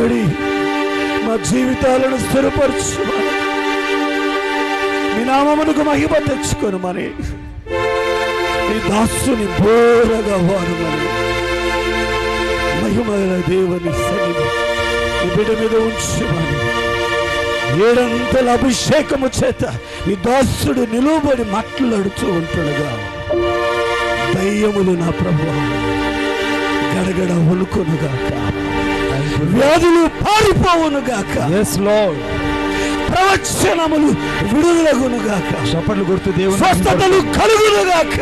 నిలబడి మా జీవితాలను స్థిరపరచుమని, మీ నామమునకు మహిమ తెచ్చుకొనుమని, నీ దాసుని బోరగా వారుమని, మహిమగల దేవుని సన్నిధి నీ బిడ్డ మీద ఉంచుమని, ఏడంతల అభిషేకము చేత ఈ దాసుడు నిలువబడి మాట్లాడుతూ ఉంటుండగా దయ్యములు నా ప్రభువా గడగడ వణుకొనుగాక, వ్యాధులు పారిపోవునుగాక, ప్రవచనములు విడుదలగునుగాక, చప్పట్లు కొడుతూ దేవుని స్వస్థతలు కలుగునుగాక.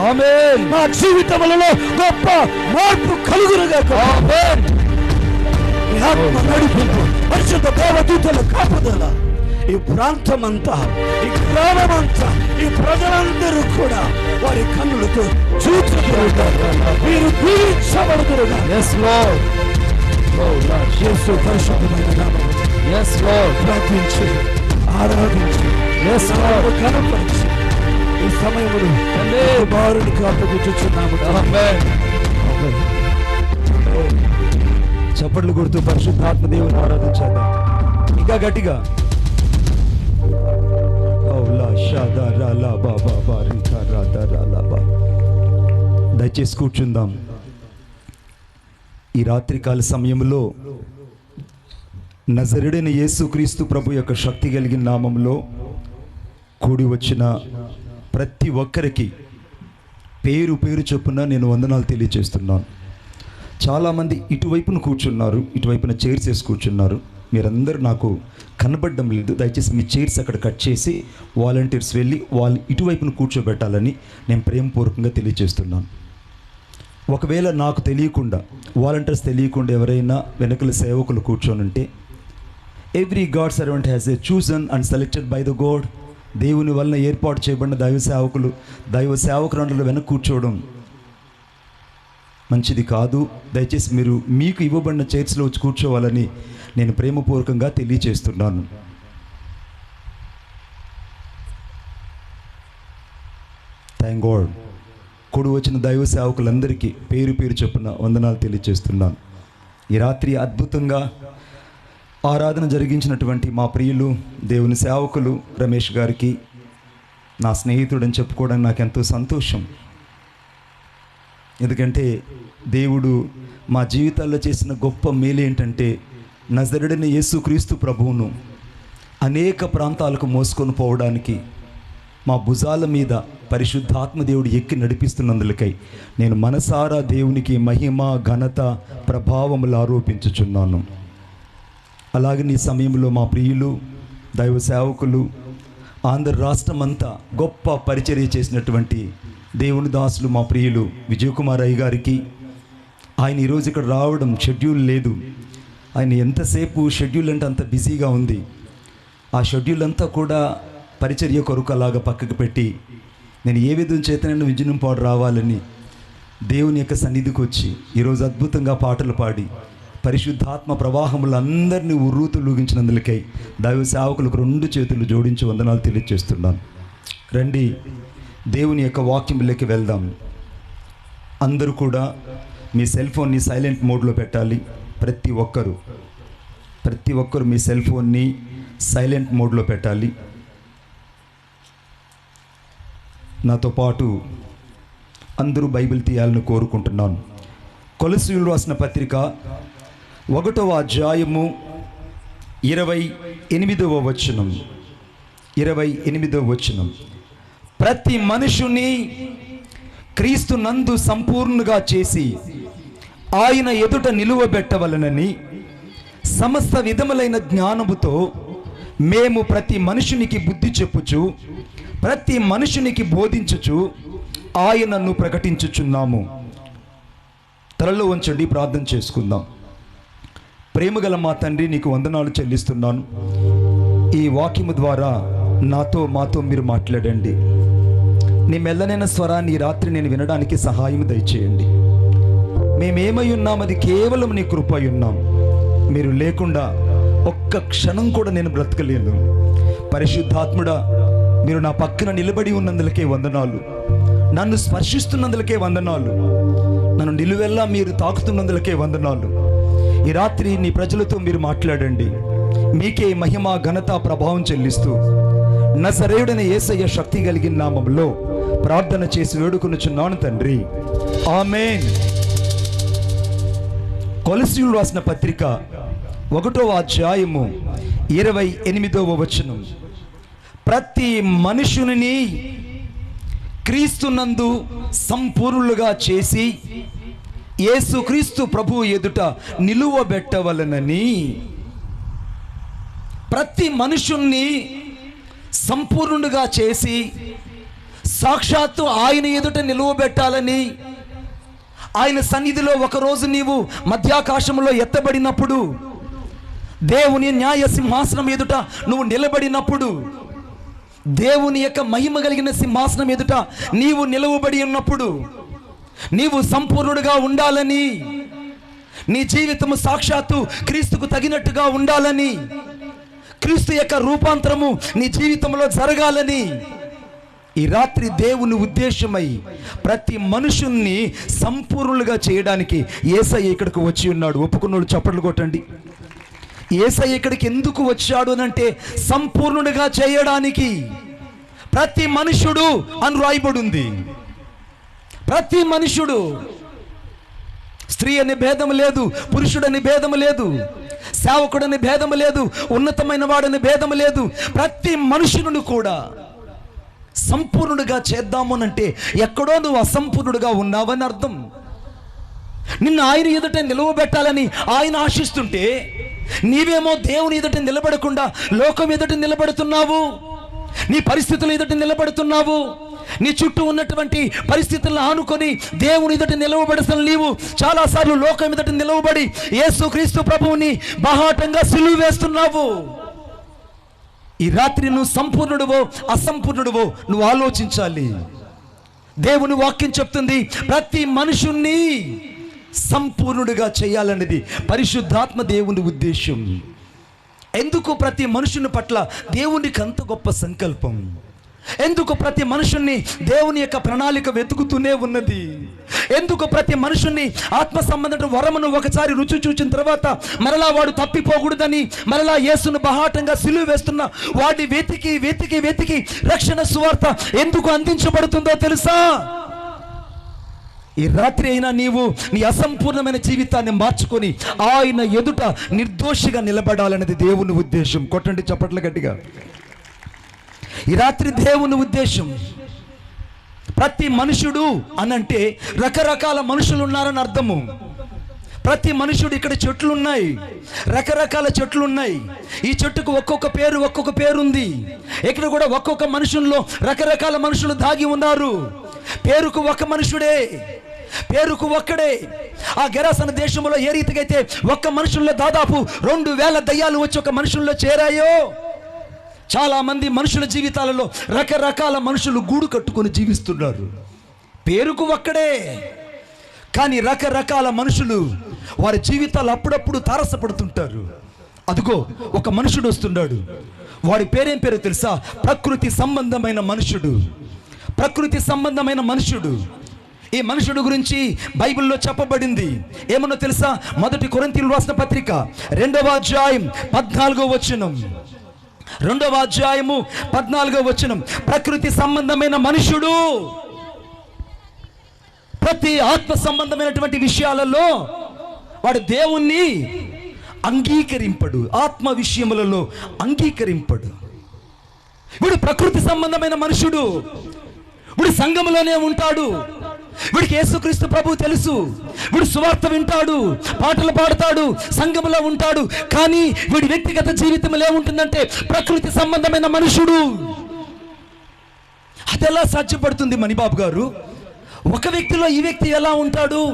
ఆమేన్. మా జీవితములలో గొప్ప మార్పు కలుగునుగాక. ఆమేన్. ఈ ఆత్మ నడిపింపు, పరిశుద్ధ దేవదూతల కాపుదల ఈ ప్రాంతమంతా, ఈ గ్రామమంతా, ఈ ప్రజలందరూ కూడా వారి కన్నులతో చూచుదురుగాక, మీరు దీవించబడుదురుగా. యేసు పరిశుద్ధమైన నామములో ప్రార్థించి ఆరాధించి కనపరిచి ఈ సమయములు బారుని కాపుచున్నాము. చప్పట్లు కొడుతూ పరిశుద్ధాత్మ దేవుని ఆరాధించాలి ఇంకా గట్టిగా. దయచేసి కూర్చుందాం. ఈ రాత్రికాల సమయంలో నజరేయుడైన యేసుక్రీస్తు ప్రభు యొక్క శక్తి కలిగిన నామంలో కూడి వచ్చిన ప్రతి ఒక్కరికి పేరు పేరు చొప్పున నేను వందనాలు తెలియజేస్తున్నాను. చాలామంది ఇటువైపున కూర్చున్నారు, ఇటువైపున చైర్స్ వేసి కూర్చున్నారు. మీరందరూ నాకు కనబడడం లేదు. దయచేసి మీ చైర్స్ అక్కడ కట్ చేసి వాలంటీర్స్ వెళ్ళి వాళ్ళు ఇటువైపున కూర్చోబెట్టాలని నేను ప్రేమపూర్వకంగా తెలియజేస్తున్నాను. ఒకవేళ నాకు తెలియకుండా, వాలంటీర్స్ తెలియకుండా ఎవరైనా వెనకల సేవకులు కూర్చొనుంటే, every God servant has a chosen and selected by the God. దేవుని వలన ఏర్పాటు చేయబడిన దైవ సేవకులు వెనక కూర్చోవడం మంచిది కాదు. దయచేసి మీరు మీకు ఇవ్వబడిన చైర్స్లో వచ్చి కూర్చోవాలని నేను ప్రేమపూర్వకంగా తెలియజేస్తున్నాను. Thank God. కూడి వచ్చిన దైవ సేవకులందరికీ పేరు పేరు చొప్పున వందనాలు తెలియజేస్తున్నాను. ఈ రాత్రి అద్భుతంగా ఆరాధన జరిగించినటువంటి మా ప్రియులు దేవుని సేవకులు రమేష్ గారికి, నా స్నేహితుడని చెప్పుకోవడానికి నాకు ఎంతో సంతోషం. ఎందుకంటే దేవుడు మా జీవితాల్లో చేసిన గొప్ప మేలు ఏంటంటే, నజరేయుడైన యేసుక్రీస్తు ప్రభువును అనేక ప్రాంతాలకు మోసుకొని పోవడానికి మా భుజాల మీద పరిశుద్ధాత్మ దేవుడు ఎక్కి నడిపిస్తున్నందులకై నేను మనసారా దేవునికి మహిమ, ఘనత, ప్రభావములు ఆరోపించుచున్నాను. అలాగే ఈ సమయంలో మా ప్రియులు దైవ సేవకులు, ఆంధ్ర రాష్ట్రమంతా గొప్ప పరిచర్య చేసినటువంటి దేవుని దాసులు మా ప్రియులు విజయకుమార్ అయ్య గారికి, ఆయన ఈరోజు ఇక్కడ రావడం షెడ్యూల్ లేదు. ఆయన ఎంతసేపు షెడ్యూల్ అంటే అంత బిజీగా ఉంది. ఆ షెడ్యూల్ అంతా కూడా పరిచర్య కొరకు అలాగా పక్కకు పెట్టి, నేను ఏ విధం చేతనైనా విజయనంపాడు రావాలని దేవుని యొక్క సన్నిధికి వచ్చి ఈరోజు అద్భుతంగా పాటలు పాడి పరిశుద్ధాత్మ ప్రవాహములు అందరినీ ఉర్రూతులూగించినందులకై దైవ సేవకులకు 2 చేతులు జోడించి వందనాలు తెలియజేస్తున్నాను. రండి దేవుని యొక్క వాక్యంలోకి వెళ్దాం. అందరూ కూడా మీ సెల్ ఫోన్ని సైలెంట్ మోడ్లో పెట్టాలి. ప్రతి ఒక్కరు మీ సెల్ ఫోన్ని సైలెంట్ మోడ్లో పెట్టాలి. నాతో పాటు అందరూ బైబిల్ తీయాలని కోరుకుంటున్నాను. కొలస్సీయులు రాసిన పత్రిక 1వ అధ్యాయము 28వ వచనం. ప్రతి మనుషుని క్రీస్తు నందు సంపూర్ణంగా చేసి ఆయన ఎదుట నిలువబెట్టవలనని సమస్త విధములైన జ్ఞానముతో మేము ప్రతి మనుషునికి బుద్ధి చెప్పుచు ప్రతి మనుషునికి బోధించుచు ఆయనను ప్రకటించుచున్నాము. తలలో ఉంచండి, ప్రార్థన చేసుకుందాం. ప్రేమగల మా తండ్రి, నీకు వందనాలు చెల్లిస్తున్నాను. ఈ వాక్యము ద్వారా మాతో మీరు మాట్లాడండి. నీ మెల్లనైన స్వరాన్ని ఈ రాత్రి నేను వినడానికి సహాయం దయచేయండి. మేమేమై ఉన్నాం అది కేవలం నీ కృప అయి ఉన్నాం. మీరు లేకుండా ఒక్క క్షణం కూడా నేను బ్రతకలేను. పరిశుద్ధాత్ముడా, మీరు నా పక్కన నిలబడి ఉన్నందులకే వందనాలు. నన్ను స్పర్శిస్తున్నందులకే వందనాలు. నన్ను నిలువెల్లా మీరు తాకుతున్నందులకే వందనాలు. ఈ రాత్రి నీ ప్రజలతో మీరు మాట్లాడండి. మీకే మహిమ, ఘనత, ప్రభావం చెల్లిస్తూ నజరేయుడైన యేసయ్య శక్తి కలిగిన నామములో ప్రార్థన చేసి వేడుకొనుచున్నాను తండ్రి, ఆమేన్. కొలస్సీయులు రాసిన పత్రిక 1వ అధ్యాయము 28వ వచనం. ప్రతి మనుషుని క్రీస్తునందు సంపూర్ణులుగా చేసి యేసుక్రీస్తు ప్రభు ఎదుట నిలువబెట్టవలనని. ప్రతి మనుషుణ్ణి సంపూర్ణుడుగా చేసి సాక్షాత్తు ఆయన ఎదుట నిలువబెట్టాలని, ఆయన సన్నిధిలో ఒకరోజు నీవు మధ్యాకాశంలో ఎత్తబడినప్పుడు, దేవుని న్యాయ సింహాసనం ఎదుట నువ్వు నిలబడినప్పుడు, దేవుని యొక్క మహిమ కలిగిన సింహాసనం ఎదుట నీవు నిలవబడి ఉన్నప్పుడు, నీవు సంపూర్ణుడుగా ఉండాలని, నీ జీవితము సాక్షాత్తు క్రీస్తుకు తగినట్టుగా ఉండాలని, క్రీస్తు యొక్క రూపాంతరము నీ జీవితంలో జరగాలని ఈ రాత్రి దేవుని ఉద్దేశమై ప్రతి మనుషుల్ని సంపూర్ణులుగా చేయడానికి యేసయ్య ఇక్కడికి వచ్చి ఉన్నాడు. ఒప్పుకున్నోళ్ళు చప్పట్లు కొట్టండి. యేసయ్య ఇక్కడికి ఎందుకు వచ్చాడు అనంటే సంపూర్ణుడిగా చేయడానికి. ప్రతి మనుషుడు అని రాయబడి ఉంది. ప్రతి మనుషుడు, స్త్రీ అనే భేదం లేదు, పురుషుడని భేదం లేదు, సేవకుడని భేదం లేదు, ఉన్నతమైన వాడని భేదం లేదు. ప్రతి మనుషులను కూడా సంపూర్ణుడిగా చేద్దామనంటే ఎక్కడో నువ్వు అసంపూర్ణుడిగా ఉన్నావని అర్థం. నిన్ను ఆయన ఎదుట నిలవబెట్టాలని ఆయన ఆశిస్తుంటే నీవేమో దేవుని ఎదుట నిలబడకుండా లోకం ఎదుట నిలబడుతున్నావు, నీ పరిస్థితుల ఎదుట నిలబడుతున్నావు, నీ చుట్టూ ఉన్నటువంటి పరిస్థితులను ఆనుకొని దేవుని ఎదుట నిలవబడసలు నీవు చాలాసార్లు లోకం ఎదుట నిలవబడి యేసుక్రీస్తు ప్రభువుని బహాటంగా సిలువ వేస్తున్నావు. ఈ రాత్రి నువ్వు సంపూర్ణుడువో అసంపూర్ణుడువో నువ్వు ఆలోచించాలి. దేవుని వాక్యం చెప్తుంది ప్రతి మనుషుణ్ణి సంపూర్ణుడిగా చేయాలన్నది పరిశుద్ధాత్మ దేవుని ఉద్దేశం. ఎందుకు ప్రతి మనుషుని పట్ల దేవునికి అంత గొప్ప సంకల్పం? ఎందుకు ప్రతి మనుషుణ్ణి దేవుని యొక్క ప్రణాళిక వెతుకుతూనే ఉన్నది? ఎందుకు ప్రతి మనుషుణ్ణి ఆత్మ సంబంధమైన వరమును ఒకసారి రుచి చూచిన తర్వాత మరలా వాడు తప్పిపోకూడదని మరలా యేసును బహాటంగా సిలువ వేస్తున్న వాడిని వెతికి వెతికి వెతికి రక్షణ సువార్త ఎందుకు అందించబడుతుందో తెలుసా? ఈ రాత్రి అయినా నీవు నీ అసంపూర్ణమైన జీవితాన్ని మార్చుకొని ఆయన ఎదుట నిర్దోషిగా నిలబడాలనేది దేవుని ఉద్దేశం. కొట్టండి చప్పట్ల గట్టిగా. ఈ రాత్రి దేవుని ఉద్దేశం ప్రతి మనుషుడు అనంటే రకరకాల మనుషులు ఉన్నారని అర్థము. ప్రతి మనుషుడు, ఇక్కడ చెట్లు ఉన్నాయి, రకరకాల చెట్లు ఉన్నాయి. ఈ చెట్టుకు ఒక్కొక్క పేరు ఉంది. ఇక్కడ కూడా ఒక్కొక్క మనుషుల్లో రకరకాల మనుషులు దాగి ఉన్నారు. పేరుకు ఒక మనుషుడే, పేరుకు ఒక్కడే. ఆ గెరాసన దేశంలో ఏ రీతిగా అయితే ఒక్క మనుషుల్లో దాదాపు 2000 దయ్యాలు వచ్చి ఒక మనుషుల్లో చేరాయో, చాలా మంది మనుషుల జీవితాలలో రకరకాల మనుషులు గూడు కట్టుకొని జీవిస్తున్నారు. పేరుకు ఒక్కడే, కానీ రకరకాల మనుషులు వారి జీవితాలు అప్పుడప్పుడు తారసపడుతుంటారు. అదిగో ఒక మనుషుడు వస్తున్నాడు. వాడి పేరేం పేరు తెలుసా? ప్రకృతి సంబంధమైన మనుషుడు. ప్రకృతి సంబంధమైన మనుషుడు. ఈ మనుషుడు గురించి బైబిల్లో చెప్పబడింది. ఏమన్నా తెలుసా? 1 కొరింథీయులకు రాసిన పత్రిక 2వ అధ్యాయం 14వ వచనం. 2వ అధ్యాయము 14వ వచనం. ప్రకృతి సంబంధమైన మనుషుడు ప్రతి ఆత్మ సంబంధమైనటువంటి విషయాలలో వాడు దేవుణ్ణి అంగీకరింపడు, ఆత్మ విషయములలో అంగీకరింపడు. వీడు ప్రకృతి సంబంధమైన మనుషుడు. వీడు సంఘములోనే ఉంటాడు. వీడికి యేసుక్రీస్తు ప్రభు తెలుసు. వీడు సువార్త వింటాడు, పాటలు పాడతాడు, సంఘములో ఉంటాడు. కానీ వీడి వ్యక్తిగత జీవితంలో ఏముంటుందంటే ప్రకృతి సంబంధమైన మనుషుడు. అది ఎలా సాధ్యపడుతుంది మణిబాబు గారు? ఒక వ్యక్తిలో ఈ వ్యక్తి ఎలా ఉంటాడు?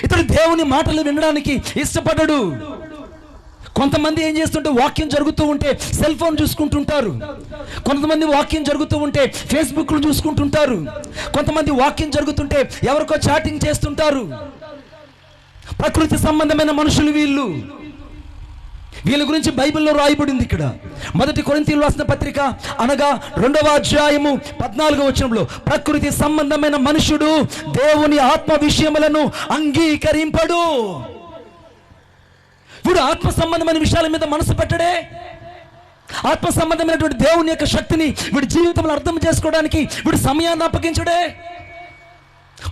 ఇతడు దేవుని మాటలు వినడానికి ఇష్టపడడు. కొంతమంది ఏం చేస్తుంటే వాక్యం జరుగుతూ ఉంటే సెల్ ఫోన్ చూసుకుంటుంటారు. కొంతమంది వాక్యం జరుగుతూ ఉంటే ఫేస్బుక్లు చూసుకుంటుంటారు. కొంతమంది వాక్యం జరుగుతుంటే ఎవరికో చాటింగ్ చేస్తుంటారు. ప్రకృతి సంబంధమైన మనుషులు వీళ్ళు. వీళ్ళ గురించి బైబిల్లో రాయబడింది. ఇక్కడ 1 కొరింథీయులకు రాసిన పత్రిక అనగా 2వ అధ్యాయము 14వ వచనంలో ప్రకృతి సంబంధమైన మనుషుడు దేవుని ఆత్మ విషయములను అంగీకరింపడు. వీడు ఆత్మ సంబంధమైన విషయాల మీద మనసు పెట్టడే. ఆత్మ సంబంధమైనటువంటి దేవుని యొక్క శక్తిని వీడి జీవితంలో అర్థం చేసుకోవడానికి వీడు సమయాన్ని అప్పగించడే.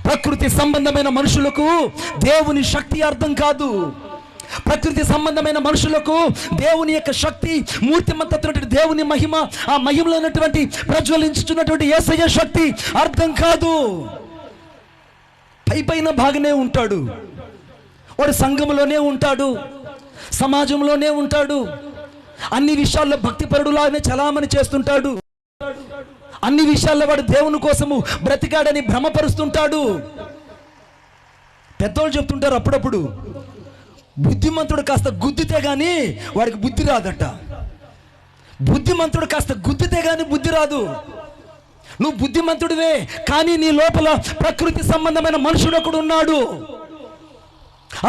ప్రకృతి సంబంధమైన మనుషులకు దేవుని శక్తి అర్థం కాదు. ప్రకృతి సంబంధమైన మనుషులకు దేవుని యొక్క శక్తి, మూర్తిమంతమైనటువంటి దేవుని మహిమ, ఆ మహిమలో ఉన్నటువంటి ప్రజ్వలించుతున్నటువంటి యేసయ్య శక్తి అర్థం కాదు. పైన బాగానే ఉంటాడు, వాడు సంఘంలోనే ఉంటాడు, సమాజంలోనే ఉంటాడు, అన్ని విషయాల్లో భక్తిపరుడులానే చలామణి చేస్తుంటాడు, అన్ని విషయాల్లో వాడు దేవుని కోసము బ్రతికాడని భ్రమపరుస్తుంటాడు. పెద్దోళ్ళు చెప్తుంటారు అప్పుడప్పుడు, బుద్ధిమంతుడు కాస్త గుద్దితే గాని వాడికి బుద్ధి రాదట. బుద్ధిమంతుడు కాస్త గుద్దితే గాని బుద్ధి రాదు. నువ్వు బుద్ధిమంతుడివే, కానీ నీ లోపల ప్రకృతి సంబంధమైన మనుషుడు ఒకడు ఉన్నాడు.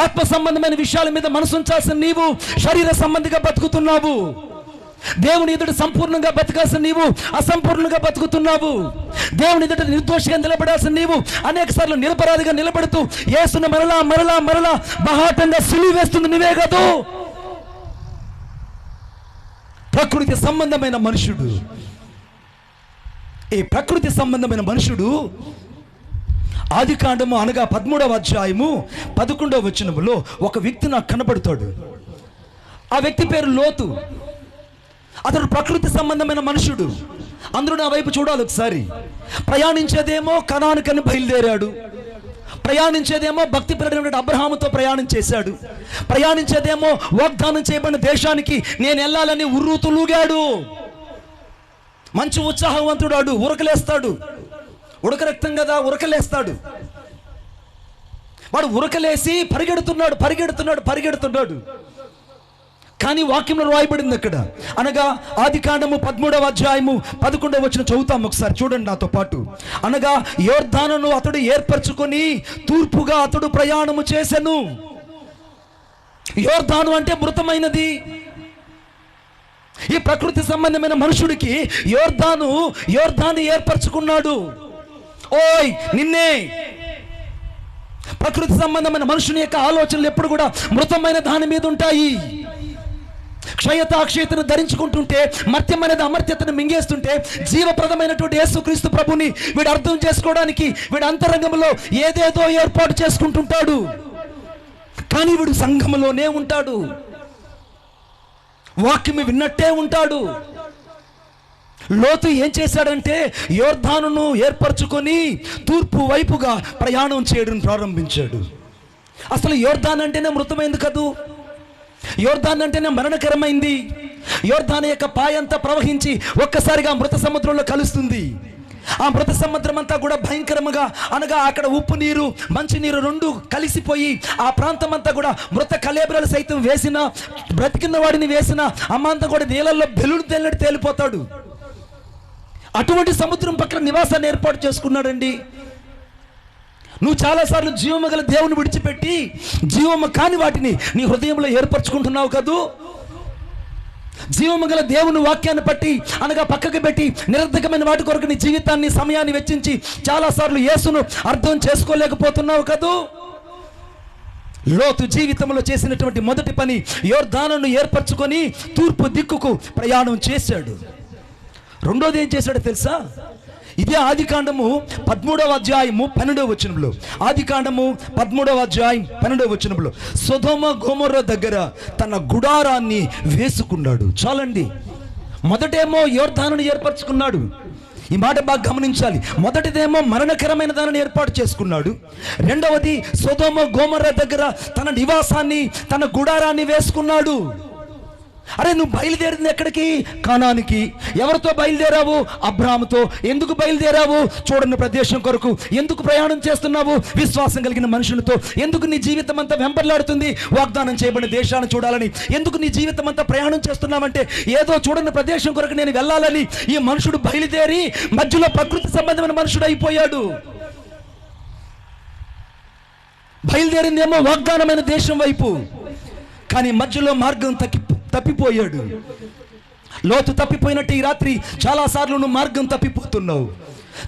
ఆత్మ సంబంధమైన విషయాల మీద మనసు ఉంచాల్సిన నీవు శరీర సంబంధిగా బతుకుతున్నావు. దేవుని ఎదుట సంపూర్ణంగా బతకాల్సిన నీవు అసంపూర్ణంగా బతుకుతున్నావు. దేవుని ఎదుట నిర్దోషిగా నిలబడాల్సిన నీవు అనేక సార్లు నిరపరాధిగా నిలబడుతూ యేసును మరలా మరలా మరలా బహాటంగా సిలువ వేస్తుంది నువ్వే కాదు. ప్రకృతి సంబంధమైన మనుషుడు, ఈ ప్రకృతి సంబంధమైన మనుషుడు ఆదికాండము అనగా 13వ అధ్యాయము 11వ వచనములో ఒక వ్యక్తి నాకు కనబడతాడు. ఆ వ్యక్తి పేరు లోతు. అతడు ప్రకృతి సంబంధమైన మనుషుడు. అందరూ నా వైపు చూడాలి ఒకసారి. ప్రయాణించేదేమో కనానుకని బయలుదేరాడు, ప్రయాణించేదేమో భక్తిపరుడైన అబ్రహాముతో ప్రయాణం చేశాడు, ప్రయాణించేదేమో వాగ్దానం చేయబడిన దేశానికి నేను వెళ్ళాలని ఉర్రూతులూగాడు. మంచి ఉత్సాహవంతుడాడు, ఉరకలేస్తాడు, ఉడక రక్తం కదా, ఉరకలేస్తాడు. వాడు ఉరకలేసి పరిగెడుతున్నాడు పరిగెడుతున్నాడు పరిగెడుతున్నాడు. కానీ వాక్యంలో రాయబడింది అక్కడ, అనగా ఆదికాండము 13వ అధ్యాయము 11వ వచనం చదువుతాం ఒకసారి, చూడండి నాతో పాటు. అనగా యోర్దానును అతడు ఏర్పరచుకొని తూర్పుగా అతడు ప్రయాణము చేసెను. యోర్దాను అంటే మృతమైనది. ఈ ప్రకృతి సంబంధమైన మనుషుడికి యోర్దాను ఏర్పరచుకున్నాడు. ఓయ్ నిన్నే. ప్రకృతి సంబంధమైన మనుషుని యొక్క ఆలోచనలు ఎప్పుడు కూడా మృతమైన దాని మీద ఉంటాయి. క్షయత అక్షయతను ధరించుకుంటుంటే, మర్త్యమైనది అమర్త్యతను మింగేస్తుంటే, జీవప్రదమైనటువంటి యేసుక్రీస్తు ప్రభుని వీడు అర్థం చేసుకోవడానికి వీడు అంతరంగంలో ఏదేదో ఏర్పాటు చేసుకుంటుంటాడు. కానీ వీడు సంఘములోనే ఉంటాడు, వాక్యం విన్నట్టే ఉంటాడు. లోతు ఏం చేశాడంటే యోర్దానును ఏర్పరచుకొని తూర్పు వైపుగా ప్రయాణం చేయడం ప్రారంభించాడు. అసలు యోర్దాన్ అంటేనే మృతమైంది కదూ, యోర్దాన్ అంటేనే మరణకరమైంది. యోర్దాను యొక్క పాయంతా ప్రవహించి ఒక్కసారిగా మృత సముద్రంలో కలుస్తుంది. ఆ మృత సముద్రం అంతా కూడా భయంకరంగా, అనగా అక్కడ ఉప్పు నీరు మంచి నీరు రెండు కలిసిపోయి ఆ ప్రాంతం అంతా కూడా మృత కళేబరాలు సైతం వేసిన, బ్రతికిన వాడిని వేసిన అమ్మంతా కూడా నీళ్ళల్లో బెలూడు తెల్లడి తేలిపోతాడు. అటువంటి సముద్రం పక్కన నివాసాన్ని ఏర్పాటు చేసుకున్నాడండి. నువ్వు చాలాసార్లు జీవము గల దేవుని విడిచిపెట్టి జీవము కాని వాటిని నీ హృదయంలో ఏర్పరచుకుంటున్నావు కదూ. జీవము గల దేవుని వాక్యాన్ని పట్టి, అనగా పక్కకు పెట్టి నిరర్ధకమైన వాటి కొరకు నీ జీవితాన్ని సమయాన్ని వెచ్చించి చాలాసార్లు యేసును అర్థం చేసుకోలేకపోతున్నావు కదూ. లోతు జీవితంలో చేసినటువంటి మొదటి పని యోర్దానును ఏర్పరచుకొని తూర్పు దిక్కుకు ప్రయాణం చేశాడు. రెండోది ఏం చేశాడో తెలుసా? ఇదే ఆదికాండము 13వ అధ్యాయము 12వ వచనంలో, ఆదికాండము 13వ అధ్యాయం 12వ వచనంలో సొదొమ గొమొర్రా దగ్గర తన గుడారాన్ని వేసుకున్నాడు. చాలండి. మొదటేమో యోర్దానును ఏర్పరచుకున్నాడు. ఈ మాట బాగా గమనించాలి. మొదటిదేమో మరణకరమైన దానిని ఏర్పాటు చేసుకున్నాడు. రెండవది సొదొమ గొమొర్రా దగ్గర తన నివాసాన్ని, తన గుడారాన్ని వేసుకున్నాడు. అరే నువ్వు బయలుదేరింది ఎక్కడికి? కానానికి. ఎవరితో బయలుదేరావు? అబ్రాహాముతో. ఎందుకు బయలుదేరావు? చూడని ప్రదేశం కొరకు. ఎందుకు ప్రయాణం చేస్తున్నావు? విశ్వాసం కలిగిన మనుషులతో. ఎందుకు నీ జీవితం అంతా వెంపర్లాడుతుంది? వాగ్దానం చేయబడిన దేశాన్ని చూడాలని. ఎందుకు నీ జీవితం అంతా ప్రయాణం చేస్తున్నావంటే ఏదో చూడని ప్రదేశం కొరకు నేను వెళ్ళాలని ఈ మనుషుడు బయలుదేరి మధ్యలో ప్రకృతి సంబంధమైన మనుషుడు అయిపోయాడు. బయలుదేరిందేమో వాగ్దానమైన దేశం వైపు, కానీ మధ్యలో మార్గం తప్పిపోయాడు. లోతు తప్పిపోయినట్టు ఈ రాత్రి చాలాసార్లు నువ్వు మార్గం తప్పిపోతున్నావు.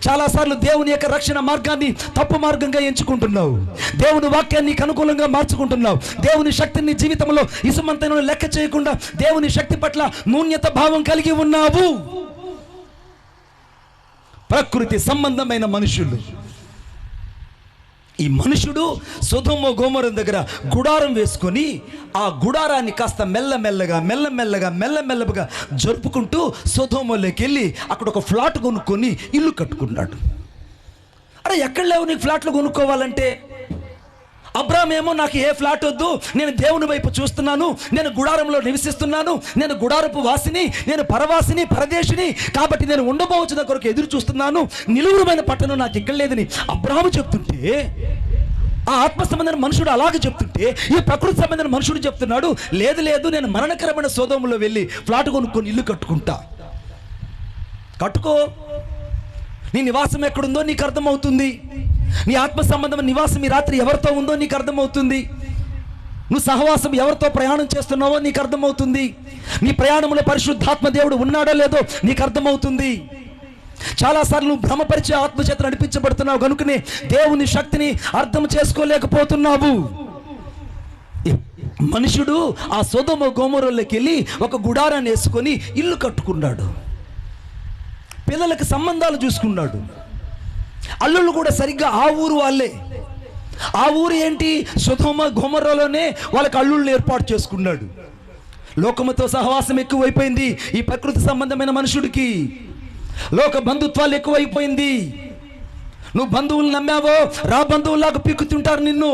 చాలాసార్లు దేవుని యొక్క రక్షణ మార్గాన్ని తప్పు మార్గంగా ఎంచుకుంటున్నావు. దేవుని వాక్యాన్ని అనుకూలంగా మార్చుకుంటున్నావు. దేవుని శక్తిని జీవితంలో ఇసుమంతను లెక్క చేయకుండా దేవుని శక్తి పట్ల న్యూన్యత భావం కలిగి ఉన్నావు. ప్రకృతి సంబంధమైన మనుషులు. ఈ మనుషుడు సొదొమ గొమొర దగ్గర గుడారం వేసుకొని ఆ గుడారాన్ని కాస్త మెల్లమెల్లగా జరుపుకుంటూ సొదొమలోకి వెళ్ళి అక్కడ ఒక ఫ్లాట్ కొనుక్కొని ఇల్లు కట్టుకున్నాడు. అరే ఎక్కడ లేవు నీకు ఫ్లాట్లు కొనుక్కోవాలంటే? అబ్రాహాం ఏమో నాకు ఏ ఫ్లాట్ వద్దు, నేను దేవుని వైపు చూస్తున్నాను, నేను గుడారంలో నివసిస్తున్నాను, నేను గుడారపు వాసిని, నేను పరవాసిని పరదేశిని, కాబట్టి నేను ఉండబోవచ్చిన కొరకు ఎదురు చూస్తున్నాను, నిలువురమైన పట్టణం నాకు ఇక్కడ లేదని అబ్రాహాము చెప్తుంటే, ఆ ఆత్మ సంబంధమైన మనుషుడు అలాగే చెప్తుంటే, ఈ ప్రకృతి సంబంధమైన మనుషుడు చెప్తున్నాడు, లేదు నేను మరణకరమైన సొదొమలో వెళ్ళి ఫ్లాట్ కొనుక్కొని ఇల్లు కట్టుకో. నీ నివాసం ఎక్కడుందో నీకు అర్థమవుతుంది. నీ ఆత్మ సంబంధమైన నివాసం ఈ రాత్రి ఎవరితో ఉందో నీకు అర్థమవుతుంది. నువ్వు సహవాసం ఎవరితో ప్రయాణం చేస్తున్నావో నీకు అర్థమవుతుంది. నీ ప్రయాణంలో పరిశుద్ధాత్మ దేవుడు ఉన్నాడో లేదో నీకు అర్థమవుతుంది. చాలాసార్లు నువ్వు భ్రమపరిచే ఆత్మచేత నడిపించబడుతున్నావు కనుకనే దేవుని శక్తిని అర్థం చేసుకోలేకపోతున్నావు. మనుషుడు ఆ సొదొమ గొమొరలోకి వెళ్ళి ఒక గుడారాన్ని వేసుకొని ఇల్లు కట్టుకున్నాడు. పిల్లలకు సంబంధాలు చూసుకున్నాడు. అల్లుళ్ళు కూడా సరిగ్గా ఆ ఊరు వాళ్ళే. ఆ ఊరు ఏంటి? సొదొమ గొమొరలోనే వాళ్ళకి అల్లుళ్ళు ఏర్పాటు చేసుకున్నాడు. లోకముతో సహవాసం ఎక్కువైపోయింది ఈ ప్రకృతి సంబంధమైన మనుషుడికి. లోక బంధుత్వాలు ఎక్కువైపోయింది. నువ్వు బంధువులు నమ్మావో రా బంధువులాగా పీక్కుతుంటారు నిన్ను.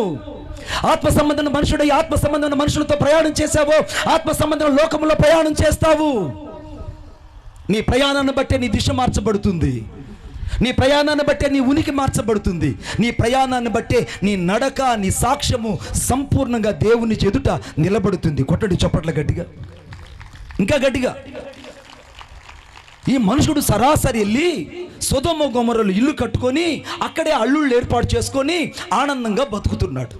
ఆత్మ సంబంధమైన మనుషుడు ఆత్మ సంబంధమైన మనుషులతో ప్రయాణం చేసావో ఆత్మ సంబంధమైన లోకంలో ప్రయాణం చేస్తావు. నీ ప్రయాణాన్ని బట్టే నీ దిశ మార్చబడుతుంది. నీ ప్రయాణాన్ని బట్టే నీ ఉనికి మార్చబడుతుంది. నీ ప్రయాణాన్ని బట్టే నీ నడక, నీ సాక్ష్యము సంపూర్ణంగా దేవుని ఎదుట నిలబడుతుంది. కొట్టడి చప్పట్ల గట్టిగా, ఇంకా గట్టిగా. ఈ మనుషుడు సరాసరి వెళ్ళి సొదొమ గొమొరలో ఇల్లు కట్టుకొని అక్కడే అల్లుళ్ళు ఏర్పాటు చేసుకొని ఆనందంగా బతుకుతున్నాడు.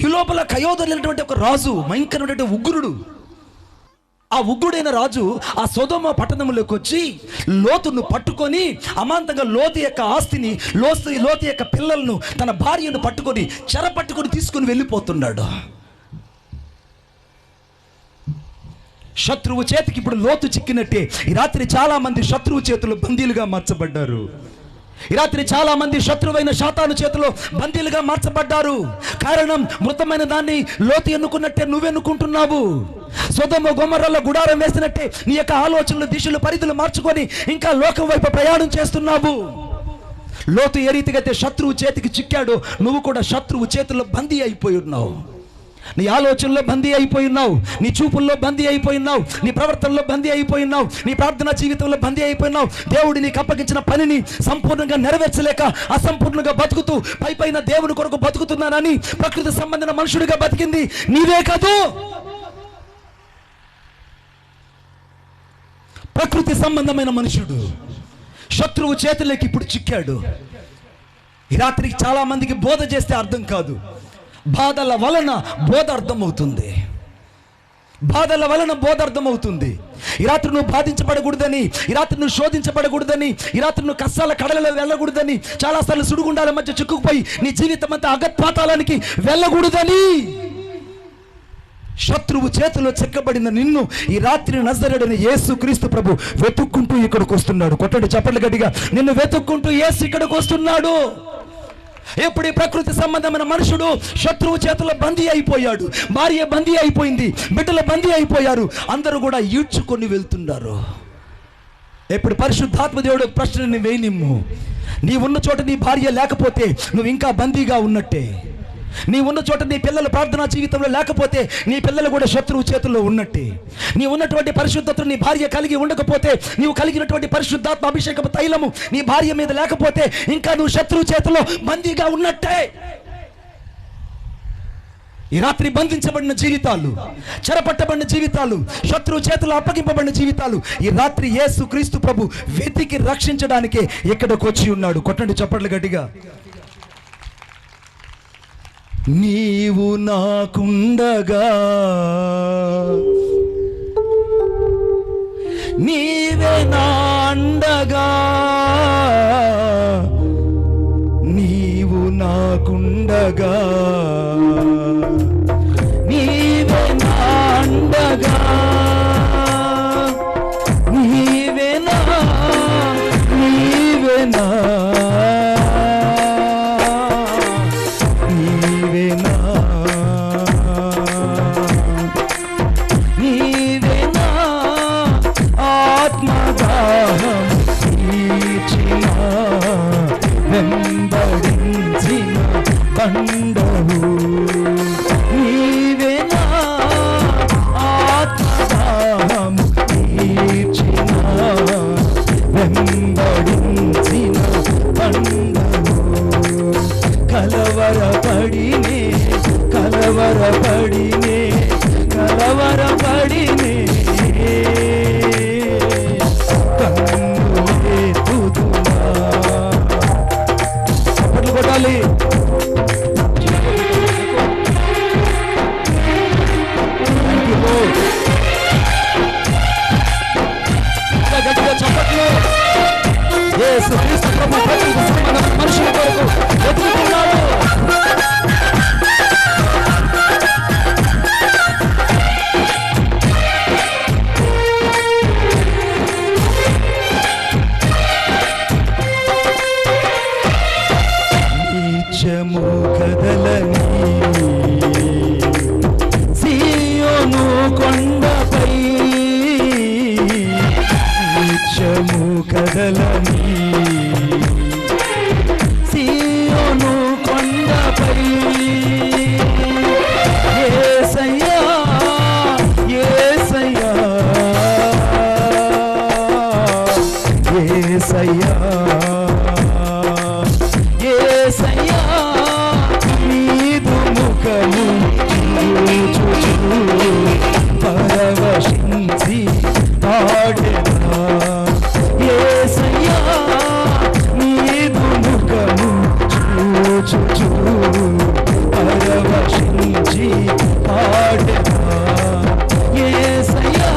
ఈ లోపల కయోదరైనటువంటి ఒక రాజు, భయంకరమైనటువంటి ఉగ్రుడు. ఆ ఉగ్రుడైన రాజు ఆ సొదొమ పట్టణంలోకి వచ్చి లోతును పట్టుకొని అమాంతంగా లోతు యొక్క ఆస్తిని, లోతు యొక్క పిల్లలను, తన భార్యను పట్టుకొని చెరపట్టుకొని తీసుకుని వెళ్ళిపోతున్నాడు. శత్రువు చేతికి ఇప్పుడు లోతు చిక్కినట్టే ఈ రాత్రి చాలా మంది శత్రువు చేతుల్లో బందీలుగా మార్చబడ్డారు. ఈ రాత్రి చాలా మంది శత్రువైన సాతాను చేతిలో బందీలుగా మార్చబడ్డారు. కారణం, మృతమైన దాన్ని లోతు ఎన్నుకున్నట్టే నువ్వెన్నుకుంటున్నావు. సొదొమ గొమొరలో గుడారం వేసినట్టే నీ యొక్క ఆలోచనలు, దిశలు, పరిధులు మార్చుకొని ఇంకా లోకం వైపు ప్రయాణం చేస్తున్నావు. లోతు ఏ రీతిగా అయితే శత్రువు చేతికి చిక్కాడో నువ్వు కూడా శత్రువు చేతుల్లో బందీ అయిపోయి ఉన్నావు. నీ ఆలోచనలో బందీ అయిపోయి ఉన్నావు, నీ చూపుల్లో బందీ అయిపోయి ఉన్నావు, నీ ప్రవర్తనలో బందీ అయిపోయి ఉన్నావు, నీ ప్రార్థనా జీవితంలో బందీ అయిపోయి ఉన్నావు. దేవుడు నీకు అప్పగించిన పనిని సంపూర్ణంగా నెరవేర్చలేక అసంపూర్ణంగా బతుకుతూ పైపైన దేవుని కొరకు బతుకుతున్నానని ప్రకృతి సంబంధమైన మనుషుడిగా బతికింది నీవే కాదు. ప్రకృతి సంబంధమైన మనుషుడు శత్రువు చేతులకి ఇప్పుడు చిక్కాడు. ఈ రాత్రికి చాలా మందికి బోధ చేస్తే అర్థం కాదు. బాధల వలన బోధ అర్థమవుతుంది. బాధల వలన బోధ అర్థమవుతుంది. ఈ రాత్రి నువ్వు బాధించబడకూడదని, ఈ రాత్రి నువ్వు శోధించబడకూడదని, ఈ రాత్రి నువ్వు కష్టాల కడలలో వెళ్ళకూడదని, చాలాసార్లు సుడిగుండాల మధ్య చిక్కుకుపోయి నీ జీవితం అంతా అగత్పాతాలానికి వెళ్ళకూడదని శత్రువు చేతిలో చెక్కబడిన నిన్ను ఈ రాత్రి నజరేయుడైన యేసుక్రీస్తు ప్రభు వెతుక్కుంటూ ఇక్కడికి వస్తున్నాడు. కొట్టండి చప్పట్లు గట్టిగా. నిన్ను వెతుక్కుంటూ యేసు ఇక్కడికి వస్తున్నాడు. ఎప్పుడు ఈ ప్రకృతి సంబంధమైన మనుషుడు శత్రువు చేతుల్లో బందీ అయిపోయాడు, భార్య బందీ అయిపోయింది, బిడ్డల బందీ అయిపోయారు, అందరూ కూడా ఈడ్చుకొని వెళ్తున్నారు. ఎప్పుడు పరిశుద్ధాత్మ దేవుడు ప్రశ్నని వేయనిమ్ము. నీ ఉన్న చోట నీ భార్య లేకపోతే నువ్వు ఇంకా బందీగా ఉన్నట్టే. నీ ఉన్న చోట నీ పిల్లల ప్రార్థనా జీవితంలో లేకపోతే నీ పిల్లలు కూడా శత్రువు చేతుల్లో ఉన్నట్టే. నీ ఉన్నటువంటి పరిశుద్ధతను నీ భార్య కలిగి ఉండకపోతే, నీవు కలిగినటువంటి పరిశుద్ధాత్మ అభిషేకపు తైలము నీ భార్య మీద లేకపోతే ఇంకా నువ్వు శత్రువు చేతుల్లో బందీగా ఉన్నట్టే. ఈ రాత్రి బంధించబడిన జీవితాలు, చెరపట్టబడిన జీవితాలు, శత్రువు చేతులు అప్పగింపబడిన జీవితాలు ఈ రాత్రి యేసుక్రీస్తు ప్రభు వెతికి రక్షించడానికే ఇక్కడికి వచ్చి ఉన్నాడు. కొట్టండి చప్పట్లు గట్టిగా. నీవు నాకుండగా నీవే నా అండగా, కొండపై నిత్యము కదలని, సీయోను కొండపై యేసయ్యా యేసయ్యా యేసయ్యా యేసయ్యా నీదు ముఖము చూచు పరవశించి పాడెదా, యేసయ్యా నీదు ముఖము చూచు పరవశించి పాడెదా, యేసయ్యా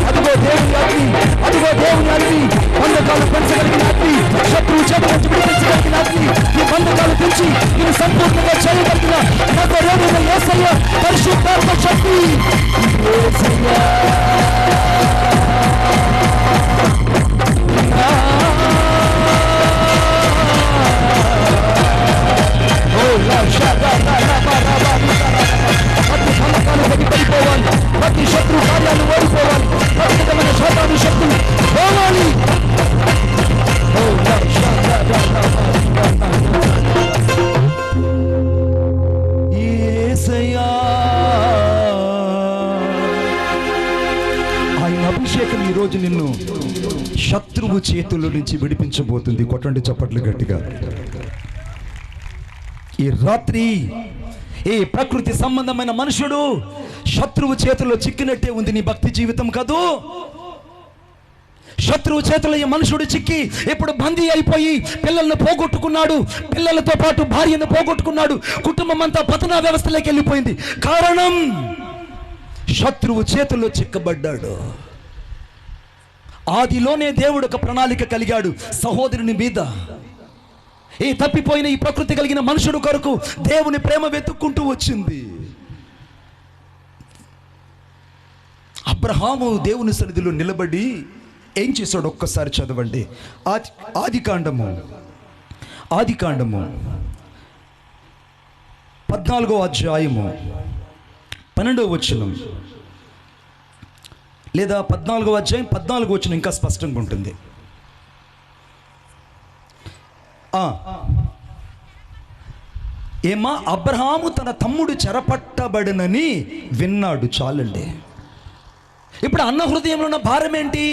అదిగో దేవుని అగ్ని, అదిగో దేవుని అగ్ని, బంధకాలు పెంచగలిగిన అగ్ని, శత్రువు చేత నుంచి విడిపించగలిగిన అగ్ని, ఈ బంధకాలు పెంచి నేను సంపూర్ణంగా చేయగలిగిన నజరేయుడైన యేసయ్య పరిశుద్ధాత్మ శక్తి, యేసయ్య ప్రతి బంధకాలు పడిపోవాలి, ప్రతి శత్రు కార్యాలు ఓడిపోవాలి, ప్రతి విధమైన శాతాను శక్తులు పోవాలి. యేసయ్యా ఆయన అభిషేకం ఈరోజు నిన్ను శత్రువు చేతుల నుంచి విడిపించబోతుంది. కొట్టండి చప్పట్లు గట్టిగా. ఈ రాత్రి ఈ ప్రకృతి సంబంధమైన మనుషుడు శత్రువు చేతుల్లో చిక్కినట్టే ఉంది నీ భక్తి జీవితం కాదు. శత్రువు చేతుల్లో ఈ మనుషుడు చిక్కి ఇప్పుడు బందీ అయిపోయి పిల్లలను పోగొట్టుకున్నాడు, పిల్లలతో పాటు భార్యను పోగొట్టుకున్నాడు, కుటుంబం అంతా పతనా వ్యవస్థలోకి వెళ్ళిపోయింది. కారణం శత్రువు చేతుల్లో చిక్కబడ్డాడు. ఆదిలోనే దేవుడు ఒక ప్రణాళిక కలిగాడు సహోదరుని మీద. ఈ తప్పిపోయిన ఈ ప్రకృతి కలిగిన మనుషుడు కొరకు దేవుని ప్రేమ వెతుక్కుంటూ వచ్చింది. అబ్రహాము దేవుని సన్నిధిలో నిలబడి ఏం చేశాడు ఒక్కసారి చదవండి. ఆదికాండము 14వ అధ్యాయము 12వ వచనం, లేదా 14వ అధ్యాయం 14వ వచనం ఇంకా స్పష్టంగా ఉంటుంది. ఏమా అబ్రహాము తన తమ్ముడు చెరపట్టబడినని విన్నాడు. చాలండి. ఇప్పుడు అన్న హృదయంలో ఉన్న భారం ఏంటి?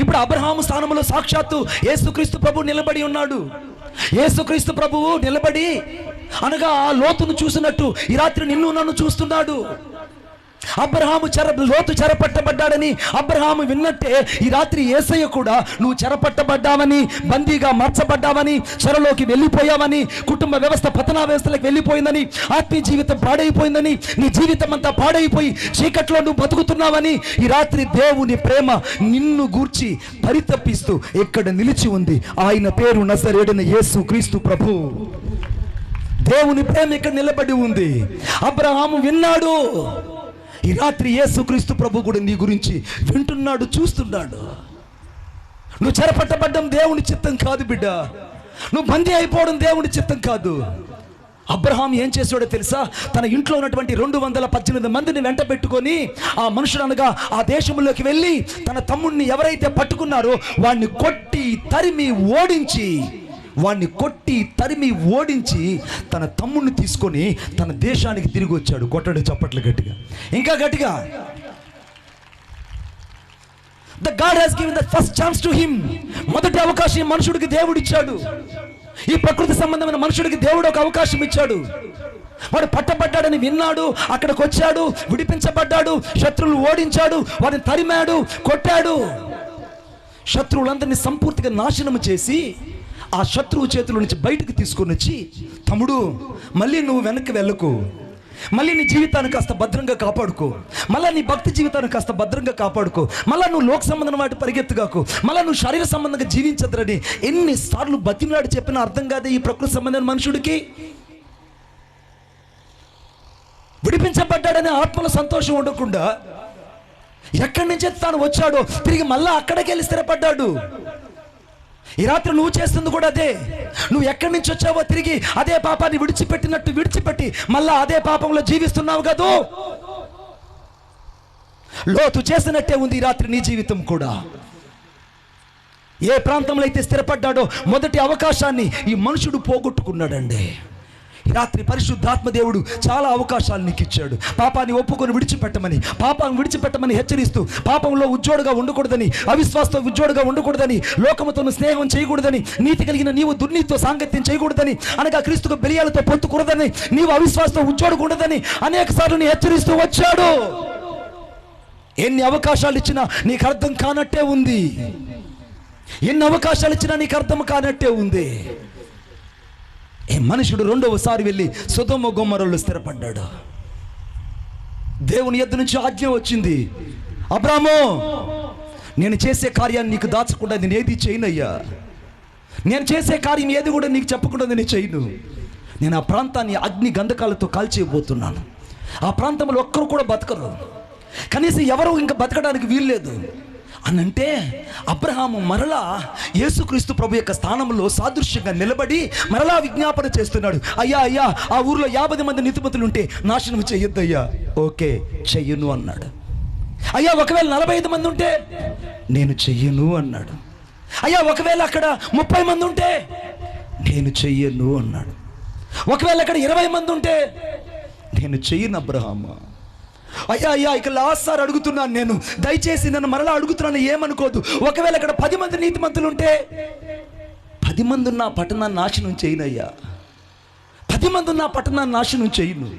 ఇప్పుడు అబ్రహాము స్థానంలో సాక్షాత్తు యేసుక్రీస్తు ప్రభువు నిలబడి ఉన్నాడు. యేసుక్రీస్తు ప్రభువు నిలబడి అనగా ఆ లోతును చూసినట్టు ఈ రాత్రి నిన్ను నన్ను చూస్తున్నాడు. లోతు చెరపట్టబడ్డాడని అబ్రహాము విన్నట్టే ఈ రాత్రి యేసయ్య కూడా నువ్వు చెరపట్టబడ్డావని, బందీగా మార్చబడ్డావని, చెరలోకి వెళ్ళిపోయావని, కుటుంబ వ్యవస్థ పతనా వ్యవస్థలకు వెళ్ళిపోయిందని, ఆత్మీయ జీవితం పాడైపోయిందని, నీ జీవితం అంతా పాడైపోయి చీకట్లో నువ్వు బతుకుతున్నావని ఈ రాత్రి దేవుని ప్రేమ నిన్ను గూర్చి పరితపిస్తూ ఇక్కడ నిలిచి ఉంది. ఆయన పేరు నజరేయుడైన యేసు క్రీస్తు ప్రభు. దేవుని ప్రేమ ఇక్కడ నిలబడి ఉంది. అబ్రహాము విన్నాడు. ఈ రాత్రి యేసుక్రీస్తు ప్రభు కూడా నీ గురించి వింటున్నాడు, చూస్తున్నాడు. నువ్వు చెరపట్టబడ్డం దేవుని చిత్తం కాదు బిడ్డ. నువ్వు బందీ అయిపోవడం దేవుని చిత్తం కాదు. అబ్రహాం ఏం చేశాడో తెలుసా? తన ఇంట్లో ఉన్నటువంటి 218 మందిని వెంట పెట్టుకొని ఆ మనుషుడు అనగా ఆ దేశంలోకి వెళ్ళి తన తమ్ముడిని ఎవరైతే పట్టుకున్నారో వాడిని కొట్టి తరిమి ఓడించి తన తమ్ముడిని తీసుకొని తన దేశానికి తిరిగి వచ్చాడు. కొట్టడు చప్పట్లు గట్టిగా, ఇంకా గట్టిగా. The God has given the first chance to him. మొదటి అవకాశం మనుషుడికి దేవుడు ఇచ్చాడు. ఈ ప్రకృతి సంబంధమైన మనుషుడికి దేవుడు ఒక అవకాశం ఇచ్చాడు. వాడు పట్టబడ్డాడని విన్నాడు, అక్కడికి వచ్చాడు, విడిపించబడ్డాడు, శత్రువులు ఓడించాడు, వాడిని తరిమాడు, కొట్టాడు. శత్రువులందరినీ సంపూర్తిగా నాశనం చేసి ఆ శత్రువు చేతుల నుంచి బయటకు తీసుకొని వచ్చి, తమ్ముడు మళ్ళీ నువ్వు వెనక్కి వెళ్ళకు, మళ్ళీ నీ జీవితాన్ని కాస్త భద్రంగా కాపాడుకో, మళ్ళీ నీ భక్తి జీవితాన్ని కాస్త భద్రంగా కాపాడుకో, మళ్ళీ నువ్వు లోక సంబంధం వాటి పరిగెత్తుగాకు, మళ్ళీ నువ్వు శరీర సంబంధంగా జీవించద్దని ఎన్నిసార్లు బతిమలాడి చెప్పినా అర్థం కాదే ఈ ప్రకృతి సంబంధమైన మనుషుడికి. విడిపించబడ్డాడనే ఆత్మలో సంతోషం ఉండకుండా ఎక్కడి నుంచి తాను వచ్చాడో తిరిగి మళ్ళా అక్కడికి వెళ్ళి స్థిరపడ్డాడు. ఈ రాత్రి నువ్వు చేస్తుంది కూడా అదే. నువ్వు ఎక్కడి నుంచి వచ్చావో తిరిగి అదే పాపాన్ని విడిచిపెట్టి మళ్ళా అదే పాపంలో జీవిస్తున్నావు కదూ. లోతు చేసినట్టే ఉంది ఈ రాత్రి నీ జీవితం కూడా. ఏ ప్రాంతంలో అయితే స్థిరపడ్డాడో మొదటి అవకాశాన్ని ఈ మనుషుడు పోగొట్టుకున్నాడండి. రాత్రి పరిశుద్ధాత్మ దేవుడు చాలా అవకాశాలు నీకు ఇచ్చాడు. పాపాన్ని ఒప్పుకొని విడిచిపెట్టమని హెచ్చరిస్తూ, పాపంలో ఉజ్జోడుగా ఉండకూడదని, అవిశ్వాసంతో ఉజ్జోడుగా ఉండకూడదని, లోకముతో స్నేహం చేయకూడదని, నీతి కలిగిన నీవు దుర్నీతితో సాంగత్యం చేయకూడదని, అనగా క్రీస్తుకు బెలియాలతో పొత్తుకూడదని, నీవు అవిశ్వాసంతో ఉజ్జోడకూడదని అనేక సార్లు నీ హెచ్చరిస్తూ వచ్చాడు. ఎన్ని అవకాశాలు ఇచ్చినా నీకు అర్థం కానట్టే ఉంది. ఎన్ని అవకాశాలు ఇచ్చినా నీకు అర్థం కానట్టే ఉంది. మనుషుడు రెండవసారి వెళ్ళి సొదొమ గొమొర్రాలో స్థిరపడ్డాడు. దేవుని యొద్ద నుంచి ఆజ్ఞ వచ్చింది, అబ్రాము నేను చేసే కార్యాన్ని నీకు దాచకుండా నేను ఏది చేయనయ్యా, నేను చేసే కార్యం ఏది కూడా నీకు చెప్పకుండా నేను చేయను. నేను ఆ ప్రాంతాన్ని అగ్ని గంధకాలతో కాల్చేయబోతున్నాను. ఆ ప్రాంతంలో ఒక్కరు కూడా బతకరు, కనీసం ఎవరు ఇంకా బతకడానికి వీల్లేదు అనంటే అబ్రహాము మరలా యేసుక్రీస్తు ప్రభు యొక్క స్థానంలో సాదృశ్యంగా నిలబడి మరలా విజ్ఞాపన చేస్తున్నాడు. అయ్యా ఆ ఊర్లో 50 మంది నీతిమంతులు ఉంటే నాశనం చెయ్యొద్దయ్యా. ఓకే చెయ్యను అన్నాడు. అయ్యా ఒకవేళ 45 మంది ఉంటే నేను చెయ్యను అన్నాడు. అయ్యా ఒకవేళ అక్కడ 30 మంది ఉంటే నేను చెయ్యను అన్నాడు. ఒకవేళ అక్కడ 20 మంది ఉంటే నేను చెయ్యను అబ్రహాము. అయ్యా ఇక లాస్ట్ సార్ అడుగుతున్నాను, నేను దయచేసి నన్ను మరలా అడుగుతున్నాను, ఏమనుకోదు. ఒకవేళ అక్కడ 10 మంది నీతిమంతులు ఉంటే 10 మంది ఉన్న పట్టణాన్ని నాశనం చేయనయ్యా, 10 మంది ఉన్న పట్టణాన్ని నాశనం చేయను.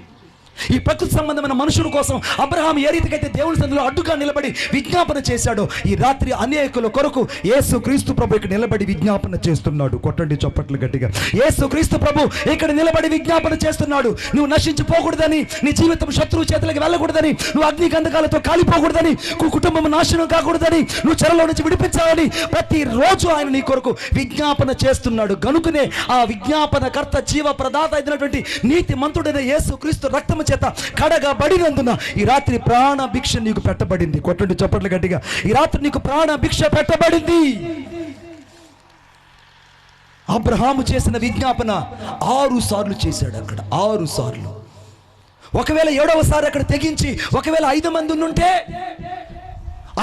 ఈ ప్రకృతి సంబంధమైన మనుషుల కోసం అబ్రహాం ఏ రీతికైతే దేవుని సన్నిధిలో అడ్డుగా నిలబడి విజ్ఞాపన చేశాడో, ఈ రాత్రి అనేకుల కొరకు యేసు క్రీస్తు ప్రభు ఇక్కడ నిలబడి విజ్ఞాపన చేస్తున్నాడు. కొట్టండి చప్పట్లు గట్టిగా. యేసు క్రీస్తు ప్రభు ఇక్కడ నిలబడి విజ్ఞాపన చేస్తున్నాడు. నువ్వు నశించిపోకూడదని, నీ జీవితం శత్రువు చేతులకు వెళ్ళకూడదని, నువ్వు అగ్ని గంధకాలతో కాలిపోకూడదని, కుటుంబం నాశనం కాకూడదని, నువ్వు చెరలో నుంచి విడిపించాలని ప్రతిరోజు ఆయన నీ కొరకు విజ్ఞాపన చేస్తున్నాడు. గనుకనే ఆ విజ్ఞాపన కర్త, జీవ ప్రదాత అయినటువంటి నీతి మంతుడైన యేసు క్రీస్తు రక్తము చేత కడగబడినందున ఈ రాత్రి ప్రాణ భిక్ష నీకు పెట్టబడింది. కొట్టండి చప్పట్లు గట్టిగా. ఈ రాత్రి నీకు ప్రాణ భిక్ష పెట్టబడింది. అబ్రహాము చేసిన విజ్ఞాపన 6 సార్లు చేశాడు. అక్కడ 6 సార్లు. ఒకవేళ 7వసారి అక్కడ తెగించి ఒకవేళ 5 మంది ఉంటే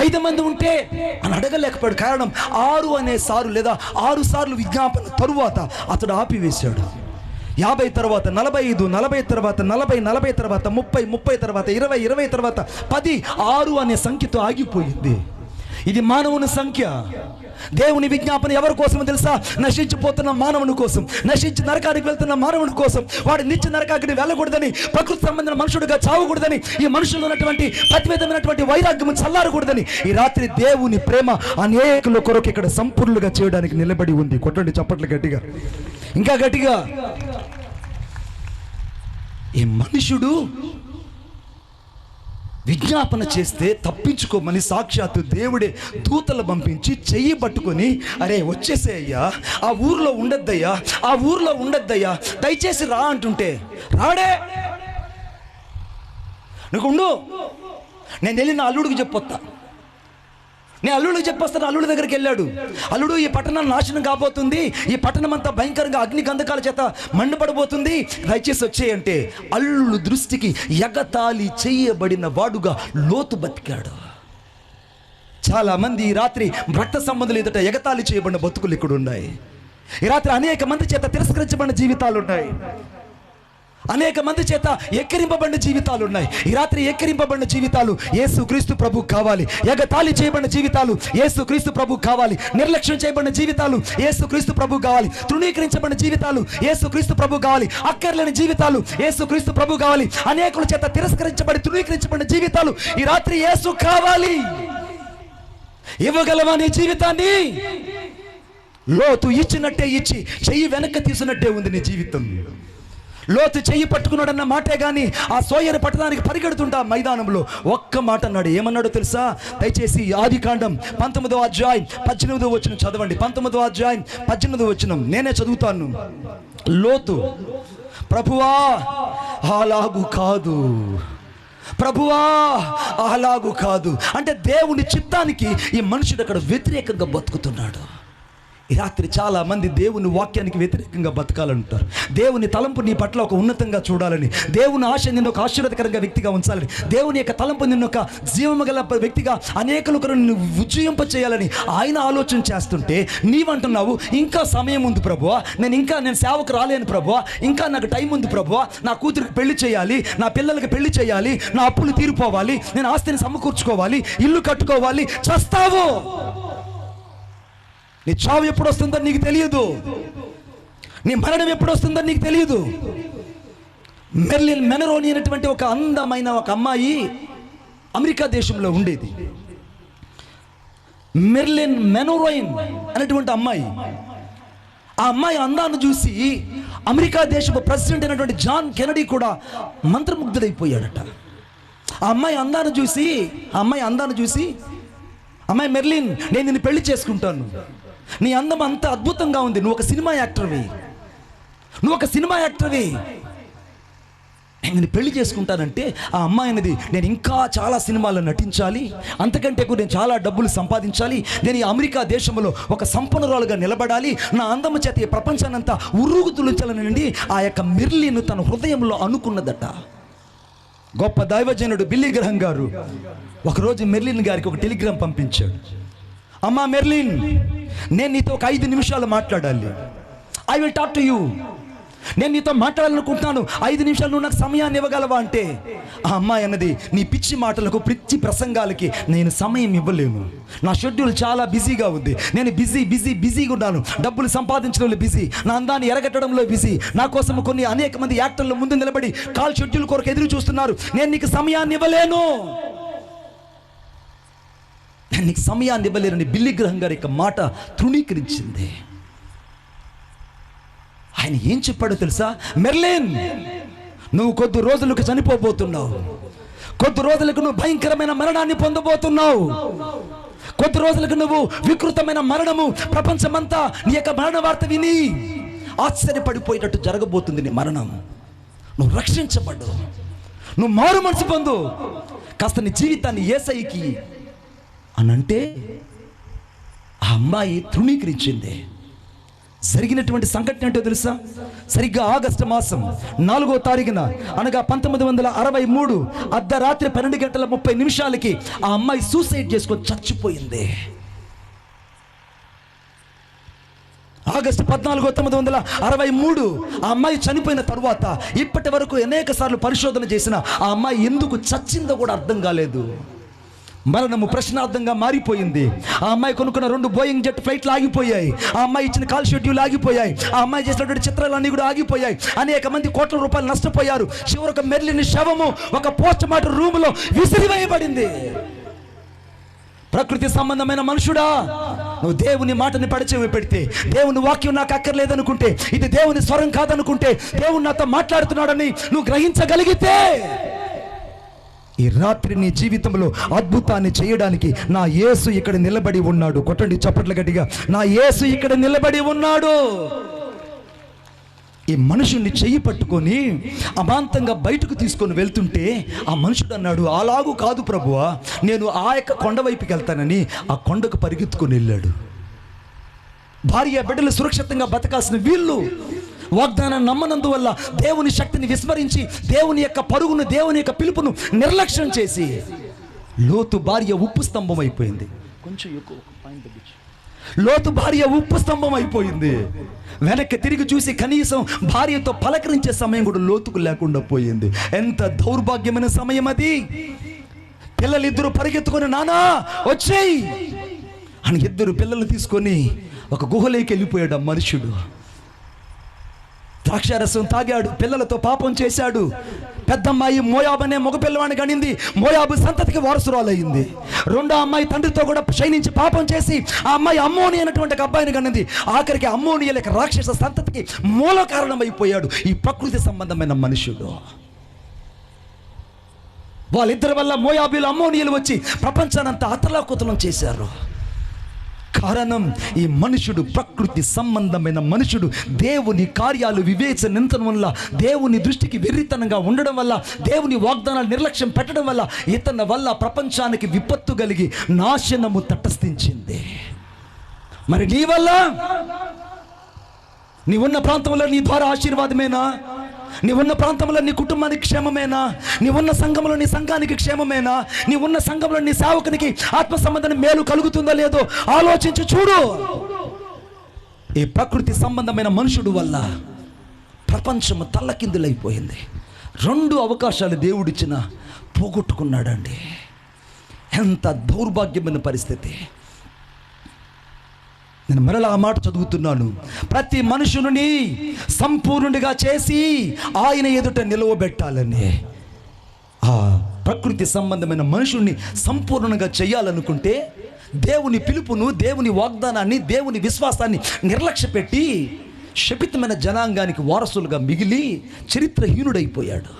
5 మంది ఉంటే అని అడగలేకపోయాడు. కారణం 6 అనే సార్లు లేదా 6 సార్లు విజ్ఞాపన తరువాత అతడు ఆపివేశాడు. 50 తర్వాత 45, 40 తర్వాత 40, 40 తర్వాత 30, 30 తర్వాత 20, 20 తర్వాత 10, 6 అనే సంఖ్యతో ఆగిపోయింది. ఇది మానవుని సంఖ్య. దేవుని విజ్ఞాపన ఎవరి కోసమో తెలుసా? నశించిపోతున్న మానవుని కోసం, నశించి నరకానికి వెళ్తున్న మానవుని కోసం. వాడు నిత్య నరకానికి వెళ్ళకూడదని, ప్రకృతి సంబంధించిన మనుషుడిగా చావకూడదని, ఈ మనుషుల్లో ఉన్నటువంటి ప్రతివిధమైనటువంటి వైరాగ్యం చల్లారకూడదని ఈ రాత్రి దేవుని ప్రేమ అనేకుల కొరకు ఇక్కడ సంపూర్ణంగా చేయడానికి నిలబడి ఉంది. కొట్టండి చప్పట్లు గట్టిగా, ఇంకా గట్టిగా. ఈ మనుషుడు విజ్ఞాపన చేస్తే తప్పించుకోమని సాక్షాత్తు దేవుడే దూతలు పంపించి చెయ్యి పట్టుకొని, అరే వచ్చేసేయ్యా, ఆ ఊర్లో ఉండొద్దయ్యా, దయచేసి రా అంటుంటే రాడే. నీకు ఉండు, నేను వెళ్ళి నా అల్లుడికి చెప్పొస్తా. నేను అల్లుడికి చెప్పొస్తాను. అల్లుడి దగ్గరికి వెళ్ళాడు. అల్లుడు, ఈ పట్టణం నాశనం కాబోతుంది, ఈ పట్టణం అంతా భయంకరంగా అగ్ని గంధకాల చేత మండిపడబోతుంది, దయచేసి వచ్చేయంటే అల్లుడు దృష్టికి ఎగతాళి చేయబడిన వాడుగా లోతు బతికాడు. చాలా మంది ఈ రాత్రి రక్త సంబంధులు ఎదుట ఎగతాళి చేయబడిన బతుకులు ఇక్కడ ఉన్నాయి. ఈ రాత్రి అనేక మంది చేత తిరస్కరించబడిన జీవితాలు ఉన్నాయి. అనేక మంది చేత ఎక్కిరింపబడిన జీవితాలు ఉన్నాయి. ఈ రాత్రి ఎక్కిరింపబడిన జీవితాలు యేసు క్రీస్తు ప్రభు కావాలి. ఎగతాళి చేయబడిన జీవితాలు యేసు క్రీస్తు ప్రభు కావాలి. నిర్లక్ష్యం చేయబడిన జీవితాలు యేసు క్రీస్తు ప్రభు కావాలి. తృణీకరించబడిన జీవితాలు యేసు క్రీస్తు ప్రభు కావాలి. అక్కర్లేని జీవితాలు యేసు క్రీస్తు ప్రభు కావాలి. అనేకుల చేత తిరస్కరించబడి తృణీకరించబడిన జీవితాలు ఈ రాత్రి యేసు కావాలి. ఇవ్వగలవా నీ జీవితాన్ని? లోతు ఇచ్చినట్టే ఇచ్చి చెయ్యి వెనక్కి తీసినట్టే ఉంది నీ జీవితం. లోతు చెయ్యి పట్టుకున్నాడన్న మాటే కానీ ఆ సోయను పట్టడానికి పరిగెడుతుంటా మైదానంలో ఒక్క మాట అన్నాడు. ఏమన్నాడో తెలుసా? దయచేసి ఆదికాండం 19వ అధ్యాయం 18వ వచనం చదవండి. 19వ అధ్యాయం 18వ వచనం నేనే చదువుతాను. లోతు, ప్రభువా అలాగు కాదు, ప్రభువా అలాగు కాదు అంటే దేవుని చిత్తానికి ఈ మనుషుడు అక్కడ వ్యతిరేకంగా బతుకుతున్నాడు. ఈ రాత్రి చాలా మంది దేవుని వాక్యానికి వ్యతిరేకంగా బతకాలంటారు. దేవుని తలంపు నీ పట్ల ఒక ఉన్నతంగా చూడాలని, దేవుని ఆశ నిన్ను ఒక ఆశీర్వాదకరంగా వ్యక్తిగా ఉంచాలని, దేవుని యొక్క తలంపు నిన్ను ఒక జీవము గల వ్యక్తిగా అనేకులకు నిన్ను ఉజ్జయింప చేయాలని ఆయన ఆలోచన చేస్తుంటే నీవంటున్నావు ఇంకా సమయం ఉంది ప్రభువా, నేను సేవకు రాలేను ప్రభువా, ఇంకా నాకు టైం ఉంది ప్రభువా, నా కూతురికి పెళ్లి చేయాలి, నా పిల్లలకి పెళ్లి చేయాలి, నా అప్పులు తీరిపోవాలి, నేను ఆస్తిని సమకూర్చుకోవాలి, ఇల్లు కట్టుకోవాలి. చస్తావు. నీ చావు ఎప్పుడు వస్తుందో నీకు తెలియదు, నీ మరణం ఎప్పుడు వస్తుందో నీకు తెలియదు. మెర్లిన్ మెనరోని అనేటువంటి ఒక అందమైన ఒక అమ్మాయి అమెరికా దేశంలో ఉండేది. మెర్లిన్ మెనరోయిన్ అనేటువంటి అమ్మాయి, ఆ అమ్మాయి అందాన్ని చూసి అమెరికా దేశపు ప్రెసిడెంట్ అయినటువంటి జాన్ కెనడీ కూడా మంత్రముగ్ధుడైపోయాడట. ఆ అమ్మాయి అందాన్ని చూసి అమ్మాయి మెర్లిన్, నేను నిన్ను పెళ్లి చేసుకుంటాను, నీ అందం అంత అద్భుతంగా ఉంది, నువ్వు ఒక సినిమా యాక్టర్వి, నేను పెళ్లి చేసుకుంటానంటే ఆ అమ్మాయి అనేది నేను ఇంకా చాలా సినిమాల్లో నటించాలి, అంతకంటే ఎక్కువ నేను చాలా డబ్బులు సంపాదించాలి, నేను ఈ అమెరికా దేశంలో ఒక సంపన్నురాలుగా నిలబడాలి, నా అందము చేత ఈ ప్రపంచాన్నంతా ఉరుగు తులించాలని ఆ యొక్క మెర్లిన్ తన హృదయంలో అనుకున్నదట. గొప్ప దైవజనుడు బిల్లీ గ్రహం గారు ఒకరోజు మెర్లిన్ గారికి ఒక టెలిగ్రామ్ పంపించాడు. అమ్మా మెర్లిన్, నేను నీతో ఒక 5 నిమిషాలు మాట్లాడాలి. I will talk to you. నేను నీతో మాట్లాడాలనుకుంటున్నాను, 5 నిమిషాలు నువ్వు నాకు సమయాన్ని ఇవ్వగలవా అంటే ఆ అమ్మాయి అన్నది, నీ పిచ్చి మాటలకు పిచ్చి ప్రసంగాలకి నేను సమయం ఇవ్వలేను, నా షెడ్యూల్ చాలా బిజీగా ఉంది, నేను బిజీగా ఉన్నాను, డబ్బులు సంపాదించడంలో బిజీ, నా అందాన్ని ఎరగట్టడంలో బిజీ, నా కోసం అనేక మంది యాక్టర్లు ముందు నిలబడి కాల్ షెడ్యూల్ కొరకు ఎదురు చూస్తున్నారు, నేను నీకు సమయాన్ని ఇవ్వలేను, నీకు సమయాన్ని ఇవ్వలేరని బిల్లీ గ్రహం గారి యొక్క మాట తృణీకరించింది. ఆయన ఏం చెప్పాడో తెలుసా? మెర్లిన్, నువ్వు కొద్ది రోజులకు చనిపోబోతున్నావు, కొద్ది రోజులకు నువ్వు భయంకరమైన మరణాన్ని పొందబోతున్నావు, కొద్ది రోజులకు నువ్వు వికృతమైన మరణము, ప్రపంచమంతా నీ యొక్క మరణ వార్త విని ఆశ్చర్యపడిపోయేటట్టు జరగబోతుంది నీ మరణం. నువ్వు రక్షించబడ్డు, నువ్వు మారు మనసు పొందు, కాస్త నీ జీవితాన్ని యేసయ్యకి అనంటే ఆ అమ్మాయి తృణీకరించింది. జరిగినటువంటి సంఘటన ఏంటో తెలుసా? సరిగ్గా ఆగస్టు మాసం 4వ తారీఖున అనగా 1963 అర్ధరాత్రి 12:30 ఆ అమ్మాయి సూసైడ్ చేసుకొని చచ్చిపోయింది. ఆగస్టు 14, 1963 ఆ అమ్మాయి చనిపోయిన తరువాత ఇప్పటి వరకు అనేక సార్లు పరిశోధన చేసిన ఆ అమ్మాయి ఎందుకు చచ్చిందో కూడా అర్థం కాలేదు. మరణము ప్రశ్నార్థంగా మారిపోయింది. ఆ అమ్మాయి కొనుక్కున్న 2 బోయింగ్ జెట్ ఫ్లైట్లు ఆగిపోయాయి, ఆ అమ్మాయి ఇచ్చిన కాల్ షెడ్యూల్ ఆగిపోయాయి, ఆ అమ్మాయి చేసినటువంటి చిత్రాలన్నీ కూడా ఆగిపోయాయి, అనేక మంది కోట్ల రూపాయలు నష్టపోయారు. చివరికి మెర్లిన్ శవము ఒక పోస్ట్ మార్టం రూములో విసిరివేయబడింది. ప్రకృతి సంబంధమైన మనుషుడా, నువ్వు దేవుని మాటని పడిచెవి పెడితే, దేవుని వాక్యం నాకు అక్కర్లేదనుకుంటే, ఇది దేవుని స్వరం కాదనుకుంటే, దేవుడు నాతో మాట్లాడుతున్నాడని నువ్వు గ్రహించగలిగితే ఈ రాత్రి నీ జీవితంలో అద్భుతాన్ని చేయడానికి నా యేసు ఇక్కడ నిలబడి ఉన్నాడు. కొట్టండి చప్పట్ల గట్టిగా, నా యేసు ఇక్కడ నిలబడి ఉన్నాడు. ఈ మనుషుల్ని చెయ్యి పట్టుకొని అమాంతంగా బయటకు తీసుకొని వెళ్తుంటే ఆ మనుషుడు అన్నాడు, అలాగూ కాదు ప్రభువా, నేను ఆ యొక్క కొండ వైపుకి వెళ్తానని ఆ కొండకు పరిగెత్తుకొని వెళ్ళాడు. భార్య బిడ్డలు సురక్షితంగా బతకాల్సిన వీళ్ళు వాగ్దానాన్ని నమ్మనందువల్ల దేవుని శక్తిని విస్మరించి దేవుని యొక్క పరుగును, దేవుని యొక్క పిలుపును నిర్లక్ష్యం చేసి లోతు భార్య ఉప్పు స్తంభం అయిపోయింది. కొంచెం ఎక్కువ పాయింట్ తగ్గించు. లోతు భార్య ఉప్పు స్తంభం అయిపోయింది. వెనక్కి తిరిగి చూసి కనీసం భార్యతో పలకరించే సమయం కూడా లోతుకు లేకుండా పోయింది. ఎంత దౌర్భాగ్యమైన సమయం అది. పిల్లలిద్దరూ పరిగెత్తుకొని నానా వచ్చేయి అని 2 పిల్లలు తీసుకొని ఒక గుహలోకి వెళ్ళిపోయాడు ఆ మనుషుడు. ద్రాక్షారసం తాగాడు, పిల్లలతో పాపం చేశాడు. పెద్దమ్మాయి మోయాబు అనే మగ పిల్లవాడిని కనింది, మోయాబు సంతతికి వారసురాలయ్యింది. రెండో అమ్మాయి తండ్రితో కూడా శయనించి పాపం చేసి ఆ అమ్మాయి అమ్మోని అనేటువంటి ఒక అబ్బాయిని కనింది. ఆఖరికి అమ్మోని లేక రాక్షస సంతతికి మూల కారణమైపోయాడు ఈ ప్రకృతి సంబంధమైన మనుషుడు. వాళ్ళిద్దరి వల్ల మోయాబీలు అమ్మోనియలు వచ్చి ప్రపంచానంతా అతలాకుతలం చేశారు. కారణం, ఈ మనుషుడు ప్రకృతి సంబంధమైన మనుషుడు దేవుని కార్యాలు వివేచనించడం వల్ల, దేవుని దృష్టికి వెర్రితనంగా ఉండడం వల్ల, దేవుని వాగ్దానాలు నిర్లక్ష్యం పెట్టడం వల్ల ఇతని వల్ల ప్రపంచానికి విపత్తు కలిగి నాశనము తటస్థించింది. మరి నీ వల్ల, నీవున్న ప్రాంతంలో నీ ద్వారా ఆశీర్వాదమేనా? నీవున్న ప్రాంతంలో నీ కుటుంబానికి క్షేమమేనా? నీవున్న సంఘంలో నీ సంఘానికి క్షేమమేనా? నీవున్న సంఘంలో నీ సేవకునికి ఆత్మ సంబంధమైన మేలు కలుగుతుందో లేదో ఆలోచించి చూడు. ఈ ప్రకృతి సంబంధమైన మనుషుడు వల్ల ప్రపంచము తల్లకిందులైపోయింది. 2 అవకాశాలు దేవుడిచ్చిన పోగొట్టుకున్నాడండి. ఎంత దౌర్భాగ్యమైన పరిస్థితి. నేను మరలా ఆ మాట చదువుతున్నాను. ప్రతి మనుషుని సంపూర్ణుడిగా చేసి ఆయన ఎదుట నిలవబెట్టాలని. ఆ ప్రకృతి సంబంధమైన మనుషుల్ని సంపూర్ణంగా చేయాలనుకుంటే దేవుని పిలుపును, దేవుని వాగ్దానాన్ని, దేవుని విశ్వాసాన్ని నిర్లక్ష్య పెట్టి శపితమైన జనాంగానికి వారసులుగా మిగిలి చరిత్రహీనుడైపోయాడు.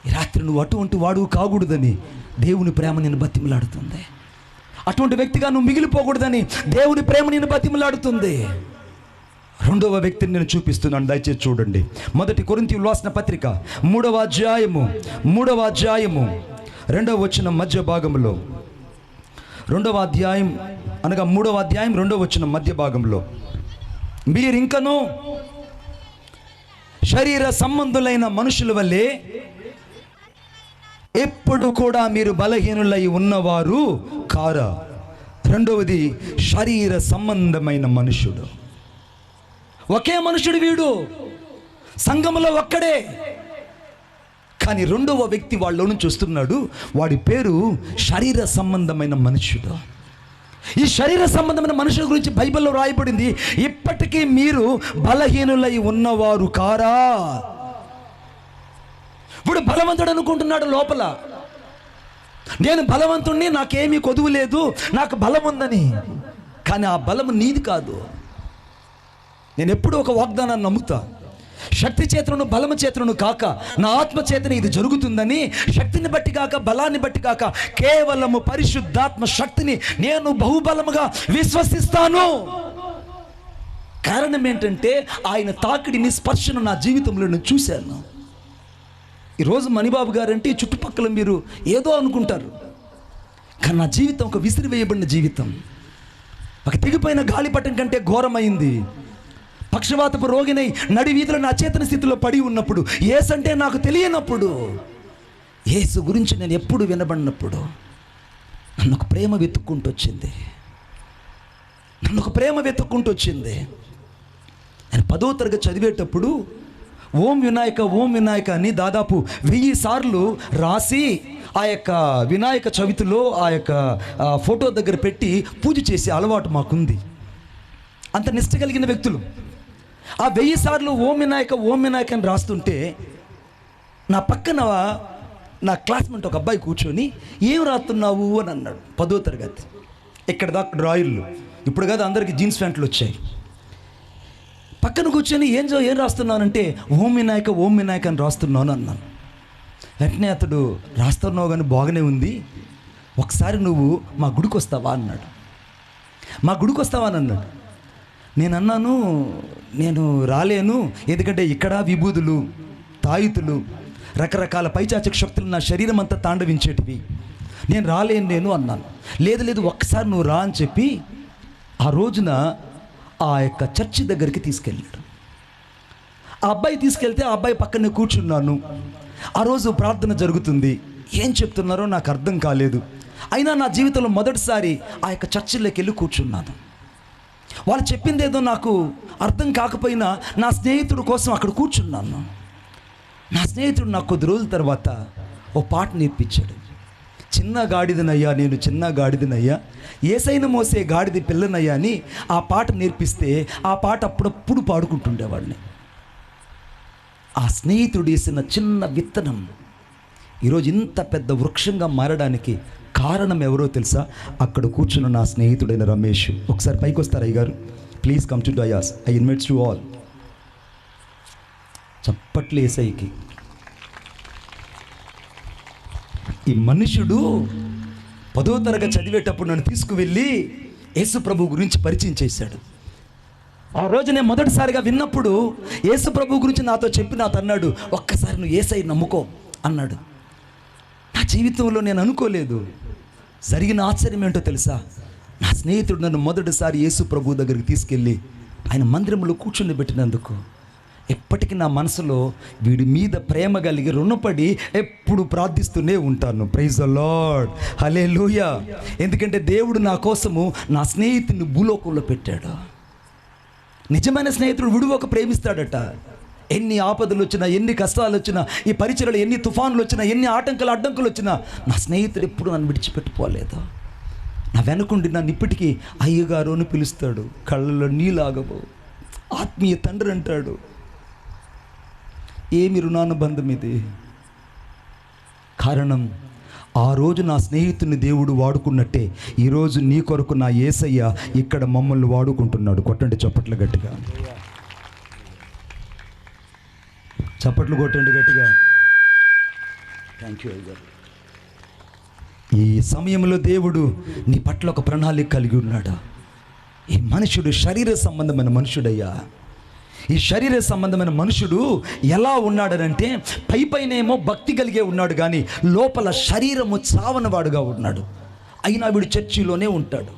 ఈ రాత్రి నువ్వు అటువంటి వాడు కాకూడదని దేవుని ప్రేమ నేను బతిమలాడుతుంది. అటువంటి వ్యక్తిగా నువ్వు మిగిలిపోకూడదని దేవుని ప్రేమ నేను బతిమలాడుతుంది. 2వ వ్యక్తిని నేను చూపిస్తున్నాను, దయచేసి చూడండి. 1 కొరింథీయులకు రాసిన పత్రిక 3వ అధ్యాయము 2వ వచనం మధ్య భాగంలో, 2వ అధ్యాయం అనగా 3వ అధ్యాయం 2వ వచనం మధ్య భాగంలో, మీరింకను శరీర సంబంధులైన మనుషుల వల్లే ఎప్పుడు కూడా మీరు బలహీనులై ఉన్నవారు కారా. 2వది శరీర సంబంధమైన మనుషుడు. ఒకే మనుషుడు వీడు, సంఘంలో ఒక్కడే. కానీ 2వ వ్యక్తి వాళ్ళలో నుంచి వస్తున్నాడు. వాడి పేరు శరీర సంబంధమైన మనుషుడు. ఈ శరీర సంబంధమైన మనుషుల గురించి బైబిల్లో రాయబడింది, ఇప్పటికీ మీరు బలహీనులై ఉన్నవారు కారా. ఇప్పుడు బలవంతుడు అనుకుంటున్నాడు లోపల, నేను బలవంతుణ్ణి, నాకేమీ కొదువు లేదు, నాకు బలం ఉందని. కానీ ఆ బలం నీది కాదు. నేను ఎప్పుడూ ఒక వాగ్దానాన్ని నమ్ముతా, శక్తి చేతను బలము చేతను కాక నా ఆత్మ చేతనే ఇది జరుగుతుందని. శక్తిని బట్టి కాక, బలాన్ని బట్టి కాక, కేవలము పరిశుద్ధాత్మ శక్తిని నేను బహుబలముగా విశ్వసిస్తాను. కారణం ఏంటంటే ఆయన తాకిడిని, స్పర్శను నా జీవితంలో నేను చూశాను. ఈరోజు మణిబాబు గారంటే చుట్టుపక్కల మీరు ఏదో అనుకుంటారు, కానీ నా జీవితం ఒక విసిరివేయబడిన జీవితం. ఒక తెగిపోయిన గాలిపటం కంటే ఘోరమైంది. పక్షవాతపు రోగినై నడి వీధిలో నా చేతన స్థితిలో పడి ఉన్నప్పుడు, యేసంటే నాకు తెలియనప్పుడు, యేసు గురించి నేను ఎప్పుడు వినబడినప్పుడు నన్ను ఒక ప్రేమ వెతుక్కుంటూ వచ్చింది. నేను 10వ తరగతి చదివేటప్పుడు ఓం వినాయక ఓం వినాయక అని దాదాపు 1000 సార్లు రాసి ఆ యొక్క వినాయక చవితిలో ఆ యొక్క ఫోటో దగ్గర పెట్టి పూజ చేసే అలవాటు మాకుంది. అంత నిష్ట కలిగిన వ్యక్తులు. ఆ 1000 సార్లు ఓం వినాయక ఓం వినాయక అని రాస్తుంటే నా పక్కన నా క్లాస్మేట్ ఒక అబ్బాయి కూర్చొని, ఏం రాస్తున్నావు అని అన్నాడు. 10వ తరగతి, ఇక్కడ దాకా డ్రాయిళ్ళు, ఇప్పుడు కదా అందరికీ జీన్స్ ప్యాంట్లు వచ్చాయి. పక్కన కూర్చొని ఏం రాస్తున్నానంటే ఓం వినాయక అని రాస్తున్నాను అన్నాను. వెంటనే అతడు, రాస్తున్నావు కానీ బాగానే ఉంది, ఒకసారి నువ్వు మా గుడికి వస్తావా అన్నాడు. మా గుడికి వస్తావా అని అన్నాడు. నేను అన్నాను, నేను రాలేను, ఎందుకంటే ఇక్కడ విభూదులు, తాయితులు, రకరకాల పైచాచిక శక్తులు నా శరీరం అంతా తాండవించేటివి, నేను రాలేను అన్నాను. లేదు ఒక్కసారి నువ్వు రా అని చెప్పి ఆ రోజున ఆ యొక్క చర్చి దగ్గరికి తీసుకెళ్ళాడు. ఆ అబ్బాయి తీసుకెళ్తే ఆ అబ్బాయి పక్కనే కూర్చున్నాను. ఆ రోజు ప్రార్థన జరుగుతుంది. ఏం చెప్తున్నారో నాకు అర్థం కాలేదు. అయినా నా జీవితంలో మొదటిసారి ఆ యొక్క చర్చిలోకి వెళ్ళి కూర్చున్నాను. వాళ్ళు చెప్పింది ఏదో నాకు అర్థం కాకపోయినా నా స్నేహితుడి కోసం అక్కడ కూర్చున్నాను. నా స్నేహితుడు నాకు కొద్ది రోజుల తర్వాత ఓ పాట నేర్పించాడు. చిన్న గాడిదనయ్యా నేను, చిన్న గాడిదనయ్యా, ఏసైన మోసే గాడిద పిల్లనయ్యా అని ఆ పాట నేర్పిస్తే ఆ పాట అప్పుడప్పుడు పాడుకుంటుండేవాడిని. ఆ స్నేహితుడు వేసిన చిన్న విత్తనం ఈరోజు ఇంత పెద్ద వృక్షంగా మారడానికి కారణం ఎవరో తెలుసా? అక్కడ కూర్చున్న నా స్నేహితుడైన రమేష్. ఒకసారి పైకి వస్తారు అయ్యగారు, please come to dais. I invites to all. చప్పట్లు ఏసైకి. ఈ మనుషుడు 10వ తరగతి చదివేటప్పుడు నన్ను తీసుకువెళ్ళి యేసు ప్రభు గురించి పరిచయం చేశాడు. ఆ రోజు నేను మొదటిసారిగా విన్నప్పుడు యేసు ప్రభు గురించి నాతో చెప్పి నాతో అన్నాడు, ఒక్కసారి నువ్వు యేసయ్య నమ్ముకో అన్నాడు. నా జీవితంలో నేను అనుకోలేదు. జరిగిన ఆశ్చర్యం ఏంటో తెలుసా? నా స్నేహితుడు నన్ను మొదటిసారి యేసు ప్రభు దగ్గరికి తీసుకెళ్ళి ఆయన మందిరంలో కూర్చుని పెట్టినందుకు ఎప్పటికీ నా మనసులో వీడి మీద ప్రేమ కలిగి రుణపడి ఎప్పుడు ప్రార్థిస్తూనే ఉంటాను. ప్రైజ్ ద లార్డ్, హల్లెలూయా. ఎందుకంటే దేవుడు నా కోసము నా స్నేహితుడిని భూలోకంలో పెట్టాడు. నిజమైన స్నేహితుడు విడువక ప్రేమిస్తాడట. ఎన్ని ఆపదలు వచ్చినా, ఎన్ని కష్టాలు వచ్చినా, ఈ పరిచయలు ఎన్ని తుఫానులు వచ్చినా, ఎన్ని ఆటంకాలు అడ్డంకులు వచ్చినా, నా స్నేహితుడు ఎప్పుడు నన్ను విడిచిపెట్టుకోలేదు. నా వెనుకుండి నన్ను ఇప్పటికీ అయ్యగారు అని పిలుస్తాడు. కళ్ళలో నీలాగబో, ఆత్మీయ తండ్రి అంటాడు. ఏమి రుణానుబంధం ఇది? కారణం ఆ రోజు నా స్నేహితుని దేవుడు వాడుకున్నట్టే ఈరోజు నీ కొరకు నా యేసయ్య ఇక్కడ మమ్మల్ని వాడుకుంటున్నాడు. కొట్టండి చప్పట్లు గట్టిగా, చప్పట్లు కొట్టండి గట్టిగా. థ్యాంక్ యూ అయ్యగారు. ఈ సమయంలో దేవుడు నీ పట్ల ఒక ప్రణాళిక కలిగి ఉన్నాడు. ఈ మనుషుడు శరీర సంబంధమైన మనుషుడయ్యా. ఈ శరీర సంబంధమైన మనుషుడు ఎలా ఉన్నాడనంటే పైనేమో భక్తి కలిగే ఉన్నాడు, కానీ లోపల శరీరము చావనవాడుగా ఉన్నాడు. అయినా వీడు చర్చిలోనే ఉంటాడు.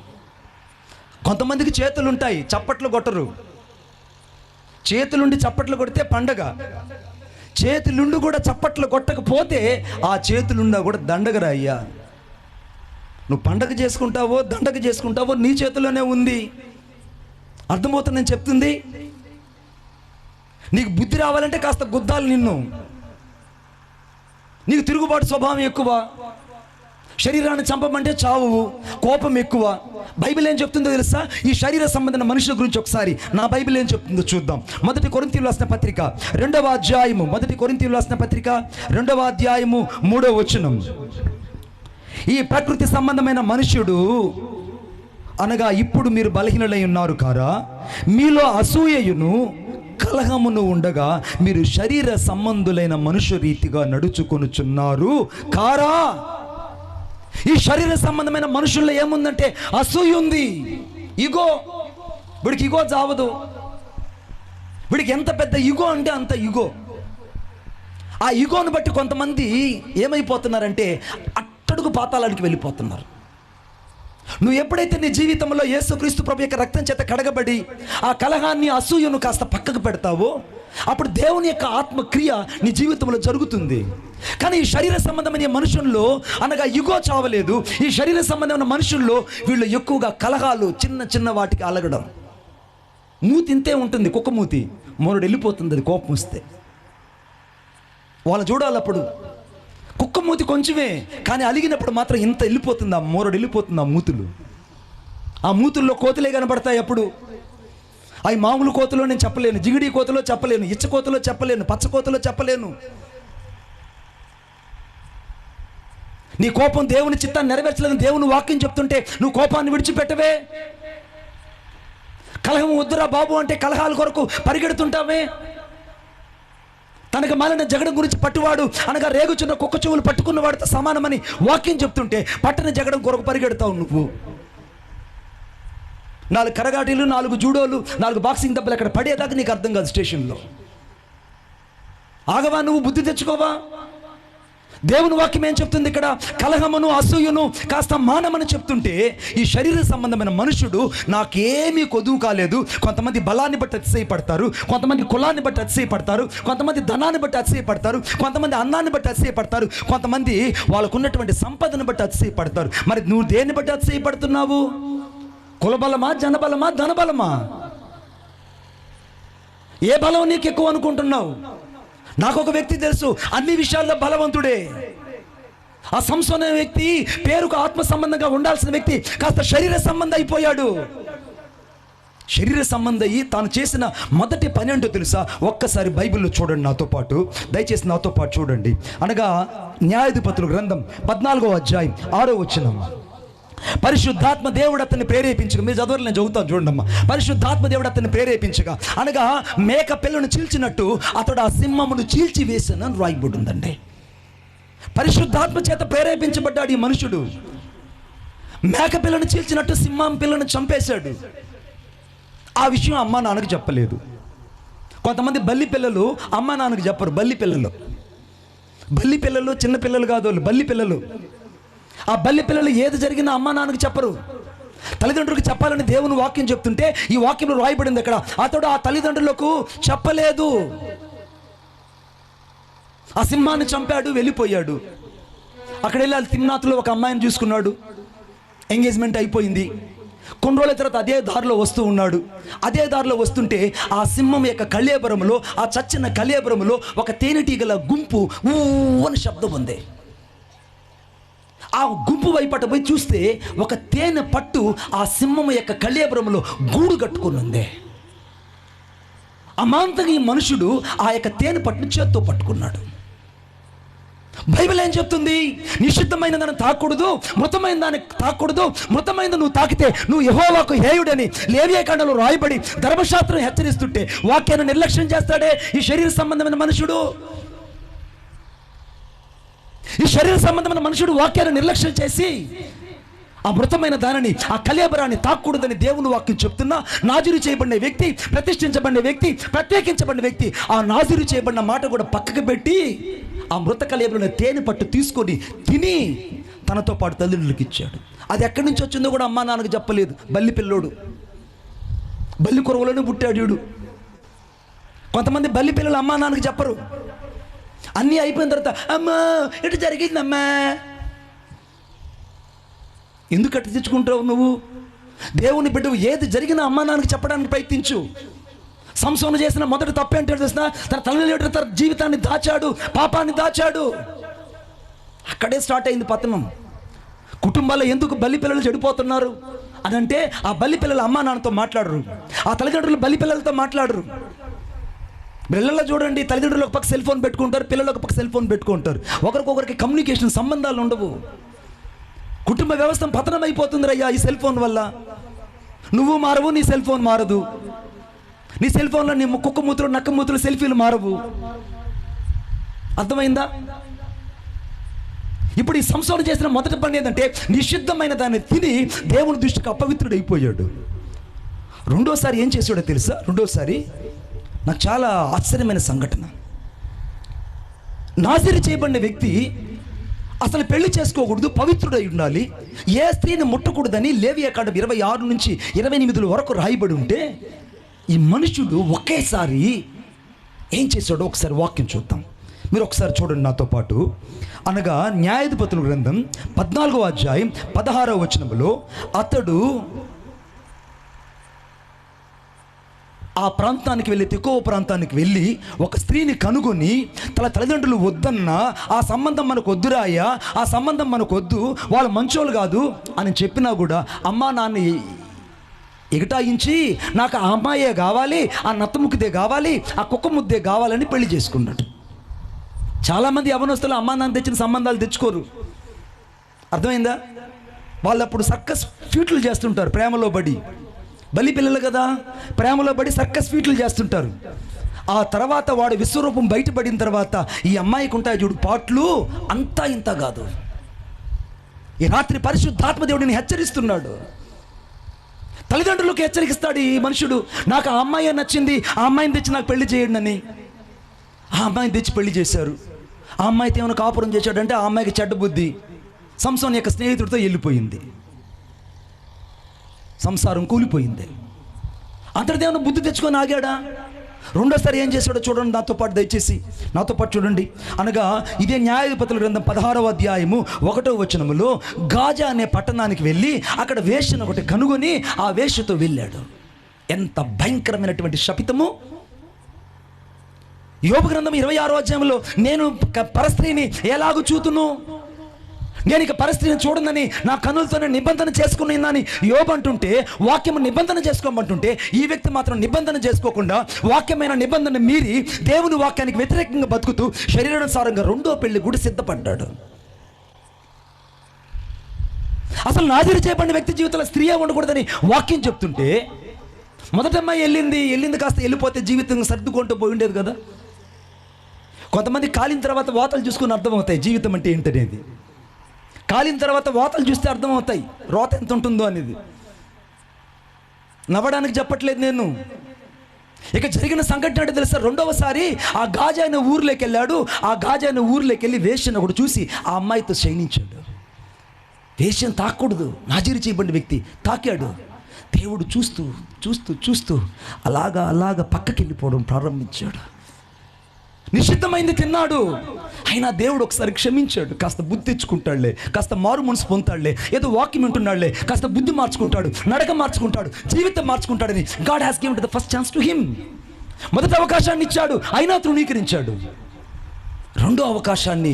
కొంతమందికి చేతులు ఉంటాయి, చప్పట్లు కొట్టరు. చేతులుండి చప్పట్లు కొడితే పండగ, చేతులుండి కూడా చప్పట్లు కొట్టకపోతే ఆ చేతులుండా కూడా దండగరా అయ్యా. నువ్వు పండగ చేసుకుంటావో దండగ చేసుకుంటావో నీ చేతిలోనే ఉంది. అర్థమవుతుంది నేను చెప్తుంది? నీకు బుద్ధి రావాలంటే కాస్త గుద్దాలి నిన్ను. నీకు తిరుగుబాటు స్వభావం ఎక్కువ, శరీరాన్ని చంపమంటే చావు, కోపం ఎక్కువ. బైబిల్ ఏం చెప్తుందో తెలుసా? ఈ శరీర సంబంధమైన మనుషుల గురించి ఒకసారి నా బైబిల్ ఏం చెప్తుందో చూద్దాం. 1 కొరింథీయులకు రాసిన పత్రిక 2వ అధ్యాయము, 1 కొరింథీయులకు రాసిన పత్రిక 2వ అధ్యాయము 3వ వచనం. ఈ ప్రకృతి సంబంధమైన మనుష్యుడు అనగా ఇప్పుడు మీరు బలహీనులై ఉన్నారు కారా, మీలో అసూయయును కలహమును ఉండగా మీరు శరీర సంబంధులైన మనుష్య రీతిగా నడుచుకొనుచున్నారు కారా. ఈ శరీర సంబంధమైన మనుషుల్లో ఏముందంటే అసూయ ఉంది, ఇగో. వీడికి ఇగో చావదు. వీడికి ఎంత పెద్ద ఇగో అంటే అంత ఇగో. ఆ ఇగోను బట్టి కొంతమంది ఏమైపోతున్నారంటే అట్టడుగు పాతాళానికి వెళ్ళిపోతున్నారు. నువ్వు ఎప్పుడైతే నీ జీవితంలో యేసుక్రీస్తు ప్రభు యొక్క రక్తం చేత కడగబడి ఆ కలహాన్ని, అసూయను కాస్త పక్కకు పెడతావో అప్పుడు దేవుని యొక్క ఆత్మక్రియ నీ జీవితంలో జరుగుతుంది. కానీ ఈ శరీర సంబంధమైన మనుషుల్లో అనగా ఇగో చావలేదు. ఈ శరీర సంబంధమైన మనుషుల్లో వీళ్ళు ఎక్కువగా కలహాలు, చిన్న చిన్న వాటికి అలగడం. మూతి ఇంతే ఉంటుంది, కుక్క మూతి, మొరడు వెళ్ళిపోతుంది అది కోపం వస్తే. వాళ్ళు చూడాలి అప్పుడు కుక్క మూతి కొంచెమే, కానీ అలిగినప్పుడు మాత్రం ఇంత వెళ్ళిపోతుంది, ఆ మోరడు వెళ్ళిపోతుంది. ఆ మూతులు, ఆ మూతుల్లో కోతులే కనబడతాయి. అప్పుడు అవి మామూలు కోతులో నేను చెప్పలేను, జిగిడి కోతలో చెప్పలేను, ఇచ్చ కోతలో చెప్పలేను, పచ్చ కోతలో చెప్పలేను. నీ కోపం దేవుని చిత్తాన్ని నెరవేర్చలేదని దేవుని వాక్యం చెప్తుంటే నువ్వు కోపాన్ని విడిచిపెట్టవే. కలహం వద్దురా బాబు అంటే కలహాల కొరకు పరిగెడుతుంటావే. తనకు మాలిన జగడం గురించి పట్టువాడు అనగా రేగుచున్న కుక్క చెవులు పట్టుకున్న వాడితో సమానమని వాక్యం చెప్తుంటే పట్టణ జగడం కొరకు పరిగెడతావు నువ్వు. 4 కరగాటీలు, 4 జూడోలు, 4 బాక్సింగ్ దెబ్బలు అక్కడ పడేదాకా నీకు అర్థం కాదు. స్టేషన్లో ఆగవా? నువ్వు బుద్ధి తెచ్చుకోవా? దేవుని వాక్యం ఏం చెప్తుంది ఇక్కడ? కలహమును, అసూయను కాస్త మానమని చెప్తుంటే ఈ శరీర సంబంధమైన మనుషుడు నాకేమీ కొదువు కాలేదు. కొంతమంది బలాన్ని బట్టి అతిశయపడతారు, కొంతమంది కులాన్ని బట్టి అతిశయపడతారు, కొంతమంది ధనాన్ని బట్టి అతిశయపడతారు, కొంతమంది అన్నాన్ని బట్టి అతిశయపడతారు, కొంతమంది వాళ్ళకున్నటువంటి సంపదను బట్టి అతిశయపడతారు. మరి నువ్వు దేన్ని బట్టి అతిశయపడుతున్నావు? కులబలమా, జనబలమా, ధనబలమా? ఏ బలం నీకు ఎక్కువ అనుకుంటున్నావు? నాకు ఒక వ్యక్తి తెలుసు, అన్ని విషయాల్లో బలవంతుడే. ఆ సంసోను అనే వ్యక్తి పేరుకు ఆత్మ సంబంధంగా ఉండాల్సిన వ్యక్తి కాస్త శరీర సంబంధం అయిపోయాడు. శరీర సంబంధి తాను చేసిన మొదటి పని ఏంటో తెలుసా? ఒక్కసారి బైబిల్లో చూడండి నాతో పాటు, దయచేసి నాతో పాటు చూడండి. అనగా న్యాయాధిపతుల గ్రంథం 14వ అధ్యాయం 6వ వచనం. పరిశుద్ధాత్మ దేవుడు అతన్ని ప్రేరేపించగా, మీరు చదవరు, నేను చదువుతాను చూడండి. పరిశుద్ధాత్మ దేవుడు అతన్ని ప్రేరేపించగా, అనగా మేక పిల్లను చీల్చినట్టు అతడు ఆ సింహమును చీల్చి వేసానని రాయబడి ఉందండి. పరిశుద్ధాత్మ చేత ప్రేరేపించబడ్డాడు ఈ మనుషుడు. మేక పిల్లను చీల్చినట్టు సింహం పిల్లను చంపేశాడు. ఆ విషయం అమ్మా నాన్నకు చెప్పలేదు. కొంతమంది బల్లి పిల్లలు అమ్మా నాన్నకు చెప్పరు. బల్లి పిల్లలు చిన్న పిల్లలు కాదు, వాళ్ళు బల్లి పిల్లలు. ఆ బల్లి పిల్లలు ఏది జరిగినా అమ్మా నాన్నకు చెప్పరు. తల్లిదండ్రులకు చెప్పాలని దేవుని వాక్యం చెప్తుంటే ఈ వాక్యంలో రాయబడింది అక్కడ, అతడు ఆ తల్లిదండ్రులకు చెప్పలేదు. ఆ సింహాన్ని చంపాడు, వెళ్ళిపోయాడు. అక్కడ వెళ్ళి తిమ్నాథ్లో ఒక అమ్మాయిని చూసుకున్నాడు. ఎంగేజ్మెంట్ అయిపోయింది. కొన్ని రోజుల తర్వాత అదే దారిలో వస్తూ ఉన్నాడు. అదే దారిలో వస్తుంటే ఆ సింహం యొక్క కళేబరములో, ఆ చచ్చిన కళేబరములో ఒక తేనెటీగల గుంపు ఊ అని శబ్దం ఉంది. ఆ గుంపు వైపట పోయి చూస్తే ఒక తేనె పట్టు ఆ సింహం యొక్క కళేబరములో గూడు కట్టుకుని ఉంది. అమాంతంగా ఈ మనుషుడు ఆ యొక్క తేనె పట్టును చేత్తో పట్టుకున్నాడు. బైబిల్ ఏం చెప్తుంది? నిషిద్ధమైన దాన్ని తాకూడదు, మృతమైన దాన్ని తాకూడదు. మృతమైన నువ్వు తాకితే నువ్వు యెహోవాకు హేయుడని లేవియకాండలో రాయబడి ధర్మశాస్త్రం హెచ్చరిస్తుంటే వాక్యాన్ని నిర్లక్ష్యం చేస్తాడే ఈ శరీర సంబంధమైన మనుషుడు. ఈ శరీర సంబంధమైన మనుషుడు వాక్యాన్ని నిర్లక్ష్యం చేసి ఆ మృతమైన దానిని, ఆ కళేబరాన్ని తాకూడదని దేవుని వాక్యం చెప్తున్నా, నాజీరు చేయబడిన వ్యక్తి, ప్రతిష్ఠించబడిన వ్యక్తి, ప్రత్యేకించబడిన వ్యక్తి ఆ నాజీరు చేయబడిన మాట కూడా పక్కకు పెట్టి ఆ మృత కళేబరాన్ని తేనె పట్టు తీసుకొని తిని తనతో పాటు తల్లిదండ్రులకు ఇచ్చాడు. అది ఎక్కడి నుంచి వచ్చిందో కూడా అమ్మా నాన్నకు చెప్పలేదు. బల్లి పిల్లోడు, బల్లి కొరవలోనే పుట్టాడు వీడు. కొంతమంది బల్లి పిల్లలు అమ్మా నాన్నకు చెప్పరు. అన్నీ అయిపోయిన తర్వాత అమ్మా ఇటు జరిగిందమ్మా. ఎందుకు అట్టు తెచ్చుకుంటావు నువ్వు? దేవుని బిడ్డవు ఏది జరిగినా అమ్మా నాన్నకు చెప్పడానికి ప్రయత్నించు. సంసోను చేసిన మొదటి తప్పు ఏంటో తెలిసిన, తన తల్లిదండ్రుల తన జీవితాన్ని దాచాడు, పాపాన్ని దాచాడు. అక్కడే స్టార్ట్ అయింది పతనం. కుటుంబాల్లో ఎందుకు బల్లి పిల్లలు చెడిపోతున్నారు అని అంటే, ఆ బల్లి పిల్లలు అమ్మా నాన్నతో మాట్లాడరు, ఆ తల్లిదండ్రులు బల్లి పిల్లలతో మాట్లాడరు. పిల్లల్లో చూడండి, తల్లిదండ్రులు ఒక పక్క సెల్ ఫోన్ పెట్టుకుంటారు, పిల్లలు ఒక పక్క సెల్ ఫోన్ పెట్టుకుంటారు. ఒకరికొకరికి కమ్యూనికేషన్ సంబంధాలు ఉండవు. కుటుంబ వ్యవస్థ పతనం అయిపోతుంది రయ్యా ఈ సెల్ ఫోన్ వల్ల. నువ్వు మారవు, నీ సెల్ ఫోన్ మారదు. నీ సెల్ ఫోన్లో నీ కుక్క మూతులు, నక్క మూతులు, సెల్ఫీలు మారవు. అర్థమైందా? ఇప్పుడు ఈ సంసారం చేసిన మొదటి పని ఏంటంటే నిషిద్ధమైన దాన్ని తిని దేవుని దృష్టికి అపవిత్రుడైపోయాడు. రెండోసారి ఏం చేసాడో తెలుసా? రెండోసారి నాకు చాలా ఆశ్చర్యమైన సంఘటన. నాజీరు చేయబడిన వ్యక్తి అసలు పెళ్లి చేసుకోకూడదు, పవిత్రుడై ఉండాలి, ఏ స్త్రీని ముట్టకూడదని లేవియకాండం 26 నుంచి 28 వరకు రాయబడి ఉంటే, ఈ మనుషుడు ఒకేసారి ఏం చేశాడో ఒకసారి వాక్యం చూద్దాం. మీరు ఒకసారి చూడండి నాతో పాటు. అనగా న్యాయాధిపతుల గ్రంథం 14వ అధ్యాయం 16వ వచనంలో అతడు ఆ ప్రాంతానికి వెళ్ళి, తెకోవ ప్రాంతానికి వెళ్ళి ఒక స్త్రీని కనుగొని, తన తల్లిదండ్రులు వద్దన్నా ఆ సంబంధం మనకు వద్దురాయ్యా, ఆ సంబంధం మనకు వద్దు, వాళ్ళు మంచోళ్ళు కాదు అని చెప్పినా కూడా అమ్మా నాన్న ఎగటాయించి నాకు ఆ అమ్మాయే కావాలి, ఆ నత్తముక్కిదే కావాలి, ఆ కుక్క ముద్దే కావాలని పెళ్లి చేసుకున్నాడు. చాలామంది యవనస్తులు అమ్మా నాన్న తెచ్చిన సంబంధాలు తెచ్చుకోరు. అర్థమైందా? వాళ్ళు అప్పుడు సర్కస్ ఫీట్లు చేస్తుంటారు ప్రేమలో పడి. బలి పిల్లలు కదా, ప్రేమలో పడి సర్కస్ ఫీట్లు చేస్తుంటారు. ఆ తర్వాత వాడు విశ్వరూపం బయటపడిన తర్వాత ఈ అమ్మాయికి ఉంటాయి చూడు పాటలు, అంతా ఇంత కాదు. ఈ రాత్రి పరిశుద్ధాత్మ దేవుడిని హెచ్చరిస్తున్నాడు. తల్లిదండ్రులకు హెచ్చరిస్తాడు ఈ మనుషుడు. నాకు ఆ అమ్మాయి నచ్చింది, ఆ అమ్మాయిని తెచ్చి నాకు పెళ్లి చేయండి అని. ఆ అమ్మాయిని తెచ్చి పెళ్లి చేశారు. ఆ అమ్మాయితో ఏమైనా కాపురం చేశాడంటే ఆ అమ్మాయికి చెడ్డ బుద్ధి సంసోను యొక్క స్నేహితుడితో వెళ్ళిపోయింది. సంసారం కూలిపోయింది. అంతటి దేవుని బుద్ధి తెచ్చుకొని ఆగాడా? రెండోసారి ఏం చేశాడో చూడండి నాతో పాటు, దయచేసి నాతో పాటు చూడండి. అనగా ఇదే న్యాయాధిపతుల గ్రంథం 16వ అధ్యాయము 1వ వచనములో గాజా అనే పట్టణానికి వెళ్ళి అక్కడ వేశ్యను ఒకటి కనుగొని ఆ వేశ్యతో వెళ్ళాడు. ఎంత భయంకరమైనటువంటి శపితము! యోబు గ్రంథం 26వ అధ్యాయంలో నేను పరస్త్రీని ఎలాగూ చూతును, నేను ఇక పరిస్థితిని చూడనని నా కన్నులతోనే నిబంధన చేసుకున్నానని యోబు అంటుంటే, వాక్యం నిబంధన చేసుకోమంటుంటే, ఈ వ్యక్తి మాత్రం నిబంధన చేసుకోకుండా వాక్యమైన నిబంధన మీరి దేవుని వాక్యానికి వ్యతిరేకంగా బతుకుతూ శరీరానుసారంగా రెండో పెళ్లి కూడా సిద్ధపడ్డాడు. అసలు నాజీరు చేయబడిన వ్యక్తి జీవితంలో స్త్రీయే ఉండకూడదని వాక్యం చెప్తుంటే, మొదటమ్మాయి వెళ్ళింది కాస్త వెళ్ళిపోతే జీవితం సర్దుకుంటూ పోయి ఉండేది కదా. కొంతమంది కాలిన తర్వాత వాతలు చూసుకుని అర్థమవుతాయి జీవితం అంటే ఏంటనేది. కాలిన తర్వాత వాతలు చూస్తే అర్థమవుతాయి రోత ఎంత ఉంటుందో అనేది. నవ్వడానికి చెప్పట్లేదు నేను. ఇక జరిగిన సంఘటన అంటే తెలుసా, రెండవసారి ఆ గాజా అయిన ఊర్లోకి వెళ్ళాడు. ఆ గాజా అయిన ఊర్లోకి వెళ్ళి వేశ్యను ఒకడు చూసి ఆ అమ్మాయితో శయనించాడు. వేశ్యను తాకూడదు, నాజీరు చేయబడిన వ్యక్తి తాకాడు. దేవుడు చూస్తూ చూస్తూ చూస్తూ అలాగా పక్కకి వెళ్ళిపోవడం ప్రారంభించాడు. నిషిద్ధమైంది తిన్నాడు, అయినా దేవుడు ఒకసారి క్షమించాడు. కాస్త బుద్ధి తెచ్చుకుంటాడులే, కాస్త మారు మనసు పొందుతాడులే, ఏదో వాక్యం వింటున్నాడులే, కాస్త బుద్ధి మార్చుకుంటాడు, నడక మార్చుకుంటాడు, జీవితం మార్చుకుంటాడని God has given the first chance to him. మొదటి అవకాశాన్ని ఇచ్చాడు, అయినా తృణీకరించాడు. రెండో అవకాశాన్ని,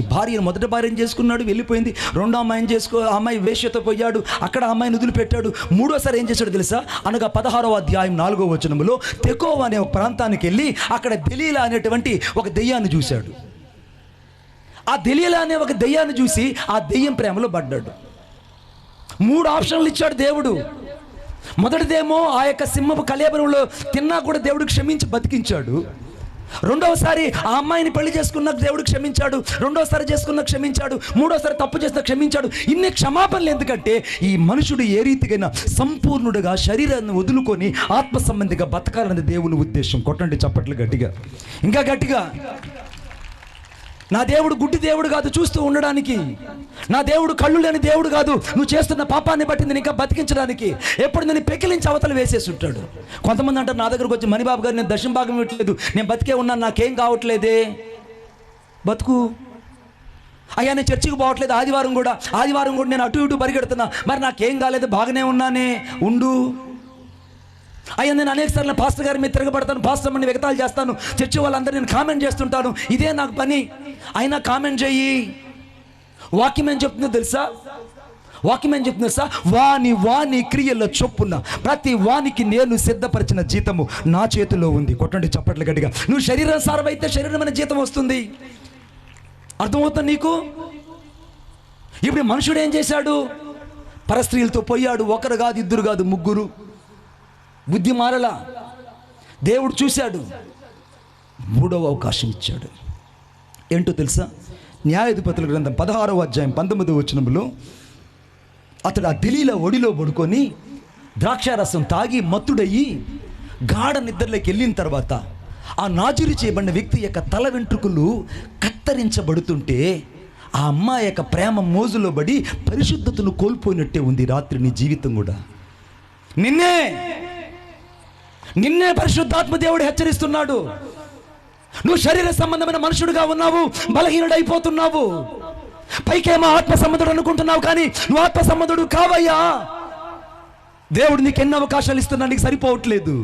మొదటి భార్యను చేసుకున్నాడు, వెళ్ళిపోయింది. రెండో అమ్మాయిని అమ్మాయి వేశ్యతో పోయాడు, అక్కడ అమ్మాయిని వదిలిపెట్టాడు. మూడోసారి ఏం చేశాడు తెలుసా, అనగా 16వ అధ్యాయం 4వ వచనంలో తెకోవ అనే ఒక ప్రాంతానికి వెళ్ళి అక్కడ దెలీలా అనేటువంటి ఒక దెయ్యాన్ని చూశాడు. ఆ దెలీలా అనే ఒక దెయ్యాన్ని చూసి ఆ దెయ్యం ప్రేమలో పడ్డాడు. 3 ఆప్షన్లు ఇచ్చాడు దేవుడు. మొదటిదేమో ఆ యొక్క సింహపు కళేబరంలో తిన్నా కూడా దేవుడు క్షమించి బతికించాడు. రెండవసారి ఆ అమ్మాయిని పెళ్లి చేసుకున్న దేవుడు క్షమించాడు. రెండోసారి చేసుకున్న క్షమించాడు. మూడోసారి తప్పు చేసిన క్షమించాడు. ఇన్ని క్షమాపణలు ఎందుకంటే ఈ మనుషుడు ఏ రీతికైనా సంపూర్ణుడుగా శరీరాన్ని వదులుకొని ఆత్మ సంబంధిగా బతకాలన్నది దేవుని ఉద్దేశం. కొట్టండి చప్పట్లు గట్టిగా, ఇంకా గట్టిగా. నా దేవుడు గుడ్డి దేవుడు కాదు చూస్తూ ఉండడానికి. నా దేవుడు కళ్ళు లేని దేవుడు కాదు నువ్వు చేస్తున్న పాపాన్ని బట్టి నేను ఇంకా బతికించడానికి. ఎప్పుడు నేను పెకిలించి అవతలు వేసేసి ఉంటాడు. కొంతమంది అంటారు నా దగ్గరకు వచ్చి, మణిబాబు గారు నేను దశమ భాగం ఇవ్వట్లేదు, నేను బతికే ఉన్నాను, నాకేం కావట్లేదే. బతుకు అయ్యా, నేను చర్చికి పోవట్లేదు, ఆదివారం కూడా నేను అటు ఇటు పరిగెడుతున్నా, మరి నాకేం కాలేదు, బాగానే ఉన్నానే, ఉండు. అయ్యా, నేను అనేక సార్లు పాస్టర్ గారి మీద తిరగబడతాను, పాస్టర్ అమ్మని వెగతాలు చేస్తాను, చర్చి వాళ్ళందరూ నేను కామెంట్ చేస్తుంటాను, ఇదే నాకు పని, అయినా కామెంట్ చెయ్యి. వాక్యం ఏం చెప్తుందో తెలుసా? వాని క్రియల చొప్పున ప్రతి వానికి నేను సిద్ధపరిచిన జీతము నా చేతిలో ఉంది. కొట్టండి చప్పట్లు గట్టిగా. నువ్వు శరీరానుసారం అయితే శరీరమైన జీతం వస్తుంది. అర్థమవుతుంది నీకు? ఇప్పుడు మనుషుడు ఏం చేశాడు? పరస్త్రీలతో పోయాడు. ఒకరు కాదు, ఇద్దరు కాదు, ముగ్గురు. బుద్ధి మారలా. దేవుడు చూశాడు, 3వ అవకాశం ఇచ్చాడు. ఏంటో తెలుసా? న్యాయాధిపతుల గ్రంథం 16వ అధ్యాయం 19వ వచనంలో అతడు ఆ దెలీలా ఒడిలో పడుకొని ద్రాక్షారసం తాగి మత్తుడయ్యి గాఢ నిద్రలోకి వెళ్ళిన తర్వాత ఆ నాజీరు చేయబడిన వ్యక్తి యొక్క తల వెంట్రుకలు కత్తరించబడుతుంటే ఆ అమ్మాయి యొక్క ప్రేమ మోజులో పడి పరిశుద్ధతను కోల్పోయినట్టే ఉంది రాత్రి నీ జీవితం కూడా. నిన్నే పరిశుద్ధాత్మ దేవుడు హెచ్చరిస్తున్నాడు. నువ్వు శరీర సంబంధమైన మనుషుడుగా ఉన్నావు, బలహీనుడైపోతున్నావు. పైకేమో ఆత్మ సంబంధుడు అనుకుంటున్నావు, కానీ నువ్వు ఆత్మ సంబంధుడు కావయ్యా. దేవుడు నీకు ఎన్ని అవకాశాలు ఇస్తున్నా నీకు సరిపోవట్లేదు.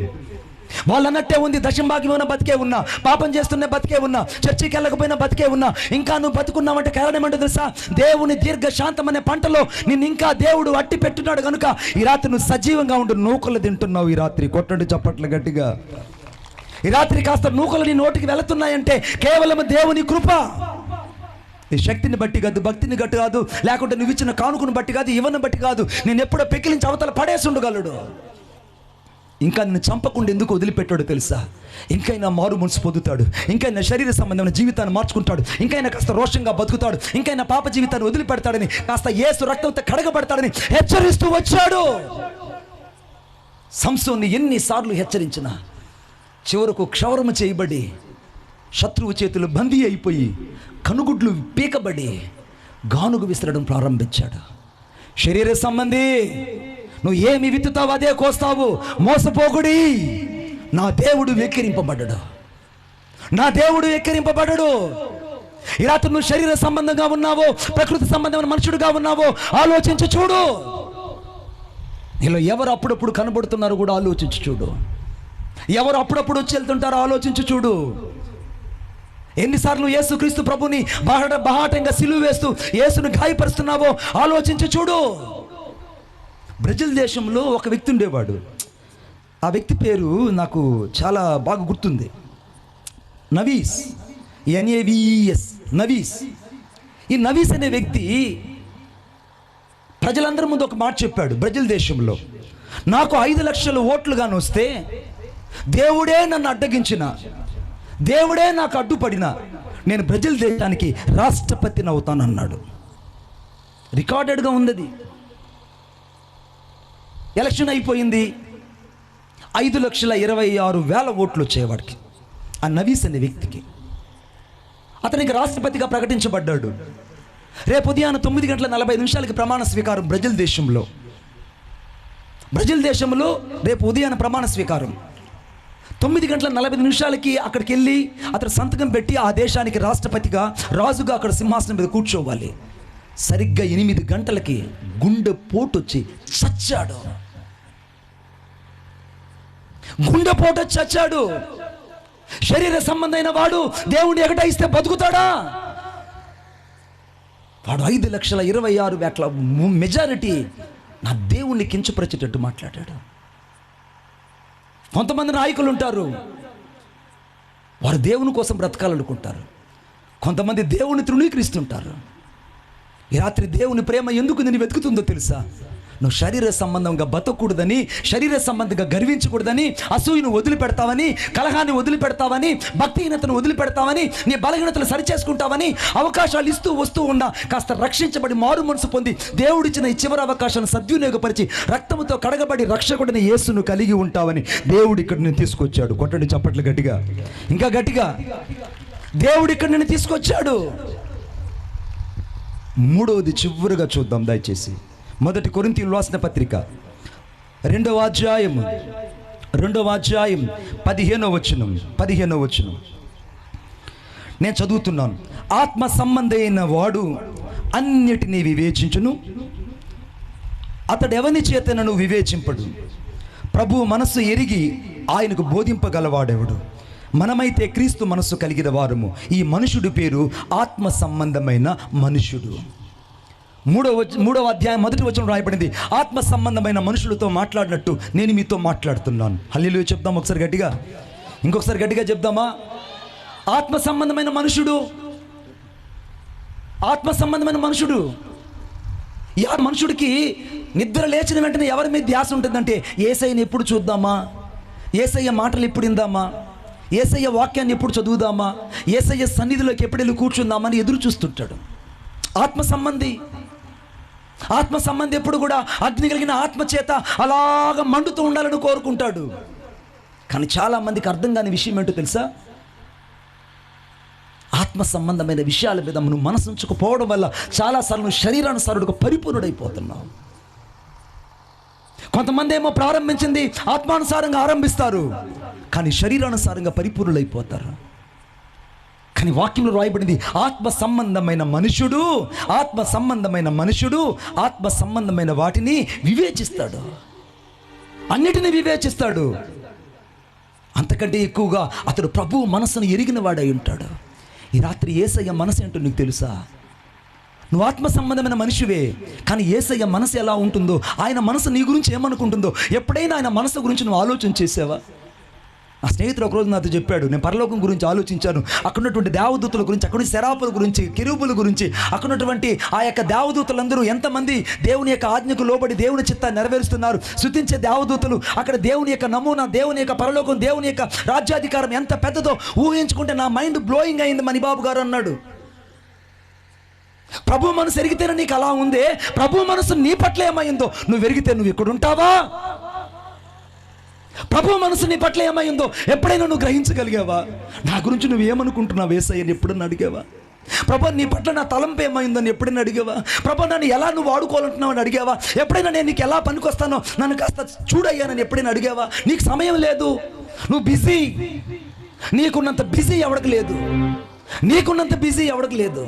వాళ్ళు అన్నట్టే ఉంది, దశమ భాగ్యం ఉన్న బతికే ఉన్నా, పాపం చేస్తున్న బతికే ఉన్నా, చర్చికి వెళ్ళకపోయినా బతికే ఉన్నా. ఇంకా నువ్వు బతుకున్నావంటే కారణం ఏంటో తెలుసా? దేవుని దీర్ఘ శాంతం అనే పంటలో నిన్ను ఇంకా దేవుడు అట్టి పెట్టున్నాడు కనుక ఈ రాత్రి నువ్వు సజీవంగా ఉండు. నూకలు తింటున్నావు ఈ రాత్రి. కొట్టండి చప్పట్లు గట్టిగా. ఈ రాత్రి కాస్త నూకలు నీ నోటికి వెళుతున్నాయంటే కేవలం దేవుని కృప. నీ శక్తిని బట్టి కాదు, భక్తిని బట్టి కాదు, లేకుంటే నువ్వు ఇచ్చిన కానుకను బట్టి కాదు, ఇవన్నీ బట్టి కాదు. నేను ఎప్పుడో పెకిలించి అవతల పడేసి ఉండగలడు. ఇంకా నిన్ను చంపకుండా ఎందుకు వదిలిపెట్టాడు తెలుసా? ఇంకైనా మారు మనసు పొందుతాడు, ఇంకైనా శరీర సంబంధమైన జీవితాన్ని మార్చుకుంటాడు, ఇంకైనా కాస్త రోషంగా బతుకుతాడు, ఇంకైనా పాప జీవితాన్ని వదిలిపెడతాడని, కాస్త యేసు రక్తంతో కడగబడతాడని హెచ్చరిస్తూ వచ్చాడు. సంసోన్ని ఎన్నిసార్లు హెచ్చరించినా చివరకు క్షౌరము చేయబడి శత్రువు చేతులు బందీ అయిపోయి కనుగుడ్లు పీకబడి గానుగు విసరడం ప్రారంభించాడు. శరీర సంబంధి, నువ్వు ఏమి విత్తుతావు అదే కోస్తావు. మోసపోకుడి. నా దేవుడు వెక్కిరింపబడ్డాడు. ఈ రాత్రి నువ్వు శరీర సంబంధంగా ఉన్నావో, ప్రకృతి సంబంధమైన మనుషుడుగా ఉన్నావో ఆలోచించి చూడు. ఇలా ఎవరు అప్పుడప్పుడు కనబడుతున్నారో కూడా ఆలోచించి చూడు. ఎవరు అప్పుడప్పుడు వచ్చి వెళ్తుంటారో ఆలోచించి చూడు. ఎన్నిసార్లు యేసుక్రీస్తు ప్రభుని బహాటంగా సిలువ వేస్తూ యేసును గాయపరుస్తున్నావో ఆలోచించి చూడు. బ్రెజిల్ దేశంలో ఒక వ్యక్తి ఉండేవాడు. ఆ వ్యక్తి పేరు నాకు చాలా బాగా గుర్తుంది. నవీస్, NAVES, నవీస్. ఈ నవీస్ అనే వ్యక్తి ప్రజలందరి ముందు ఒక మాట చెప్పాడు. బ్రెజిల్ దేశంలో నాకు 5 లక్షల ఓట్లుగాను వస్తే, దేవుడే నన్ను అడ్డగించిన, దేవుడే నాకు అడ్డుపడిన, నేను బ్రెజిల్ దేశానికి రాష్ట్రపతిని అవుతానన్నాడు. రికార్డెడ్గా ఉంది. ఎలక్షన్ అయిపోయింది. 5,26,000 ఓట్లు వచ్చేవాడికి, ఆ నవీస్ అనే వ్యక్తికి. అతనికి రాష్ట్రపతిగా ప్రకటించబడ్డాడు. రేపు ఉదయాన 9:45 ప్రమాణ స్వీకారం బ్రెజిల్ దేశంలో. రేపు ఉదయాన ప్రమాణ స్వీకారం 9:40 అక్కడికి వెళ్ళి అతను సంతకం పెట్టి ఆ దేశానికి రాష్ట్రపతిగా, రాజుగా అక్కడ సింహాసనం మీద కూర్చోవాలి. సరిగ్గా 8 గంటలకి గుండె పోటు వచ్చి చచ్చాడు. శరీర సంబంధమైన వాడు దేవుని ఎగటాయిస్తే బతుకుతాడా? వాడు 5,26,000 మెజారిటీ నా దేవుణ్ణి కించపరిచేటట్టు మాట్లాడాడు. కొంతమంది నాయకులు ఉంటారు, వారు దేవుని కోసం బ్రతకాలనుకుంటారు. కొంతమంది దేవుని తృణీకరిస్తుంటారు. ఈ రాత్రి దేవుని ప్రేమ ఎందుకు నేను వెతుకుతుందో తెలుసా? నువ్వు శరీర సంబంధంగా బతకూడదని, శరీర సంబంధంగా గర్వించకూడదని, అసూయను వదిలిపెడతావని, కలహాన్ని వదిలిపెడతావని, భక్తిహీనతను వదిలిపెడతావని, నీ బలహీనతలు సరిచేసుకుంటావని అవకాశాలు ఇస్తూ వస్తూ ఉన్నా కాస్త రక్షించబడి మారు మనసు పొంది దేవుడిచ్చిన ఈ చివరి అవకాశాన్ని సద్వినియోగపరిచి రక్తముతో కడగబడి రక్షకుడిని యేసును కలిగి ఉంటావని దేవుడు ఇక్కడ నేను తీసుకొచ్చాడు. కొట్టండి చప్పట్లు గట్టిగా, ఇంకా గట్టిగా. దేవుడు ఇక్కడ నేను తీసుకొచ్చాడు. మూడవది చివరిగా చూద్దాం దయచేసి. 1 కొరింథీయులకు రాసిన పత్రిక 2వ అధ్యాయం 15వ వచనం నేను చదువుతున్నాను. ఆత్మ సంబంధమైన వాడు అన్నిటినీ వివేచించును, అతడు ఎవని చేతనను వివేచింపడు. ప్రభువు మనస్సు ఎరిగి ఆయనకు బోధింపగలవాడెవడు. మనమైతే క్రీస్తు మనస్సు కలిగిన వారము. ఈ మనుషుడి పేరు ఆత్మ సంబంధమైన మనుషుడు. 3వ అధ్యాయం 1వ వచనం రాయబడింది. ఆత్మ సంబంధమైన మనుషులతో మాట్లాడినట్టు నేను మీతో మాట్లాడుతున్నాను. హల్లెలూయా చెప్దాం ఒకసారి గట్టిగా, ఇంకొకసారి గట్టిగా చెప్దామా? ఆత్మ సంబంధమైన మనుషుడు, ఆత్మ సంబంధమైన మనుషుడు. ఈ మనుషుడికి నిద్ర లేచిన వెంటనే ఎవరి మీద ధ్యాస ఉంటుందంటే, యేసయ్యని ఎప్పుడు చూద్దామా, యేసయ్య మాటలు ఎప్పుడు విందామా, యేసయ్య వాక్యాన్ని ఎప్పుడు చదువుదామా, యేసయ్య సన్నిధిలోకి ఎప్పుడు వెళ్ళి కూర్చుందామని ఎదురు చూస్తుంటాడు. ఆత్మ సంబంధి ఎప్పుడు కూడా అగ్ని కలిగిన ఆత్మ చేత అలాగ మండుతూ ఉండాలని కోరుకుంటాడు. కానీ చాలామందికి అర్థం కాని విషయం ఏంటో తెలుసా? ఆత్మ సంబంధమైన విషయాల మీద నువ్వు మనసు ఉంచుకుపోవడం వల్ల చాలాసార్లు నువ్వు శరీరానుసారుడుగా పరిపూర్ణుడైపోతున్నావు. కొంతమంది ఏమో ప్రారంభించింది ఆత్మానుసారంగా ఆరంభిస్తారు, కానీ శరీరానుసారంగా పరిపూర్ణులైపోతారు. కానీ వాక్యంలో రాయబడింది ఆత్మ సంబంధమైన మనుషుడు ఆత్మ సంబంధమైన వాటిని వివేచిస్తాడు, అన్నిటినీ వివేచిస్తాడు. అంతకంటే ఎక్కువగా అతడు ప్రభువు మనసును ఎరిగిన వాడై ఉంటాడు. ఈ రాత్రి యేసయ్య మనసు ఏంటో నీకు తెలుసా? నువ్వు ఆత్మ సంబంధమైన మనిషివే, కానీ యేసయ్య మనసు ఎలా ఉంటుందో, ఆయన మనసు నీ గురించి ఏమనుకుంటుందో ఎప్పుడైనా ఆయన మనసు గురించి నువ్వు ఆలోచన చేసావా? నా స్నేహితుడు ఒకరోజు నాతో చెప్పాడు, నేను పరలోకం గురించి ఆలోచించాను. అక్కడ ఉన్నటువంటి దేవదూతల గురించి, అక్కడ శరాపుల గురించి, కెరూబుల గురించి, అక్కడ ఉన్నటువంటి ఆ యొక్క దేవదూతలందరూ ఎంతమంది దేవుని యొక్క ఆజ్ఞకు లోబడి దేవుని చిత్తాన్ని నెరవేరుస్తున్నారు. స్తుతించే దేవదూతలు, అక్కడ దేవుని యొక్క నమూనా, దేవుని యొక్క పరలోకం, దేవుని యొక్క రాజ్యాధికారం ఎంత పెద్దదో ఊహించుకుంటే నా మైండ్ బ్లోయింగ్ అయింది మణిబాబు గారు అన్నాడు. ప్రభు మనసు ఎరిగితేనే నీకు అలా ఉందే, ప్రభు మనసు నీ పట్ల ఏమైందో నువ్వు ఎరిగితే నువ్వు ఇక్కడ ఉంటావా? ప్రభు మనసు నీ పట్ల ఏమైందో ఎప్పుడైనా నువ్వు గ్రహించగలిగావా? నా గురించి నువ్వు ఏమనుకుంటున్నావు యేసయ్యని ఎప్పుడన్నా అడిగావా? ప్రభు నీ పట్ల నా తలంపు ఏమైందని ఎప్పుడైనా అడిగావా? ప్రభు నన్ను ఎలా నువ్వు వాడుకోవాలంటున్నావు అని అడిగావా? ఎప్పుడైనా నేను నీకు ఎలా పనికొస్తానో నన్ను కాస్త చూడయ్యానని ఎప్పుడైనా అడిగావా? నీకు సమయం లేదు, నువ్వు బిజీ. నీకున్నంత బిజీ ఎవరికి లేదు.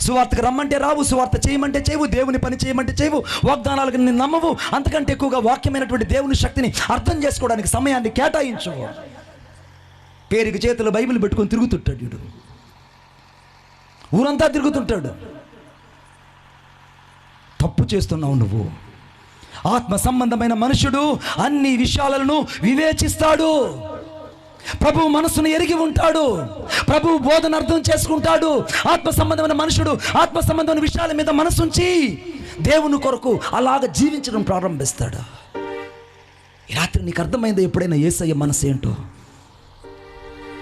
సువార్తకు రమ్మంటే రావు, సువార్త చేయమంటే చేయవు, దేవుని పని చేయమంటే చేయవు, వాగ్దానాలకు నేను నమ్మవు. అంతకంటే ఎక్కువగా వాక్యమైనటువంటి దేవుని శక్తిని అర్థం చేసుకోవడానికి సమయాన్ని కేటాయించవు. పేరుకి చేతిలో బైబిల్ పెట్టుకొని తిరుగుతుంటాడు వీడు, ఊరంతా తిరుగుతుంటాడు. తప్పు చేస్తున్నావు నువ్వు. ఆత్మ సంబంధమైన మనుషుడు అన్ని విషయాలను వివేచిస్తాడు. ప్రభువు మనసును ఎరిగి ఉంటాడు. ప్రభువు బోధన అర్థం చేసుకుంటాడు. ఆత్మ సంబంధమైన మనుషుడు ఆత్మ సంబంధమైన విషయాల మీద మనసుంచి దేవుని కొరకు అలాగ జీవించడం ప్రారంభిస్తాడు. ఈ రాత్రి నీకు అర్థమైందో ఎప్పుడైనా యేసయ్య మనసు ఏంటో?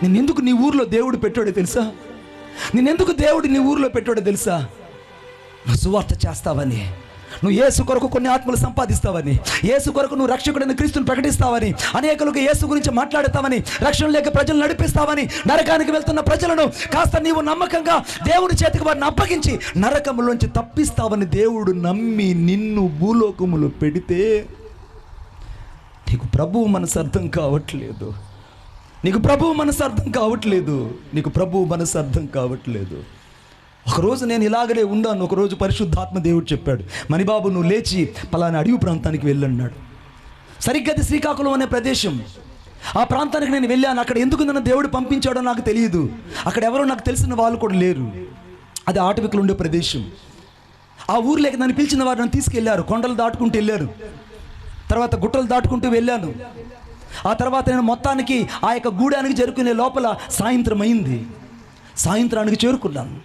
నిన్నెందుకు నీ ఊర్లో దేవుడు పెట్టాడో తెలుసా? నిన్నెందుకు దేవుడు నీ ఊర్లో పెట్టాడో తెలుసా? నువ్వు సువార్త చేస్తావని, నువ్వు యేసు కొరకు కొన్ని ఆత్మలు సంపాదిస్తావని, యేసు కొరకు నువ్వు రక్షకుడైన క్రీస్తుని ప్రకటిస్తావని, అనేకులకు యేసు గురించి మాట్లాడతావని, రక్షణ లేక ప్రజలు నడిపిస్తావని, నరకానికి వెళ్తున్న ప్రజలను కాస్త నీవు నమ్మకంగా దేవుని చేతికి వారిని అప్పగించి నరకములోంచి తప్పిస్తావని దేవుడు నమ్మి నిన్ను భూలోకములో పెడితే నీకు ప్రభువు మనసు అర్థం కావట్లేదు. నీకు ప్రభువు మనసు అర్థం కావట్లేదు. నీకు ప్రభువు మనసు అర్థం కావట్లేదు. ఒకరోజు నేను ఇలాగనే ఉన్నాను. ఒకరోజు పరిశుద్ధాత్మ దేవుడు చెప్పాడు, మణిబాబు నువ్వు లేచి పలానా అడవి ప్రాంతానికి వెళ్ళన్నాడు. సరిగ్గా అది శ్రీకాకుళం అనే ప్రదేశం. ఆ ప్రాంతానికి నేను వెళ్ళాను. అక్కడ ఎందుకు నన్ను దేవుడు పంపించాడో నాకు తెలియదు. అక్కడ ఎవరో నాకు తెలిసిన వాళ్ళు కూడా లేరు. అది ఆటవికులు ఉండే ప్రదేశం. ఆ ఊర్లోకి నన్ను పిలిచిన వారు నన్ను తీసుకెళ్లారు. కొండలు దాటుకుంటూ వెళ్ళారు, తర్వాత గుట్టలు దాటుకుంటూ వెళ్ళాను. ఆ తర్వాత నేను మొత్తానికి ఆ యొక్క గూడానికి చేరుకునే లోపల సాయంత్రం అయింది. సాయంత్రానికి చేరుకున్నాను.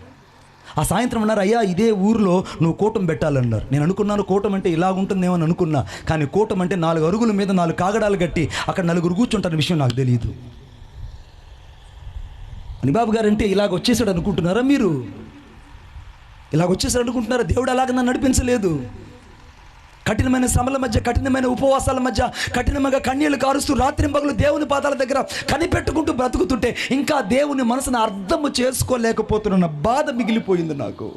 ఆ సాయంత్రం అన్నారు, అయ్యా ఇదే ఊరిలో నువ్వు కూటం పెట్టాలన్నారు. నేను అనుకున్నాను కూటం అంటే ఇలాగుంటుందేమో అని అనుకున్నా. కానీ కూటం అంటే 4 అరుగుల మీద 4 కాగడాలు కట్టి అక్కడ 4 కూర్చుంటారన్న విషయం నాకు తెలియదు. మణిబాబు గారు అంటే ఇలాగ వచ్చేసాడు అనుకుంటున్నారా మీరు? ఇలాగ వచ్చేసాడు అనుకుంటున్నారా? దేవుడు అలాగ నన్ను నడిపించలేదు. కఠినమైన శ్రమల మధ్య, కఠినమైన ఉపవాసాల మధ్య, కఠినంగా కన్నీళ్లు కారుస్తూ రాత్రింపగలు దేవుని పాదాల దగ్గర కనిపెట్టుకుంటూ బ్రతుకుతుంటే ఇంకా దేవుని మనసును అర్థము చేసుకోలేకపోతున్న బాధ మిగిలిపోయింది నాకు.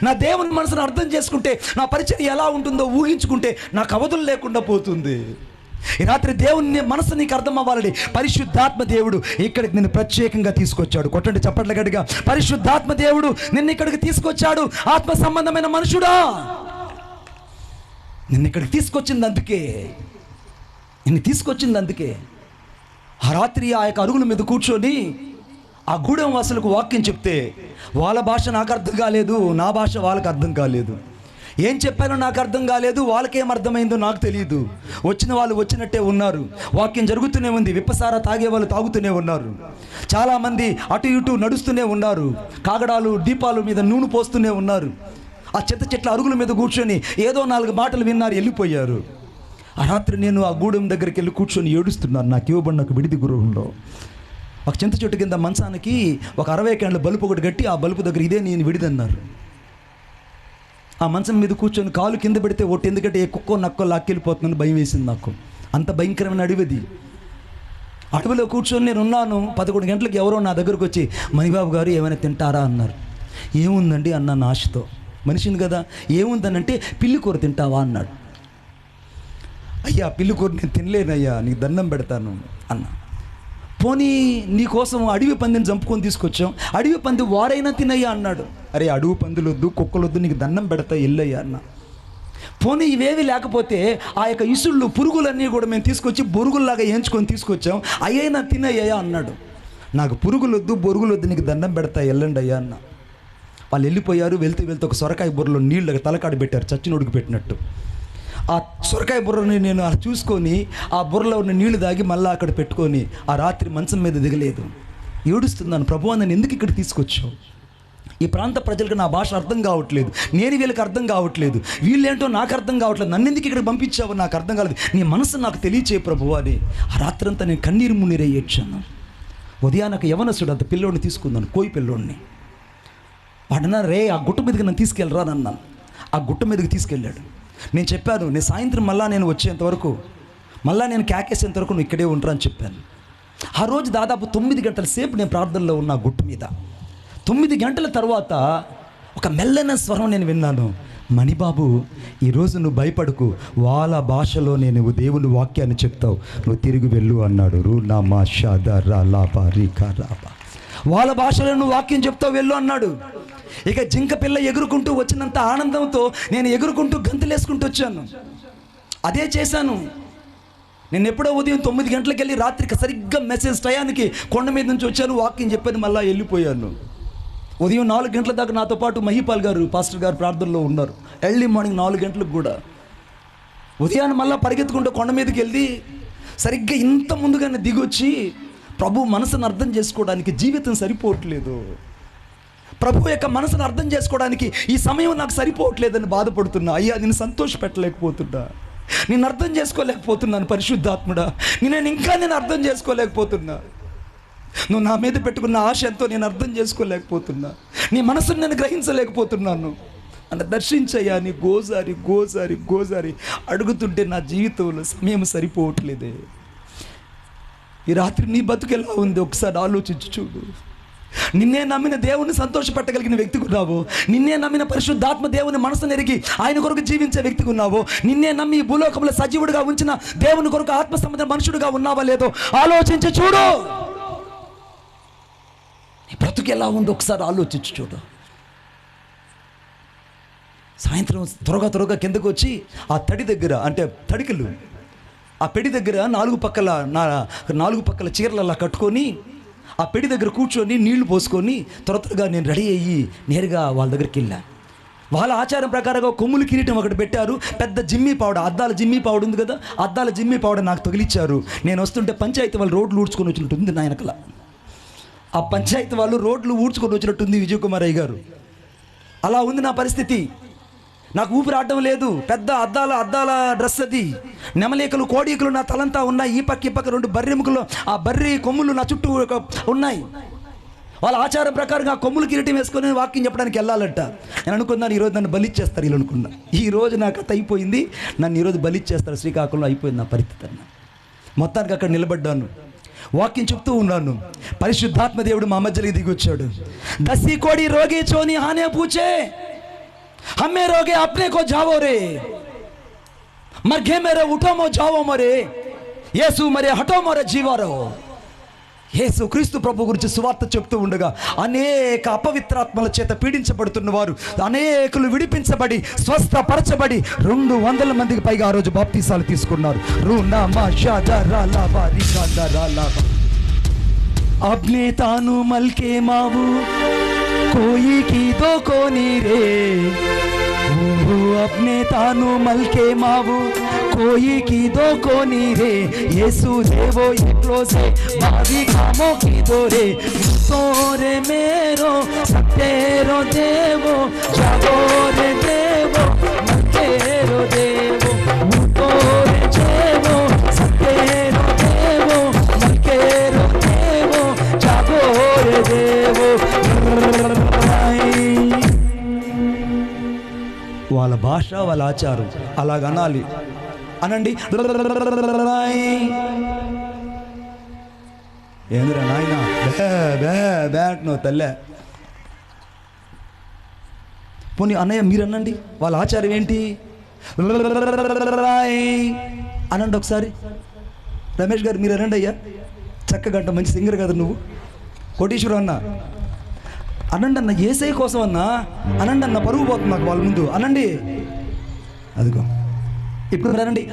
నా దేవుని మనసును అర్థం చేసుకుంటే నా పరిచయం ఎలా ఉంటుందో ఊహించుకుంటే నాకు అవధులు లేకుండా పోతుంది. ఈ రాత్రి దేవుని మనసు నీకు అర్థం అవ్వాలని పరిశుద్ధాత్మ దేవుడు ఇక్కడికి నిన్ను ప్రత్యేకంగా తీసుకొచ్చాడు. కొట్టండి చప్పట్ల గట్టిగా. పరిశుద్ధాత్మ దేవుడు నిన్ను ఇక్కడికి తీసుకొచ్చాడు. ఆత్మ సంబంధమైన మనుషుడా, నిన్ను ఇక్కడికి తీసుకొచ్చింది అందుకే. నిన్ను తీసుకొచ్చింది అందుకే. ఆ రాత్రి ఆ యొక్క అరుగుల మీద కూర్చొని ఆ గూడెం వాసులకు వాక్యం చెప్తే వాళ్ళ భాష నాకు అర్థం కాలేదు, నా భాష వాళ్ళకి అర్థం కాలేదు. ఏం చెప్పానో నాకు అర్థం కాలేదు, వాళ్ళకేం అర్థమైందో నాకు తెలియదు. వచ్చిన వాళ్ళు వచ్చినట్టే ఉన్నారు. వాక్యం జరుగుతూనే ఉంది. విప్పసారా తాగే వాళ్ళు తాగుతూనే ఉన్నారు. చాలామంది అటు ఇటు నడుస్తూనే ఉన్నారు. కాగడాలు దీపాలు మీద నూనె పోస్తూనే ఉన్నారు. ఆ చెట్ల అరుగుల మీద కూర్చొని ఏదో 4 మాటలు విన్నారు, వెళ్ళిపోయారు. ఆ రాత్రి నేను ఆ గూడెం దగ్గరికి వెళ్ళి కూర్చొని ఏడుస్తున్నాను. నాకు ఇవ్వబడిన ఒక విడిది గృహంలో ఒక చింత చెట్టు కింద మంచానికి ఒక 60 క్యాండ్ల బలుపు ఒకటి కట్టి ఆ బలుపు దగ్గర ఇదే నేను విడిదన్నారు. ఆ మంచం మీద కూర్చొని కాలు కింద పెడితే ఒకటి, ఎందుకంటే ఏ కుక్కో నక్కో లాక్కెళ్ళిపోతుందని భయం వేసింది నాకు. అంత భయంకరమైన అడవిది. అడవిలో కూర్చొని నేను ఉన్నాను. 11 గంటలకు ఎవరో నా దగ్గరకు వచ్చి, మణిబాబు గారు ఏమైనా తింటారా అన్నారు. ఏముందండి అన్నాను ఆశతో. మనిషిని కదా. ఏముందనంటే పిల్లి కూర తింటావా అన్నాడు. అయ్యా పిల్లి కూర నేను తినలేనయ్యా, నీకు దండం పెడతాను అన్నా. పోనీ నీకోసం అడవి పందిని చంపుకొని తీసుకొచ్చాం, అడవి పంది వారైనా తినయ్యా అన్నాడు. అరే అడవి పందులు వద్దు, కుక్కలు వద్దు, నీకు దండం పెడతా ఎల్లయ్యా అన్న. పోనీ ఇవేవి లేకపోతే ఆ యొక్క ఇసుళ్ళు పురుగులన్నీ కూడా మేము తీసుకొచ్చి బొరుగుల్లాగా వేయించుకొని తీసుకొచ్చాం, అయ్యైనా తినయ్యా అన్నాడు. నాకు పురుగులు వద్దు, బొరుగులు వద్దు, నీకు దండం పెడతా వెళ్ళండి అయ్యా అన్న. వాళ్ళు వెళ్ళిపోయారు. వెళ్తూ ఒక సొరకాయ బుర్రలో నీళ్ళు తలకాడి పెట్టారు, చచ్చినోడికి పెట్టినట్టు. ఆ సొరకాయ బుర్రని నేను అలా చూసుకొని ఆ బుర్రలో ఉన్న నీళ్లు దాగి మళ్ళీ అక్కడ పెట్టుకొని ఆ రాత్రి మంచం మీద దిగలేదు. ఏడుస్తున్నాను, ప్రభువా నన్ను ఎందుకు ఇక్కడ తీసుకొచ్చావు? ఈ ప్రాంత ప్రజలకు నా భాష అర్థం కావట్లేదు, నేను వీళ్ళకి అర్థం కావట్లేదు, వీళ్ళేంటో నాకు అర్థం కావట్లేదు, నన్ను ఎందుకు ఇక్కడ పంపించావు నాకు అర్థం కాలేదు, నీ మనసు నాకు తెలియచే ప్రభువా అని ఆ రాత్రంతా నేను కన్నీరు మున్నీరే ఏడ్చాను. ఉదయానికి యవనసుడు అంత పిల్లోడిని తీసుకున్నాను, కోయి పిల్లోడిని. వాడన్నారు, రే ఆ గుట్ట మీదకి నన్ను తీసుకెళ్ళరా అన్నాను. ఆ గుట్ట మీదకి తీసుకెళ్ళాడు. నేను చెప్పాను, నేను సాయంత్రం మళ్ళీ నేను వచ్చేంతవరకు, మళ్ళీ నేను కేకేసేంతవరకు నువ్వు ఇక్కడే ఉంటారా అని చెప్పాను. ఆ రోజు దాదాపు 9 గంటల సేపు నేను ప్రార్థనలో ఉన్న గుట్ట మీద. 9 గంటల తర్వాత ఒక మెల్లైన స్వరం నేను విన్నాను. మణిబాబు ఈరోజు నువ్వు భయపడకు, వాళ్ళ భాషలో నేను దేవుని వాక్యాన్ని చెప్తావు, నువ్వు తిరిగి వెళ్ళు అన్నాడు. రూనామా షాదా రా లాబా రీకా రాబా, వాళ్ళ భాషలో నువ్వు వాక్యం చెప్తావు వెళ్ళు అన్నాడు. ఇక జింక పిల్ల ఎగురుకుంటూ వచ్చినంత ఆనందంతో నేను ఎగురుకుంటూ గంతులేసుకుంటూ వచ్చాను. అదే చేశాను. నేను ఎప్పుడో ఉదయం 9 గంటలకు వెళ్ళి రాత్రికి సరిగ్గా మెసేజ్ టయానికి కొండ మీద నుంచి వచ్చాను, వాకింగ్ చెప్పాను, మళ్ళీ వెళ్ళిపోయాను. ఉదయం 4 గంటల దాకా నాతో పాటు మహిపాల్ గారు పాస్టర్ గారు ప్రార్థనలో ఉన్నారు. ఎర్లీ మార్నింగ్ 4 గంటలకు కూడా. ఉదయాన్ని మళ్ళీ పరిగెత్తుకుంటూ కొండ మీదకి వెళ్ళి సరిగ్గా ఇంత ముందుగానే దిగొచ్చి ప్రభు మనసును అర్థం చేసుకోవడానికి జీవితం సరిపోవట్లేదు, ప్రభు యొక్క మనసును అర్థం చేసుకోవడానికి ఈ సమయం నాకు సరిపోవట్లేదని బాధపడుతున్నా. అయ్యా నేను సంతోషపెట్టలేకపోతున్నా, నేను అర్థం చేసుకోలేకపోతున్నాను. పరిశుద్ధాత్ముడా నేను ఇంకా అర్థం చేసుకోలేకపోతున్నా. నువ్వు నా మీద పెట్టుకున్న ఆశ ఎంతో నేను అర్థం చేసుకోలేకపోతున్నా, నీ మనసును నేను గ్రహించలేకపోతున్నాను. అన్న దర్శించయ్యా నీ గోజారి అడుగుతుంటే నా జీవితంలో సమయం సరిపోవట్లేదే. ఈ రాత్రి నీ బతుకు ఎలా ఉంది ఒకసారి ఆలోచించి చూడు. నిన్నే నమ్మిన దేవుని సంతోషపెట్టగలిగిన వ్యక్తిగా ఉన్నావు, నిన్నే నమ్మిన పరిశుద్ధాత్మ దేవుని మనసు నెరిగి ఆయన కొరకు జీవించే వ్యక్తిగా ఉన్నావు, నిన్నే నమ్మి భూలోకంలో సజీవుడిగా ఉంచిన దేవుని కొరకు ఆత్మ సంబంధ మనుషుడిగా ఉన్నావా లేదో ఆలోచించి చూడు. నీ బ్రతుకు ఎలా ఉందో ఒకసారి ఆలోచించి చూడు. సాయంత్రం త్వరగా కిందకు వచ్చి ఆ తడి దగ్గర, అంటే తడికలు ఆ పెడి దగ్గర నాలుగు పక్కల చీరలు అలా కట్టుకొని ఆ పెడి దగ్గర కూర్చొని నీళ్లు పోసుకొని త్వరగా నేను రెడీ అయ్యి నేరుగా వాళ్ళ దగ్గరికి వెళ్ళాను. వాళ్ళ ఆచారం ప్రకారంగా కొమ్ములు కిరీటం ఒకటి పెట్టారు, పెద్ద జిమ్మీ పౌడ, అద్దాల జిమ్మీ పౌడ ఉంది కదా, అద్దాల జిమ్మీ పౌడ నాకు తగిలిచ్చారు. నేను వస్తుంటే పంచాయతీ వాళ్ళు రోడ్లు ఊడ్చుకొని వచ్చినట్టుంది నా వెనకల. ఆ పంచాయతీ వాళ్ళు రోడ్లు ఊడ్చుకొని వచ్చినట్టుంది విజయ్ కుమార్ అయ్య గారు. అలా ఉంది నా పరిస్థితి. నాకు ఊపిరి ఆడడం లేదు. పెద్ద అద్దాల డ్రెస్ అది, నెమలేకలు కోడీకలు నా తలంతా ఉన్నాయి. ఈ పక్క 2 బర్రెముకలు, ఆ బర్రె కొమ్ములు నా చుట్టూ ఉన్నాయి. వాళ్ళ ఆచారం ప్రకారంగా ఆ కొమ్ములు కిరీటం వేసుకొని వాకింగ్ చెప్పడానికి వెళ్ళాలంట. నేను అనుకున్నాను ఈరోజు నన్ను బలిచ్చేస్తారు వీళ్ళు అనుకున్నా. ఈరోజు నాకు కథ అయిపోయింది, నన్ను ఈరోజు బలిచ్చేస్తారు. శ్రీకాకుళంలో అయిపోయింది నా పరిస్థితి అన్న. మొత్తానికి అక్కడ నిలబడ్డాను, వాక్యం చెప్తూ ఉన్నాను. పరిశుద్ధాత్మ దేవుడు మా మధ్యలోకి దిగి వచ్చాడు. దస్సీ కోడి రోగి చోని హానే పూచే हमें रोगे अपने को जाओ रे, मर गए मेरे उठो मो जाओ मरे, येसु मरे हटो मरे जीवारो. యేసు క్రీస్తు ప్రభు గురించి సువార్త చెప్తూ ఉండగా అనేక అపవిత్రాత్మల చేత పీడించబడుతున్న వారు అనేకులు విడిపించబడి స్వస్థపరచబడి 200 మందికి పైగా ఆ రోజు బాప్తీసాలు తీసుకున్నారు. అబ్నే తాను మల్కే మావు कोई की दो कोनी रे, अपने तानु मलके मावु कोई की दो कोनी रे, येसु देवो एकलो से भावी कामों की दो रे, तोरे मेरो सतेरो देवो जागो रे देवो मलकेरो देवो, तोरे देवो सतेरो देवो मलकेरो देवो जागो रे देवो. వాళ్ళ భాష వాళ్ళ ఆచారం అలాగనాలి. అనండి ఏందిరా నాయన బ్యాట్నో తల్లే. పోనీ అన్నయ్య మీరు అనండి వాళ్ళ ఆచారం ఏంటి అనండి ఒకసారి. రమేష్ గారు మీరు అనండి అయ్యా, చక్కగా అంట మంచి సింగర్ కదా నువ్వు. కోటీశ్వరం అన్న అనండి అన్న, ఏసై కోసం అన్నా అనండి అన్న, పరుగు పోతుంది నాకు వాళ్ళ ముందు అనండి. అదిగో ఇప్పుడు అనండి.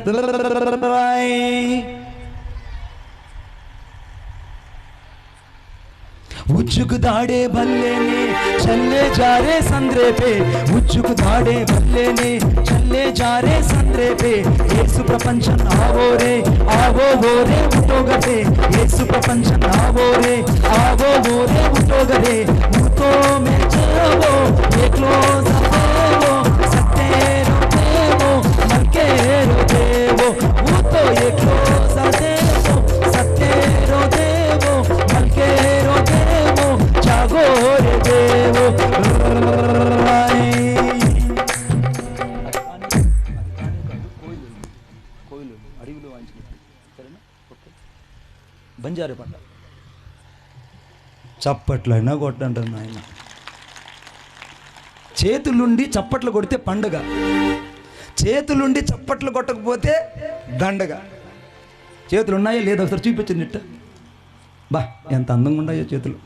उच्चुक दाड़े भल्ले ने चले जा रे संद्रे पे, उच्चुक दाड़े भल्ले ने चले जा रे संद्रे पे, येसु प्रपंचन आवो रे उठो गरे, येसु प्रपंचन आवो रे उठो गरे, उठो में जावो एकलो जावो सतेरो देवो मलकेरो देवो, उठो एकलो जावो सतेरो देवो मलकेरो देवो जागो रे देवो. అడవిలో సరేనా? ఓకే, బంజారు పంట చప్పట్లైనా కొట్టంటారు ఆయన. చేతులుండి చప్పట్లు కొడితే పండుగ, చేతులుండి చప్పట్లు కొట్టకపోతే దండగ. చేతులు ఉన్నాయో లేదో ఒకసారి చూపించండి. బా ఎంత అందంగా ఉన్నాయో చేతులు.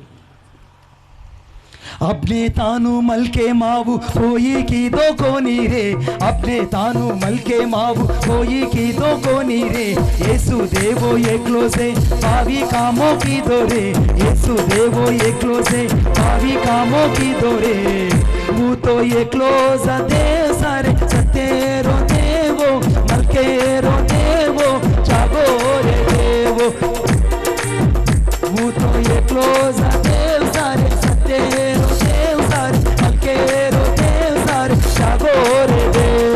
अपने तानु मल के मावु कोई की दो कोनी रे, अपने तानु मल के मावु कोई की दो कोनी रे, येसु देवो एकलो से पावी कामों की दो रे, येसु देवो एकलो से पावी कामों की दो रे, वो तो एकलो सा देव सारे सतेरो देवो मल के रो देवो जागो रे देवो, वो तो एकलो सा देव सारे सतेरो देव सारे मलकेरो देव सारे जागो रे देव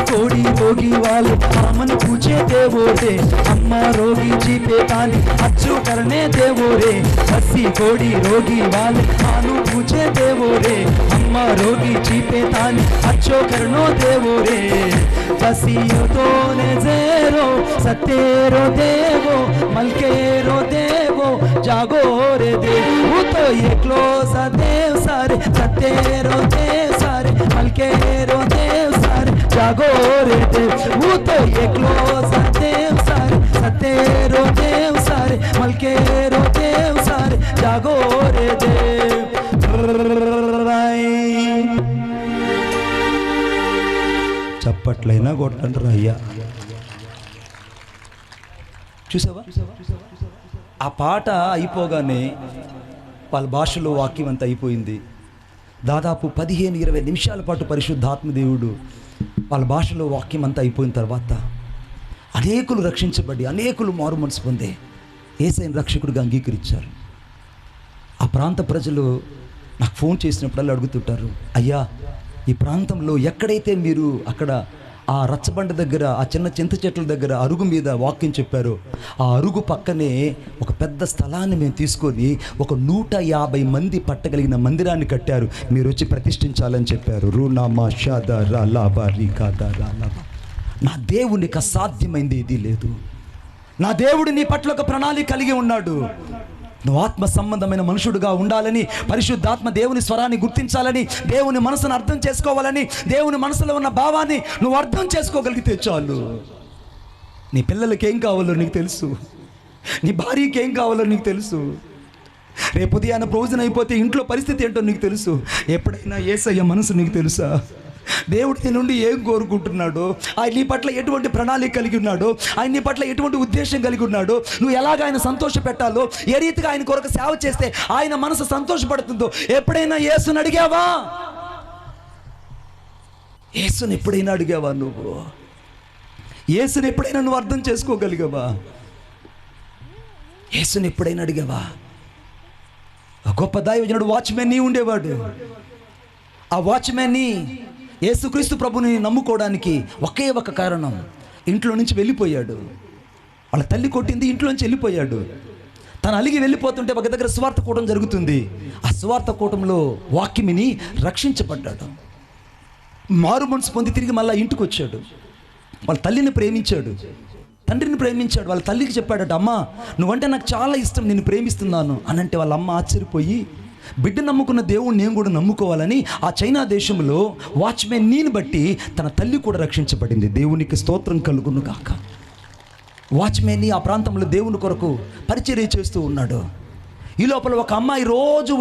कोड़ी रोगी वाले आमन पूछे देवो रे, अम्मा रोगी जी पे तानी अच्छू करने देवो रे, हसी कोड़ी रोगी वाले आनू पूछे देवो रे, अम्मा रोगी जी पे तानी अच्छो करनो देवो रे, हसियो तो ने जेरो सतेरो देवो मलकेरो देवो जागो रे देव, तो ये क्लोसा देव सारे सतेरो देव सारे मलकेरो देव सारे जागो रे देव, वो तो ये क्लोसा देव सारे सतेरो देव सारे मलकेरो देव सारे जागो रे देव। చప్పట్లైనా కొట్టండి అయ్యా. చూసావా ఆ పాట అయిపోగానే వాళ్ళ భాషలో వాక్యం అంతా అయిపోయింది. దాదాపు 15-20 నిమిషాల పాటు పరిశుద్ధాత్మదేవుడు వాళ్ళ భాషలో వాక్యం అంతా అయిపోయిన తర్వాత అనేకులు రక్షించబడి అనేకులు మారు మనసు పొందే యేసయ్యను రక్షకుడిగా అంగీకరించారు. ఆ ప్రాంత ప్రజలు నాకు ఫోన్ చేసినప్పుడల్లా అడుగుతుంటారు, అయ్యా ఈ ప్రాంతంలో ఎక్కడైతే మీరు అక్కడ ఆ రచ్చబండ దగ్గర ఆ చిన్న చింత చెట్ల దగ్గర అరుగు మీద వాక్యం చెప్పారో ఆ అరుగు పక్కనే ఒక పెద్ద స్థలాన్ని మేము తీసుకొని ఒక 150 మంది పట్టగలిగిన మందిరాన్ని కట్టారు, మీరు వచ్చి ప్రతిష్ఠించాలని చెప్పారు. నా దేవునికి అసాధ్యమైంది ఏదీ లేదు. నా దేవుడు నీ పట్ల ఒక ప్రణాళిక కలిగి ఉన్నాడు. నువ్వు ఆత్మ సంబంధమైన మనుషుడుగా ఉండాలని, పరిశుద్ధాత్మ దేవుని స్వరాన్ని గుర్తించాలని, దేవుని మనసును అర్థం చేసుకోవాలని, దేవుని మనసులో ఉన్న భావాన్ని నువ్వు అర్థం చేసుకోగలిగితే చాలు. నీ పిల్లలకి ఏం కావాలో నీకు తెలుసు, నీ భార్యకి ఏం కావాలో నీకు తెలుసు, రేపు ఉదయాన భోజనం అయిపోతే ఇంట్లో పరిస్థితి ఏంటో నీకు తెలుసు. ఎప్పుడైనా యేసయ్య మనసు నీకు తెలుసా? దేవుడు నీ నుండి ఏం కోరుకుంటున్నాడో, ఆయన నీ పట్ల ఎటువంటి ప్రణాళిక కలిగి ఉన్నాడో, ఆయన నీ పట్ల ఎటువంటి ఉద్దేశం కలిగి ఉన్నాడో, నువ్వు ఎలాగ ఆయన సంతోష పెట్టాలో, ఏ రీతిగా ఆయన కొరకు సేవ చేస్తే ఆయన మనసు సంతోషపడుతుందో ఎప్పుడైనా యేసుని అడిగావా? యేసుని ఎప్పుడైనా అడిగావా? నువ్వు యేసుని ఎప్పుడైనా నువ్వు అర్థం చేసుకోగలిగావా? యేసుని ఎప్పుడైనా అడిగావా? ఆ గొప్ప దైవజనుడు వాచ్మెన్ ఉండేవాడు. ఆ వాచ్మెన్ యేసుక్రీస్తు ప్రభుని నమ్ముకోవడానికి ఒకే ఒక కారణం, ఇంట్లో నుంచి వెళ్ళిపోయాడు. వాళ్ళ తల్లి కొట్టింది, ఇంట్లో నుంచి వెళ్ళిపోయాడు. తను అలిగి వెళ్ళిపోతుంటే ఒక దగ్గర సువార్త కూటం జరుగుతుంది. ఆ సువార్త కూటంలో వాక్యమిని రక్షించబడ్డాడు. మారు మనసు పొంది తిరిగి మళ్ళీ ఇంటికి వచ్చాడు. వాళ్ళ తల్లిని ప్రేమించాడు, తండ్రిని ప్రేమించాడు. వాళ్ళ తల్లికి చెప్పాడట, అమ్మ నువ్వంటే నాకు చాలా ఇష్టం, నేను ప్రేమిస్తున్నాను అని. అంటే వాళ్ళ అమ్మ ఆశ్చర్యపోయి, బిడ్డ నమ్ముకున్న దేవుణ్ణి నేను కూడా నమ్ముకోవాలని ఆ చైనా దేశంలో వాచ్మెన్ నీని బట్టి తన తల్లి కూడా రక్షించబడింది. దేవునికి స్తోత్రం కలుగును గాక. వాచ్మెన్ ఆ ప్రాంతంలో దేవుని కొరకు పరిచర్య చేస్తూ ఉన్నాడు. ఈ లోపల ఒక అమ్మాయి రోజు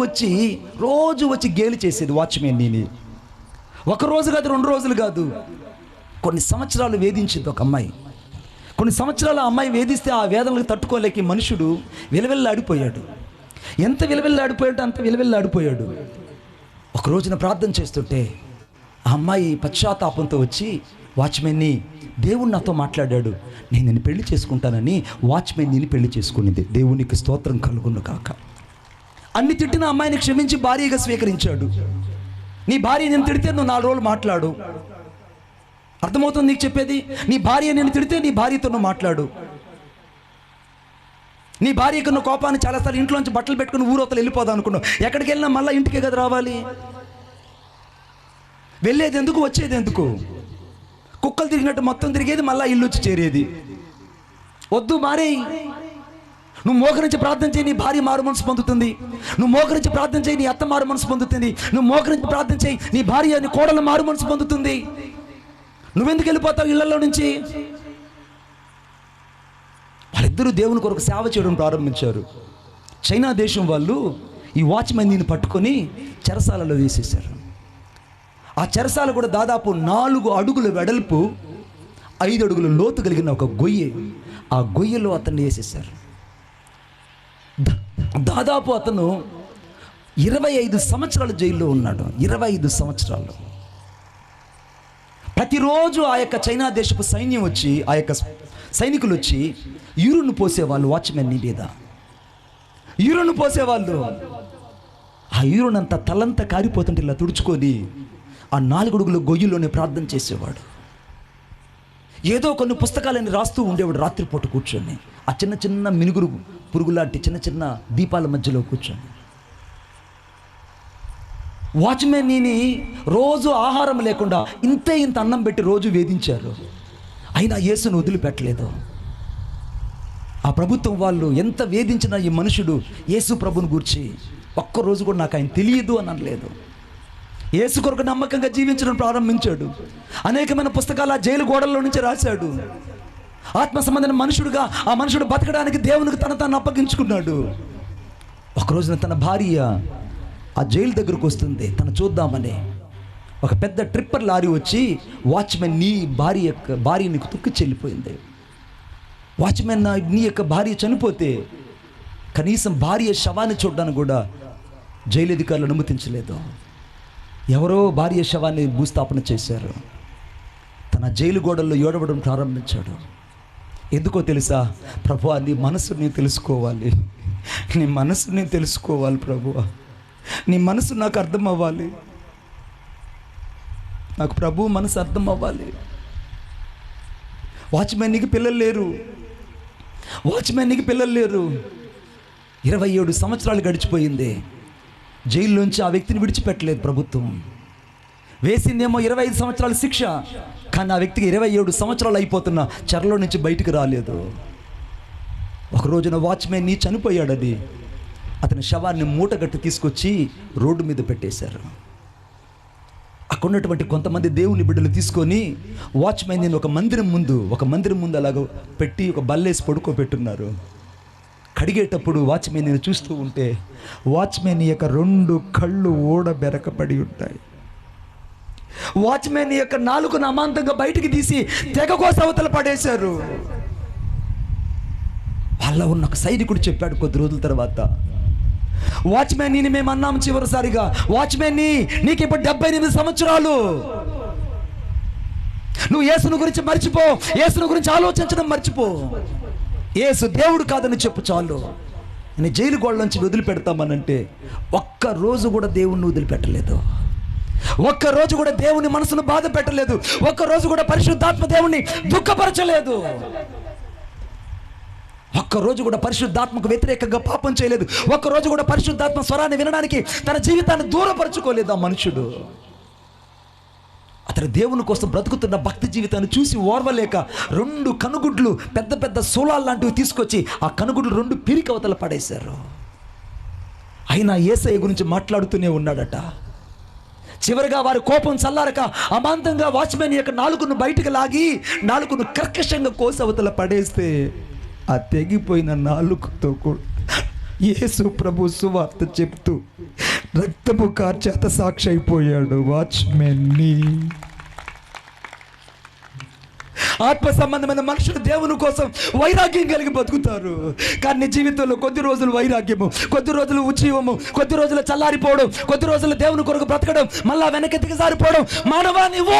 వచ్చి గేలి చేసేది వాచ్మెన్ నీని. ఒక రోజు కాదు, 2 రోజులు కాదు, కొన్ని సంవత్సరాలు వేధించింది ఒక అమ్మాయి. కొన్ని సంవత్సరాలు ఆ అమ్మాయి వేధిస్తే ఆ వేదనలకు తట్టుకోలేక మనుషుడు విలవిల్లాడిపోయాడు. ఎంత విలవిల్లాడిపోయాడు అంత విలవిల్లాడిపోయాడు. ఒక రోజున ప్రార్థన చేస్తుంటే ఆ అమ్మాయి పశ్చాత్తాపంతో వచ్చి వాచ్మెన్ని, దేవుడు నాతో మాట్లాడాడు, నేను నిన్ను పెళ్లి చేసుకుంటానని వాచ్మెన్ నేను పెళ్లి చేసుకునేది. దేవునికి స్తోత్రం కలుగును కాక. అన్ని తిట్టిన అమ్మాయిని క్షమించి భార్యగా స్వీకరించాడు. నీ భార్య నేను తిడితే నువ్వు 4 రోజులు మాట్లాడు. అర్థమవుతుంది నీకు చెప్పేది? నీ భార్య నేను తిడితే నీ భార్యతో నువ్వు మాట్లాడు. నీ భార్యకు నువ్వు కోపాన్ని చాలాసార్లు ఇంట్లోంచి బట్టలు పెట్టుకుని ఊరవతలు వెళ్ళిపోదాం అనుకున్నావు. ఎక్కడికి వెళ్ళినా మళ్ళీ ఇంటికే కదా రావాలి. వెళ్ళేది ఎందుకు, వచ్చేది ఎందుకు? కుక్కలు తిరిగినట్టు మొత్తం తిరిగేది, మళ్ళీ ఇల్లు వచ్చి చేరేది. వద్దు, మారేయి. నువ్వు మోకరించి ప్రార్థన చేయి, నీ భార్య మారు మనసు పొందుతుంది. నువ్వు మోకరించి ప్రార్థన చేయి, నీ అత్త మారు మనసు పొందుతుంది. నువ్వు మోకరించి ప్రార్థన చేయి, నీ భార్య నీ కోడలు మారు మనసు పొందుతుంది. నువ్వెందుకు వెళ్ళిపోతావు ఇళ్లలో నుంచి? వాళ్ళిద్దరూ దేవుని కొరకు సేవ చేయడం ప్రారంభించారు. చైనా దేశం వాళ్ళు ఈ వాచ్మెన్ని పట్టుకొని చెరసాలలో వేసేశారు. ఆ చెరసాల కూడా దాదాపు 4 అడుగుల వెడల్పు, 5 అడుగుల లోతు కలిగిన ఒక గొయ్యి. ఆ గొయ్యలో అతన్ని వేసేశారు. దాదాపు అతను 25 సంవత్సరాలు జైల్లో ఉన్నాడు. 25 సంవత్సరాలు. ప్రతిరోజు ఆ యొక్క చైనా దేశపు సైన్యం వచ్చి, ఆ యొక్క సైనికులు వచ్చి యూరిన్ పోసేవాళ్ళు వాచ్మెన్ మీద. యూరిన్ పోసేవాళ్ళు. ఆ యూరిన్ అంతా తలంతా కారిపోతుంటే ఇలా తుడుచుకొని ఆ 4 అడుగుల గొయ్యిలోనే ప్రార్థన చేసేవాడు. ఏదో కొన్ని పుస్తకాలని రాస్తూ ఉండేవాడు రాత్రిపూట కూర్చొని. ఆ చిన్న చిన్న మినుగురు పురుగులాంటి చిన్న చిన్న దీపాల మధ్యలో కూర్చొని. వాచ్మెన్ని రోజు ఆహారం లేకుండా ఇంత అన్నం పెట్టి రోజు వేధించారు. అయినా యేసును వదిలిపెట్టలేదు. ఆ ప్రభుత్వం వాళ్ళు ఎంత వేధించినా ఈ మనుషుడు యేసు ప్రభుని గూర్చి ఒక్కరోజు కూడా నాకు ఆయన తెలియదు అని అనలేదు. యేసు కొరకు నమ్మకంగా జీవించడం ప్రారంభించాడు. అనేకమైన పుస్తకాలు ఆ జైలు గోడల్లో నుంచి రాశాడు. ఆత్మ సంబంధమైన మనుషుడుగా ఆ మనుషుడు బతకడానికి దేవునికి తాను అప్పగించుకున్నాడు. ఒకరోజున తన భార్య ఆ జైలు దగ్గరకు వస్తుంది, తను చూద్దామని. ఒక పెద్ద ట్రిప్పర్ లారీ వచ్చి, వాచ్మెన్ నీ భార్య నీకు తొక్కి చెల్లిపోయింది. వాచ్మెన్ నీ యొక్క భార్య చనిపోతే కనీసం భార్య శవాన్ని చూడడానికి కూడా జైలు అధికారులు అనుమతించలేదు. ఎవరో భార్య శవాన్ని భూస్థాపన చేశారు. తన జైలు గోడల్లో ఏడవడం ప్రారంభించాడు. ఎందుకో తెలుసా? ప్రభువా, నీ మనసు నేను తెలుసుకోవాలి, నీ మనసు నేను తెలుసుకోవాలి ప్రభువా, నీ మనసు నాకు అర్థం అవ్వాలి, నాకు ప్రభు మనసు అర్థం అవ్వాలి. వాచ్మెన్కి పిల్లలు లేరు. 27 సంవత్సరాలు గడిచిపోయింది. జైల్లోంచి ఆ వ్యక్తిని విడిచిపెట్టలేదు ప్రభుత్వం. వేసిందేమో 25 సంవత్సరాల శిక్ష, కానీ ఆ వ్యక్తికి 27 సంవత్సరాలు అయిపోతున్నా చెరలో నుంచి బయటికి రాలేదు. ఒక రోజున వాచ్మెన్ చనిపోయాడని అతని శవాన్ని మూటగట్టి తీసుకొచ్చి రోడ్డు మీద పెట్టేశారు. అక్కడ ఉన్నటువంటి కొంతమంది దేవుని బిడ్డలు తీసుకొని వాచ్మెన్ ఒక మందిరం ముందు అలాగ పెట్టి ఒక బల్లేసి పడుకోబెట్టున్నారు. కడిగేటప్పుడు వాచ్మెన్ చూస్తూ ఉంటే వాచ్మెన్ యొక్క 2 కళ్ళు ఓడబెరకబడి ఉంటాయి. వాచ్మెన్ యొక్క నాలుకను అమాంతంగా బయటికి తీసి తెగ కోసవతల పడేశారు. వాళ్ళ ఉన్న ఒక సైనికుడు చెప్పాడు కొద్ది రోజుల తర్వాత, వాచ్మెన్ మేము అన్నాము చివరిసారిగా, వాచ్మెన్ నీకు ఇప్పుడు 78 సంవత్సరాలు, నువ్వు యేసును గురించి మర్చిపో, యేసును గురించి ఆలోచించడం మర్చిపో, యేసు దేవుడు కాదని చెప్పు చాలు. నేను జైలు గోడ నుంచి వదిలిపెడతామనంటే ఒక్కరోజు కూడా దేవుణ్ణి వదిలిపెట్టలేదు. ఒక్కరోజు కూడా దేవుని మనసును బాధ పెట్టలేదు. ఒక్కరోజు కూడా పరిశుద్ధాత్మ దేవుణ్ణి దుఃఖపరచలేదు. ఒక్కరోజు కూడా పరిశుద్ధాత్మకు వ్యతిరేకంగా పాపం చేయలేదు. ఒక్కరోజు కూడా పరిశుద్ధాత్మ స్వరాన్ని వినడానికి తన జీవితాన్ని దూరపరచుకోలేదు ఆ మనుషుడు. అతను దేవుని కోసం బ్రతుకుతున్న భక్తి జీవితాన్ని చూసి ఓర్వలేక 2 కనుగుడ్లు పెద్ద పెద్ద సోలాలు లాంటివి తీసుకొచ్చి ఆ కనుగుడ్లు 2 పిరికి అవతల పడేశారు. అయినా యేసయ్య గురించి మాట్లాడుతూనే ఉన్నాడట. చివరిగా వారి కోపం చల్లారక అమాంతంగా వాచ్మెన్ యొక్క నాలుకను బయటకు లాగి నాలుకను కర్కశంగా కోసి అవతల పడేస్తే ఆ తెగిపోయిన నాలుకతో కూడా యేసు ప్రభు సువార్త చెప్తూ రక్తపు కార్చేత సాక్షి అయిపోయాడు. వాచ్మెన్ని ఆత్మ సంబంధమైన మనుషులు దేవుని కోసం వైరాగ్యం కలిగి బతుకుతారు. కానీ నీ జీవితంలో కొద్ది రోజులు వైరాగ్యము, కొద్ది రోజులు ఉజ్జీవము, కొద్ది రోజులు చల్లారిపోవడం, కొద్ది రోజులు దేవుని కొరకు బ్రతకడం, మళ్ళా వెనకెత్తికి సారిపోవడం. మానవా, నీవు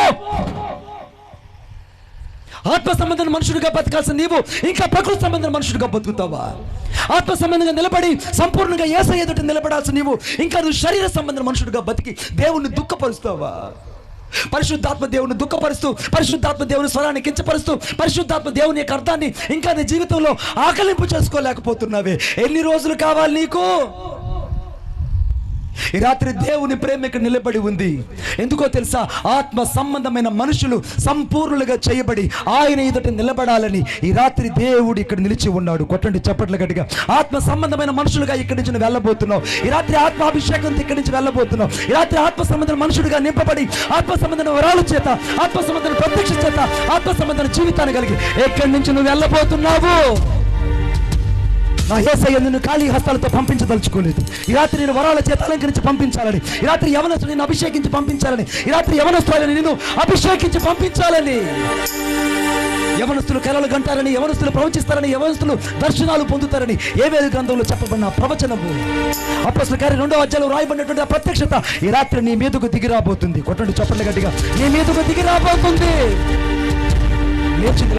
ఆత్మ సంబంధమైన మనుషుడిగా బతకాల్సిన నీవు ఇంకా ప్రకృతి సంబంధమైన మనుషుడిగా బతుకుతావా? ఆత్మ సంబంధంగా నిలబడి సంపూర్ణంగా యేసయ్య ఎదుట నిలబడాల్సిన నీవు ఇంకా నువ్వు శరీర సంబంధమైన మనుషుడిగా బతికి దేవుణ్ణి దుఃఖపరుస్తావా? పరిశుద్ధాత్మ దేవుని దుఃఖపరుస్తూ, పరిశుద్ధాత్మ దేవుని స్వరాన్ని కించపరుస్తూ, పరిశుద్ధాత్మ దేవుని యొక్క అర్థాన్ని ఇంకా నీ జీవితంలో ఆకలింపు చేసుకోలేకపోతున్నావే. ఎన్ని రోజులు కావాలి నీకు? ఈ రాత్రి దేవుని ప్రేమ ఇక్కడ నిలబడి ఉంది. ఎందుకో తెలుసా? ఆత్మ సంబంధమైన మనుషులు సంపూర్ణులుగా చేయబడి ఆయన ఎదుట నిలబడాలని ఈ రాత్రి దేవుడు ఇక్కడ నిలిచి ఉన్నాడు. కొట్టండి చప్పట్లు గట్టిగా. ఆత్మ సంబంధమైన మనుషులుగా ఇక్కడి నుంచి వెళ్ళబోతున్నావు. ఈ రాత్రి ఆత్మాభిషేకంతో ఇక్కడి నుంచి వెళ్ళబోతున్నావు. ఈ రాత్రి ఆత్మ సంబంధమైన మనుషులుగా నింపబడి ఆత్మ సంబంధమైన వరాల చేత, ఆత్మ సంబంధమైన ప్రత్యక్ష చేత, ఆత్మ సంబంధమైన జీవితాన్ని కలిగి ఎక్కడి నుంచి నువ్వు వెళ్ళబోతున్నావు. నా యేసయ్య నిన్ను ఖాళీ హస్తాలతో పంపించదలుచుకోలేదు. ఈ రాత్రి నేను వరాల చేత అలంకరించి పంపించాలని, ఈ రాత్రి యవనస్తులు నిన్ను అభిషేకించి పంపించాలని, ఈ రాత్రి యవనస్తులను నిన్ను అభిషేకించి పంపించాలని. యవనస్తులు కలలు గంటారని, యవనస్తులు ప్రవచిస్తారని, యవనస్తులు దర్శనాలు పొందుతారని యోవేలు గ్రంథంలో చెప్పబడిన ప్రవచనము, అపొస్తలుల కార్యం 2వ అధ్యాయంలో రాయబడినటువంటి ఆ ప్రత్యక్షత ఈ రాత్రి నీ మీదకు దిగి రాబోతుంది. కొట్టండి చప్పట్లు గట్టిగా. నీ మీదకు దిగి రాబోతుంది.